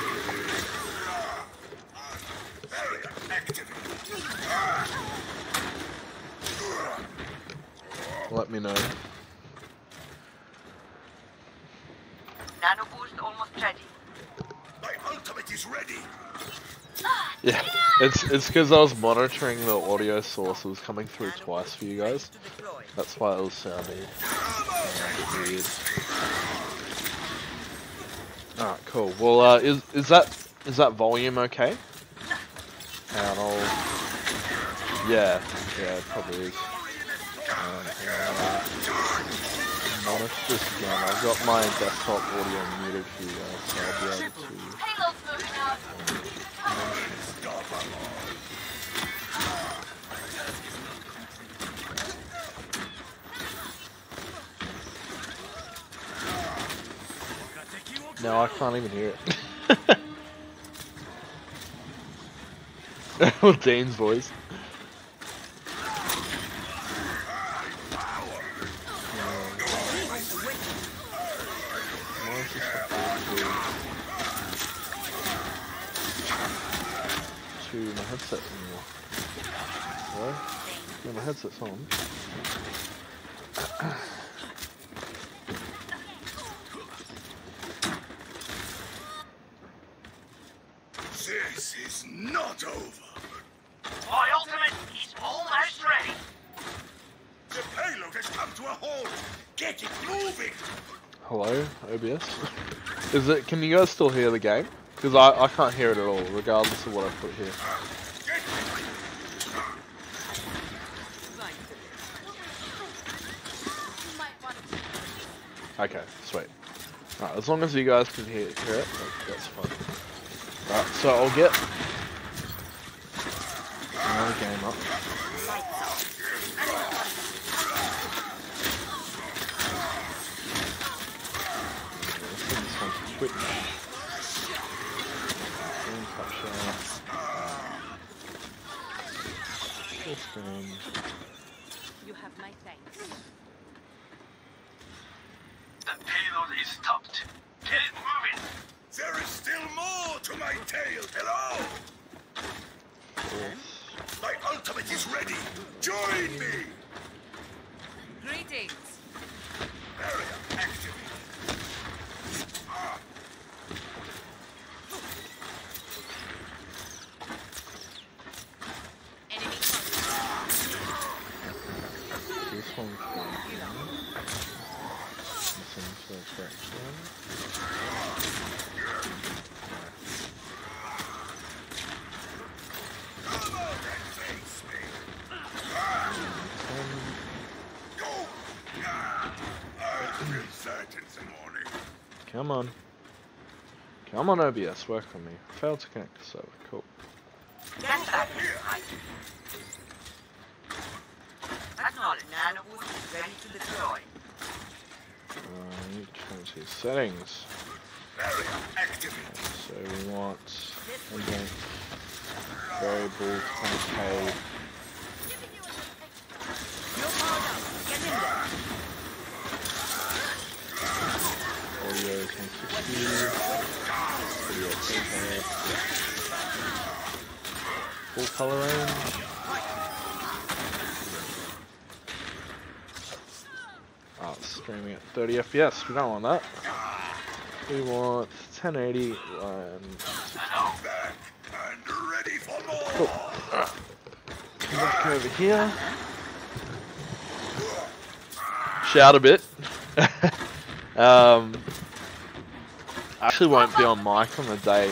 Barrier activated. Let me know. Nano boost almost ready. My ultimate is ready. Yeah, it's because I was monitoring the audio source. It was coming through twice for you guys. That's why it was sounding weird. Alright, cool. Well, is that volume okay? And yeah, it probably is. Monitor this again. I've got my desktop audio muted for you guys, so I'll be able to. No, I can't even hear it. Dane's voice. To my headset anymore. Hello? Yeah, my headset's on. This is not over. My ultimate is almost ready. The payload has come to a halt. Get it moving. Hello, OBS? Can you guys still hear the game? Because I can't hear it at all, regardless of what I put here. Okay, sweet. Alright, as long as you guys can hear it, that's fine. Alright, so I'll get another game up. This one's quick. You have my thanks. The payload is stopped. Get it moving. There is still more to my tale. Hello. My ultimate is ready. Join me. Greetings. Barrier activated. Enemy contact. This one's going this one's the correct one. Come on and face me. Go. I'll be certain some morning. Come on. Come on, OBS, work on me. Failed to connect the server, cool. Get back here. Acknowledge. Nano boost is ready to deploy. Change settings. Barrier activated. So we want variable 10k. You're powered up. Get in there. Audio 1060. Video 10k. Full color range. Oh, it's streaming at 30 FPS. We don't want that. We want 1080 and Back and ready for more. cool. Come back over here. Shout a bit. I actually won't be on mic on the day,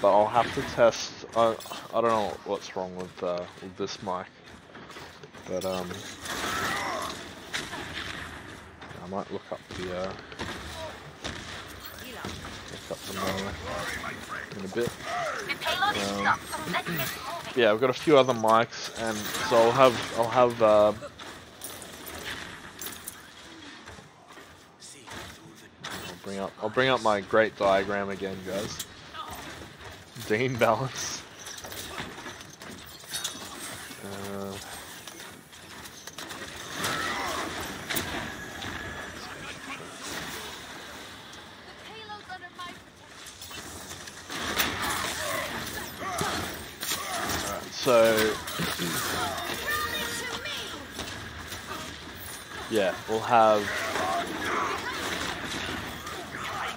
but I'll have to test. I don't know what's wrong with this mic, but I might look up the in a bit. Yeah, I've got a few other mics, and so I'll have I'll bring up my great diagram again, guys. Dean balance. So yeah, we'll have.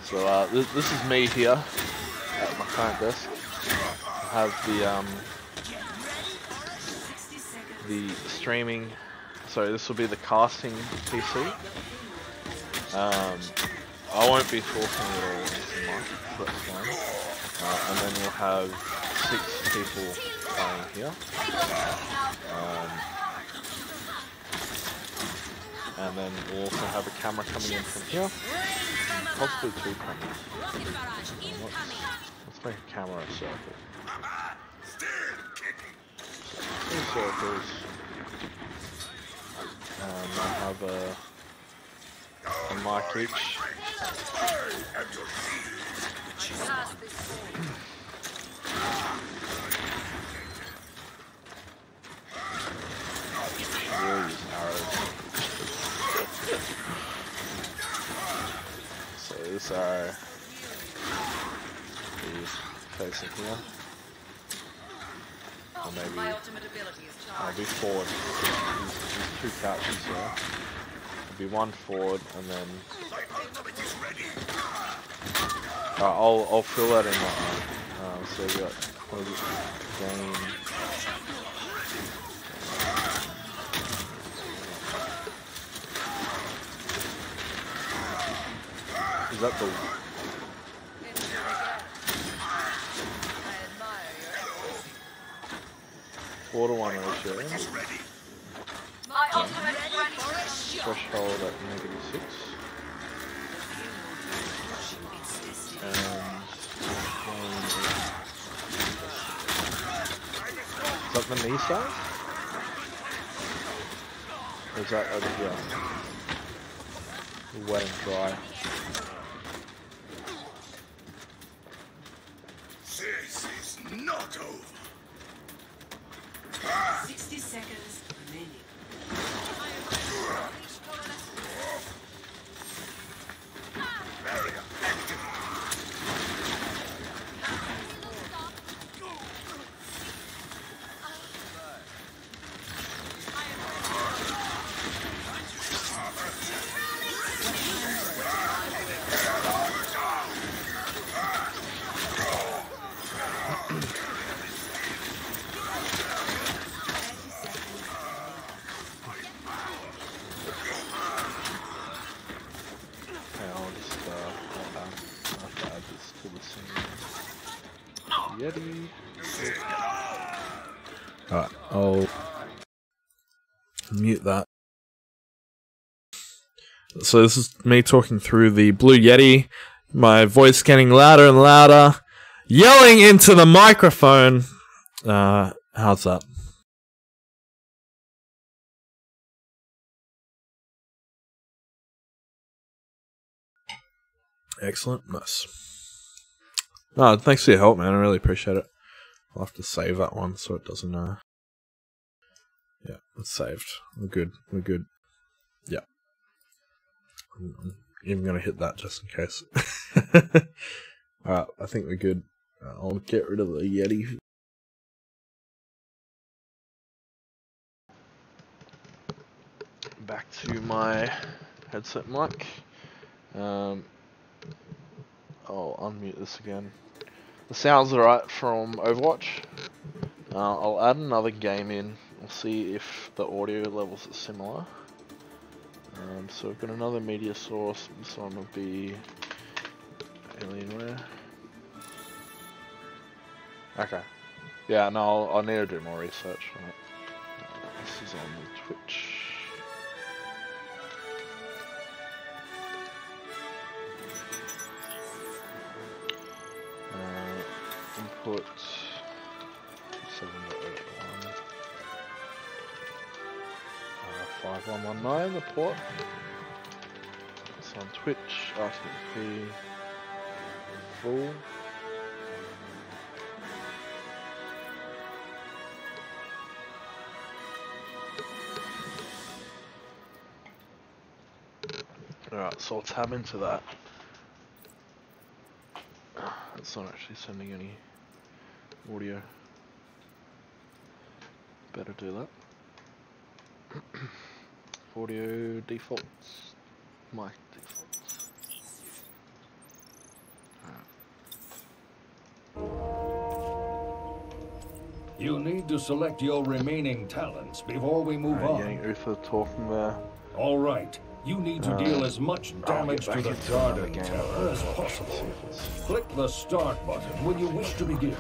So this is me here at my current desk. I have the streaming. So this will be the casting PC. I won't be talking at all into the mic, so that's fine. And then we'll have 6 people playing here. And then we'll also have a camera coming in from here. Possibly 2 cameras. Let's make a camera a circle. 2 circles. And I have a mic each. We'll use arrows. So this arrow is facing here. Or maybe I'll be forward. There's 2 couches here. It'll be 1 forward and then I'll fill that in right now. So we got game. Is that the water one ratio? Threshold at -6. And is that the knee size? Or is that over here? Wet and dry. This is not over. 60 seconds remaining. Barrier active. Yeti. Alright, I'll mute that. So this is me talking through the Blue Yeti, my voice getting louder and louder, yelling into the microphone. How's that? Excellent, nice. No, thanks for your help, man. I really appreciate it. I'll have to save that one so it doesn't. Yeah, it's saved. We're good. We're good. Yeah. I'm even gonna hit that just in case. Alright, I think we're good. I'll get rid of the Yeti. Back to my headset mic. I'll unmute this again. The sound's alright from Overwatch. I'll add another game in. We'll see if the audio levels are similar. So we've got another media source. This one will be Alienware. Okay. Yeah, no, I'll need to do more research on it. This is on the Twitch. Input 7.81 5119, the port. on Twitch, RTP full. Alright, so I'll tab into that. It's not actually sending any audio. Better do that. Audio defaults. Mic defaults. You need to select your remaining talents before we move on. Getting Uther talking there. All right. You need to deal as much damage to the Garden Terror as possible. Click the start button when you wish to begin.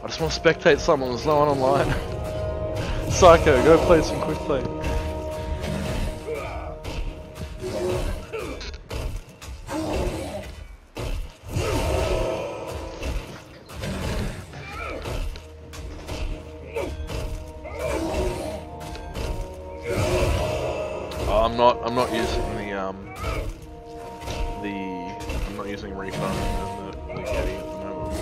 I just want to spectate someone, there's no one online. Psycho, go play some quick play. I'm not using I'm not using Reaper and the Getty at the moment.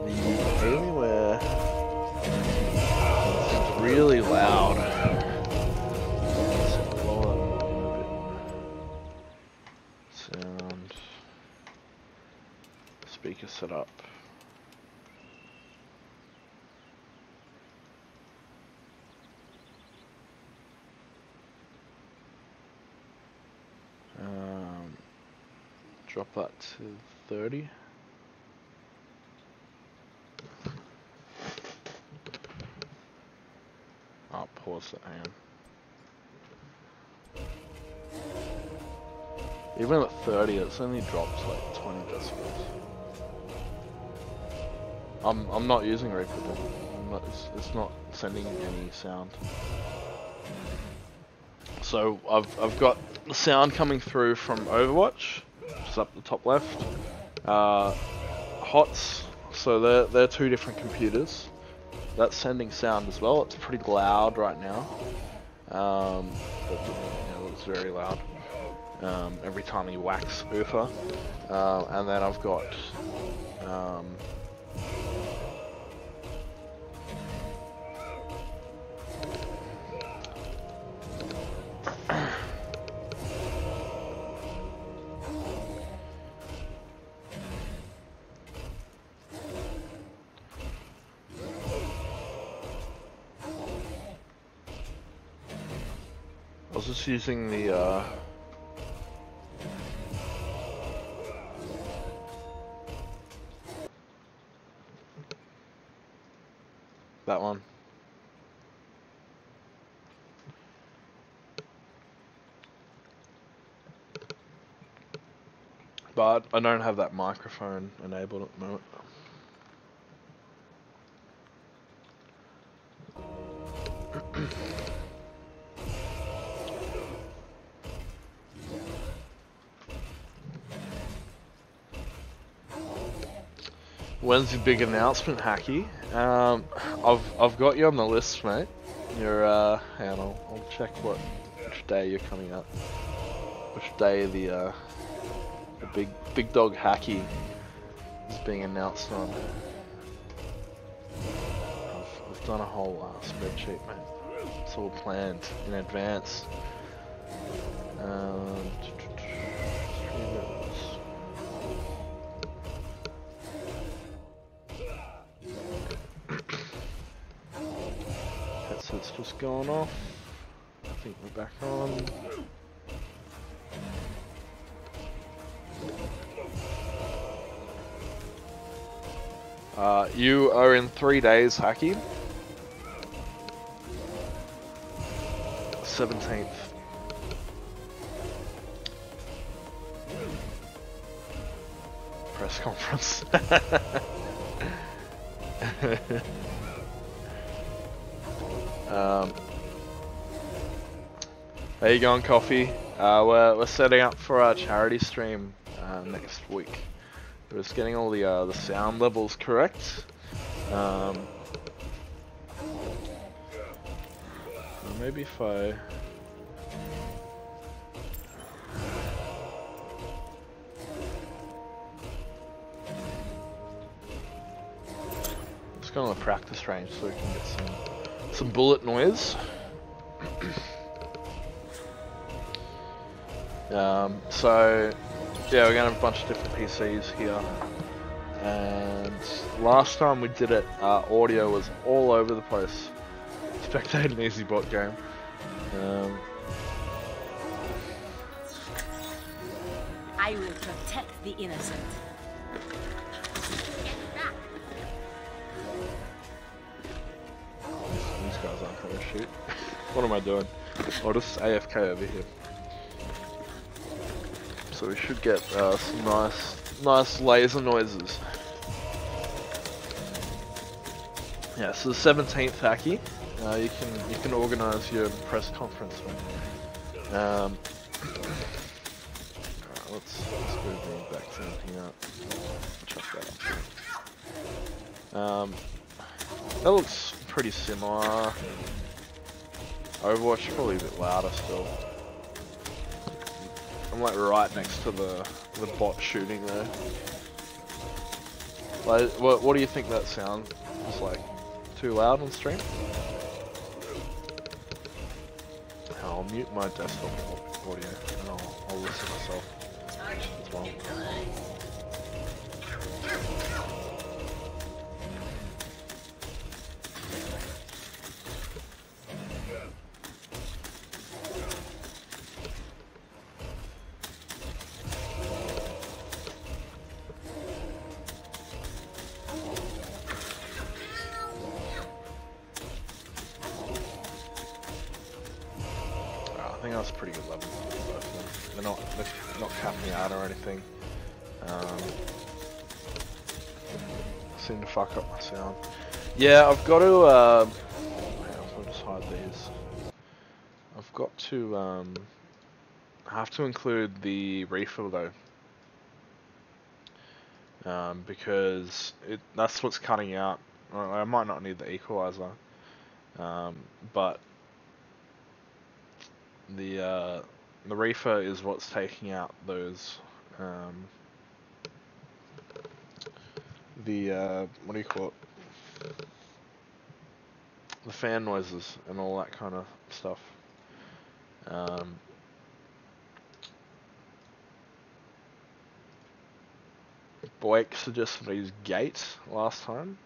The Alienware is really loud. So lower a bit. Sound. Speaker setup. Drop that to 30. I'll pause it, hang on. Even at 30, it's only drops like 20 decibels. I'm not using Reaper, it's not sending any sound. So I've got the sound coming through from Overwatch, just up the top left. HOTS, so they're two different computers. That's sending sound as well. It's pretty loud right now. It's very loud. Every time he whacks Uther. And then I've got I was just using the that one. But I don't have that microphone enabled at the moment. When's your big announcement, Hacky? I've got you on the list, mate. You're hang on, I'll check which day you're coming up. Which day the big dog Hacky is being announced on. I've done a whole spreadsheet, mate. It's all planned in advance. Headset's just gone off. I think we're back on. You are in 3 days, Hacky. 17th. Press conference. How you going, Coffee? We're setting up for our charity stream next week. We're just getting all the sound levels correct. Maybe if I... Let's go on the practice range so we can get some bullet noise. So yeah, we're gonna have a bunch of different PCs here, and last time we did it, audio was all over the place. Spectate an easy bot game. I will protect the innocent. These guys aren't gonna shoot. What am I doing? I'll just AFK over here. So we should get some nice laser noises. Yeah, so the 17th Hacky, you can organise your press conference. Alright, let's move the vaccine out. Check that out. That looks pretty similar. Overwatch probably a bit louder still. I'm like right next to the bot shooting there. Like, what do you think that sound was like? Too loud on stream? I'll mute my desktop audio and I'll listen myself as well. I think that's a pretty good level. They're not capping out or anything. Seem to fuck up my sound. Yeah, I've got to. I'll just hide these. I've got to. I have to include the refill though, because that's what's cutting out. I might not need the equalizer, but the reefer is what's taking out those what do you call it? The fan noises and all that kind of stuff. Blake suggested I use gate last time.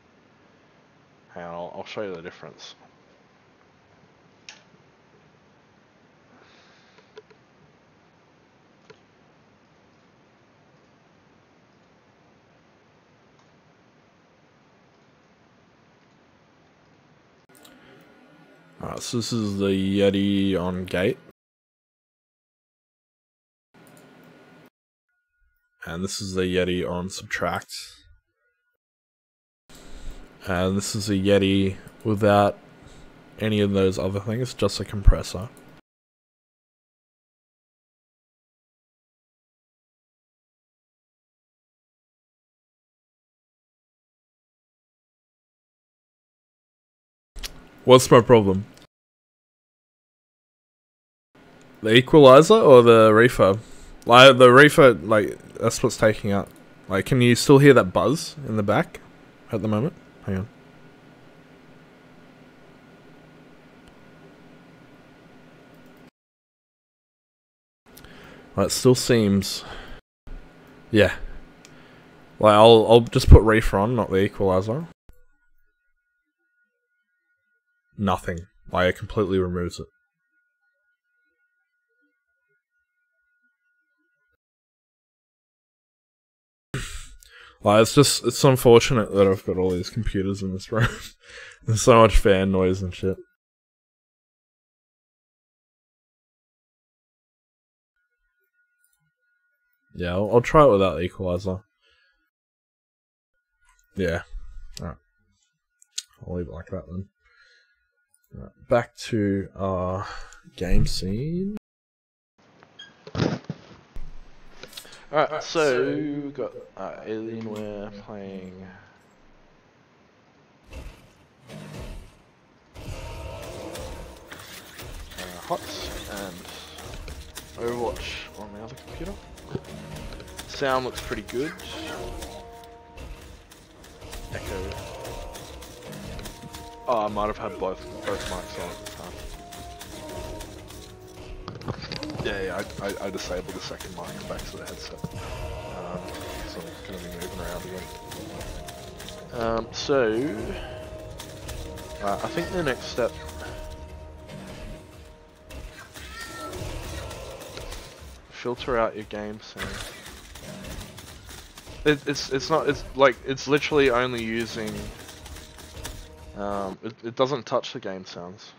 Hang on, I'll show you the difference. Alright, so this is the Yeti on gate. And this is the Yeti on subtract. And this is a Yeti without any of those other things, just a compressor. What's my problem? The equalizer or the reefer? Like the reefer, like that's what's taking out. Like, can you still hear that buzz in the back at the moment? Hang on. Well, it still seems. Yeah. Like I'll just put reefer on, not the equalizer. Nothing. Like, it completely removes it. Like, it's unfortunate that I've got all these computers in this room. There's so much fan noise and shit. Yeah, I'll try it without the equalizer. Yeah. Alright. I'll leave it like that then. Right, back to our game scene. Alright, so we've got Alienware playing. HOTS and Overwatch on the other computer. Sound looks pretty good. Echo. Oh, I might have had both mics on at the time. Yeah, I disabled the second mic back to the headset. So I'm going to be moving around again. I think the next step. Filter out your game sound. It's literally only using. It doesn't touch the game sounds.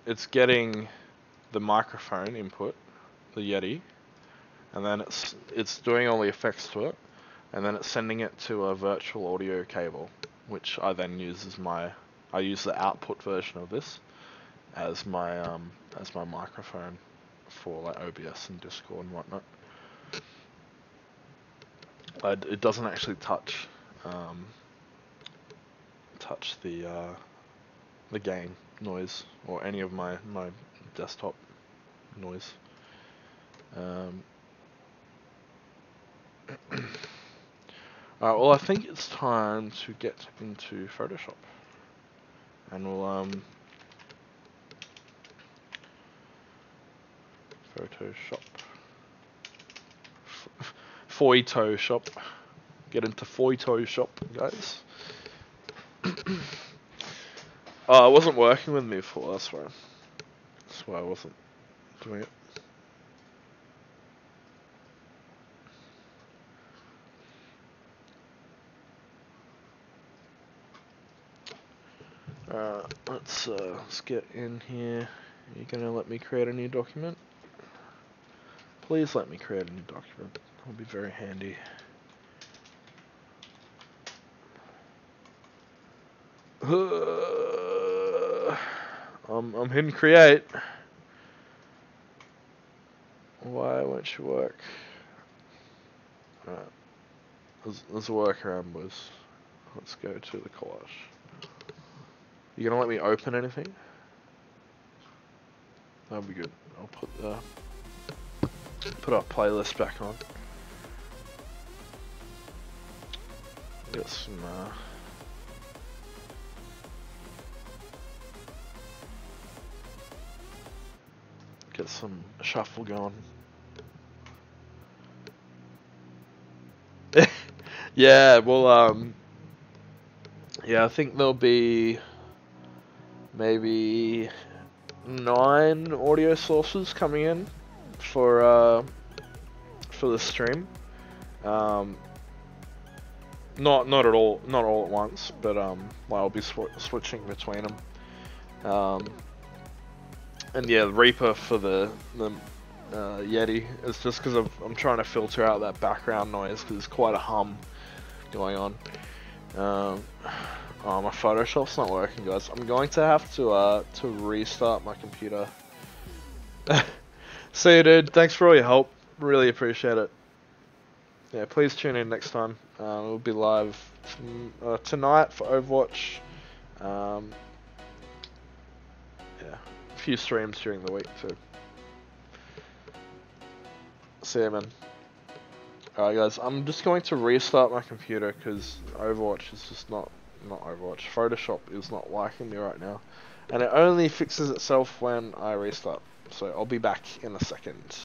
It's getting the microphone input, the Yeti, and then it's doing all the effects to it, and then it's sending it to a virtual audio cable, which I then use as I use the output version of this as my microphone for like OBS and Discord and whatnot. It doesn't actually touch the game noise or any of my desktop noise. Alright, well I think it's time to get into Photoshop, and we'll Photoshop. Photoshop. Get into Photoshop, guys. Oh, it wasn't working with me before, that's why I wasn't doing it. Let's get in here. Are you gonna let me create a new document? Please let me create a new document. That'll be very handy. I'm hitting create. Why won't you work? Alright. There's a workaround, boys. Let's go to the collage. You gonna let me open anything? That'll be good. I'll put our playlist back on. Get some get some shuffle going. Yeah, well, yeah, I think there'll be maybe 9 audio sources coming in for the stream. Not all at once, but I'll be switching between them. And yeah, the Reaper for the Yeti is just because I'm trying to filter out that background noise because there's quite a hum going on. Oh, my Photoshop's not working, guys. I'm going to have to restart my computer. See you, dude. Thanks for all your help. Really appreciate it. Yeah, please tune in next time. We'll be live tonight for Overwatch. Yeah, a few streams during the week too. See ya, man. Alright, guys. I'm just going to restart my computer because Overwatch is just not Overwatch. Photoshop is not liking me right now, and it only fixes itself when I restart. So I'll be back in a second.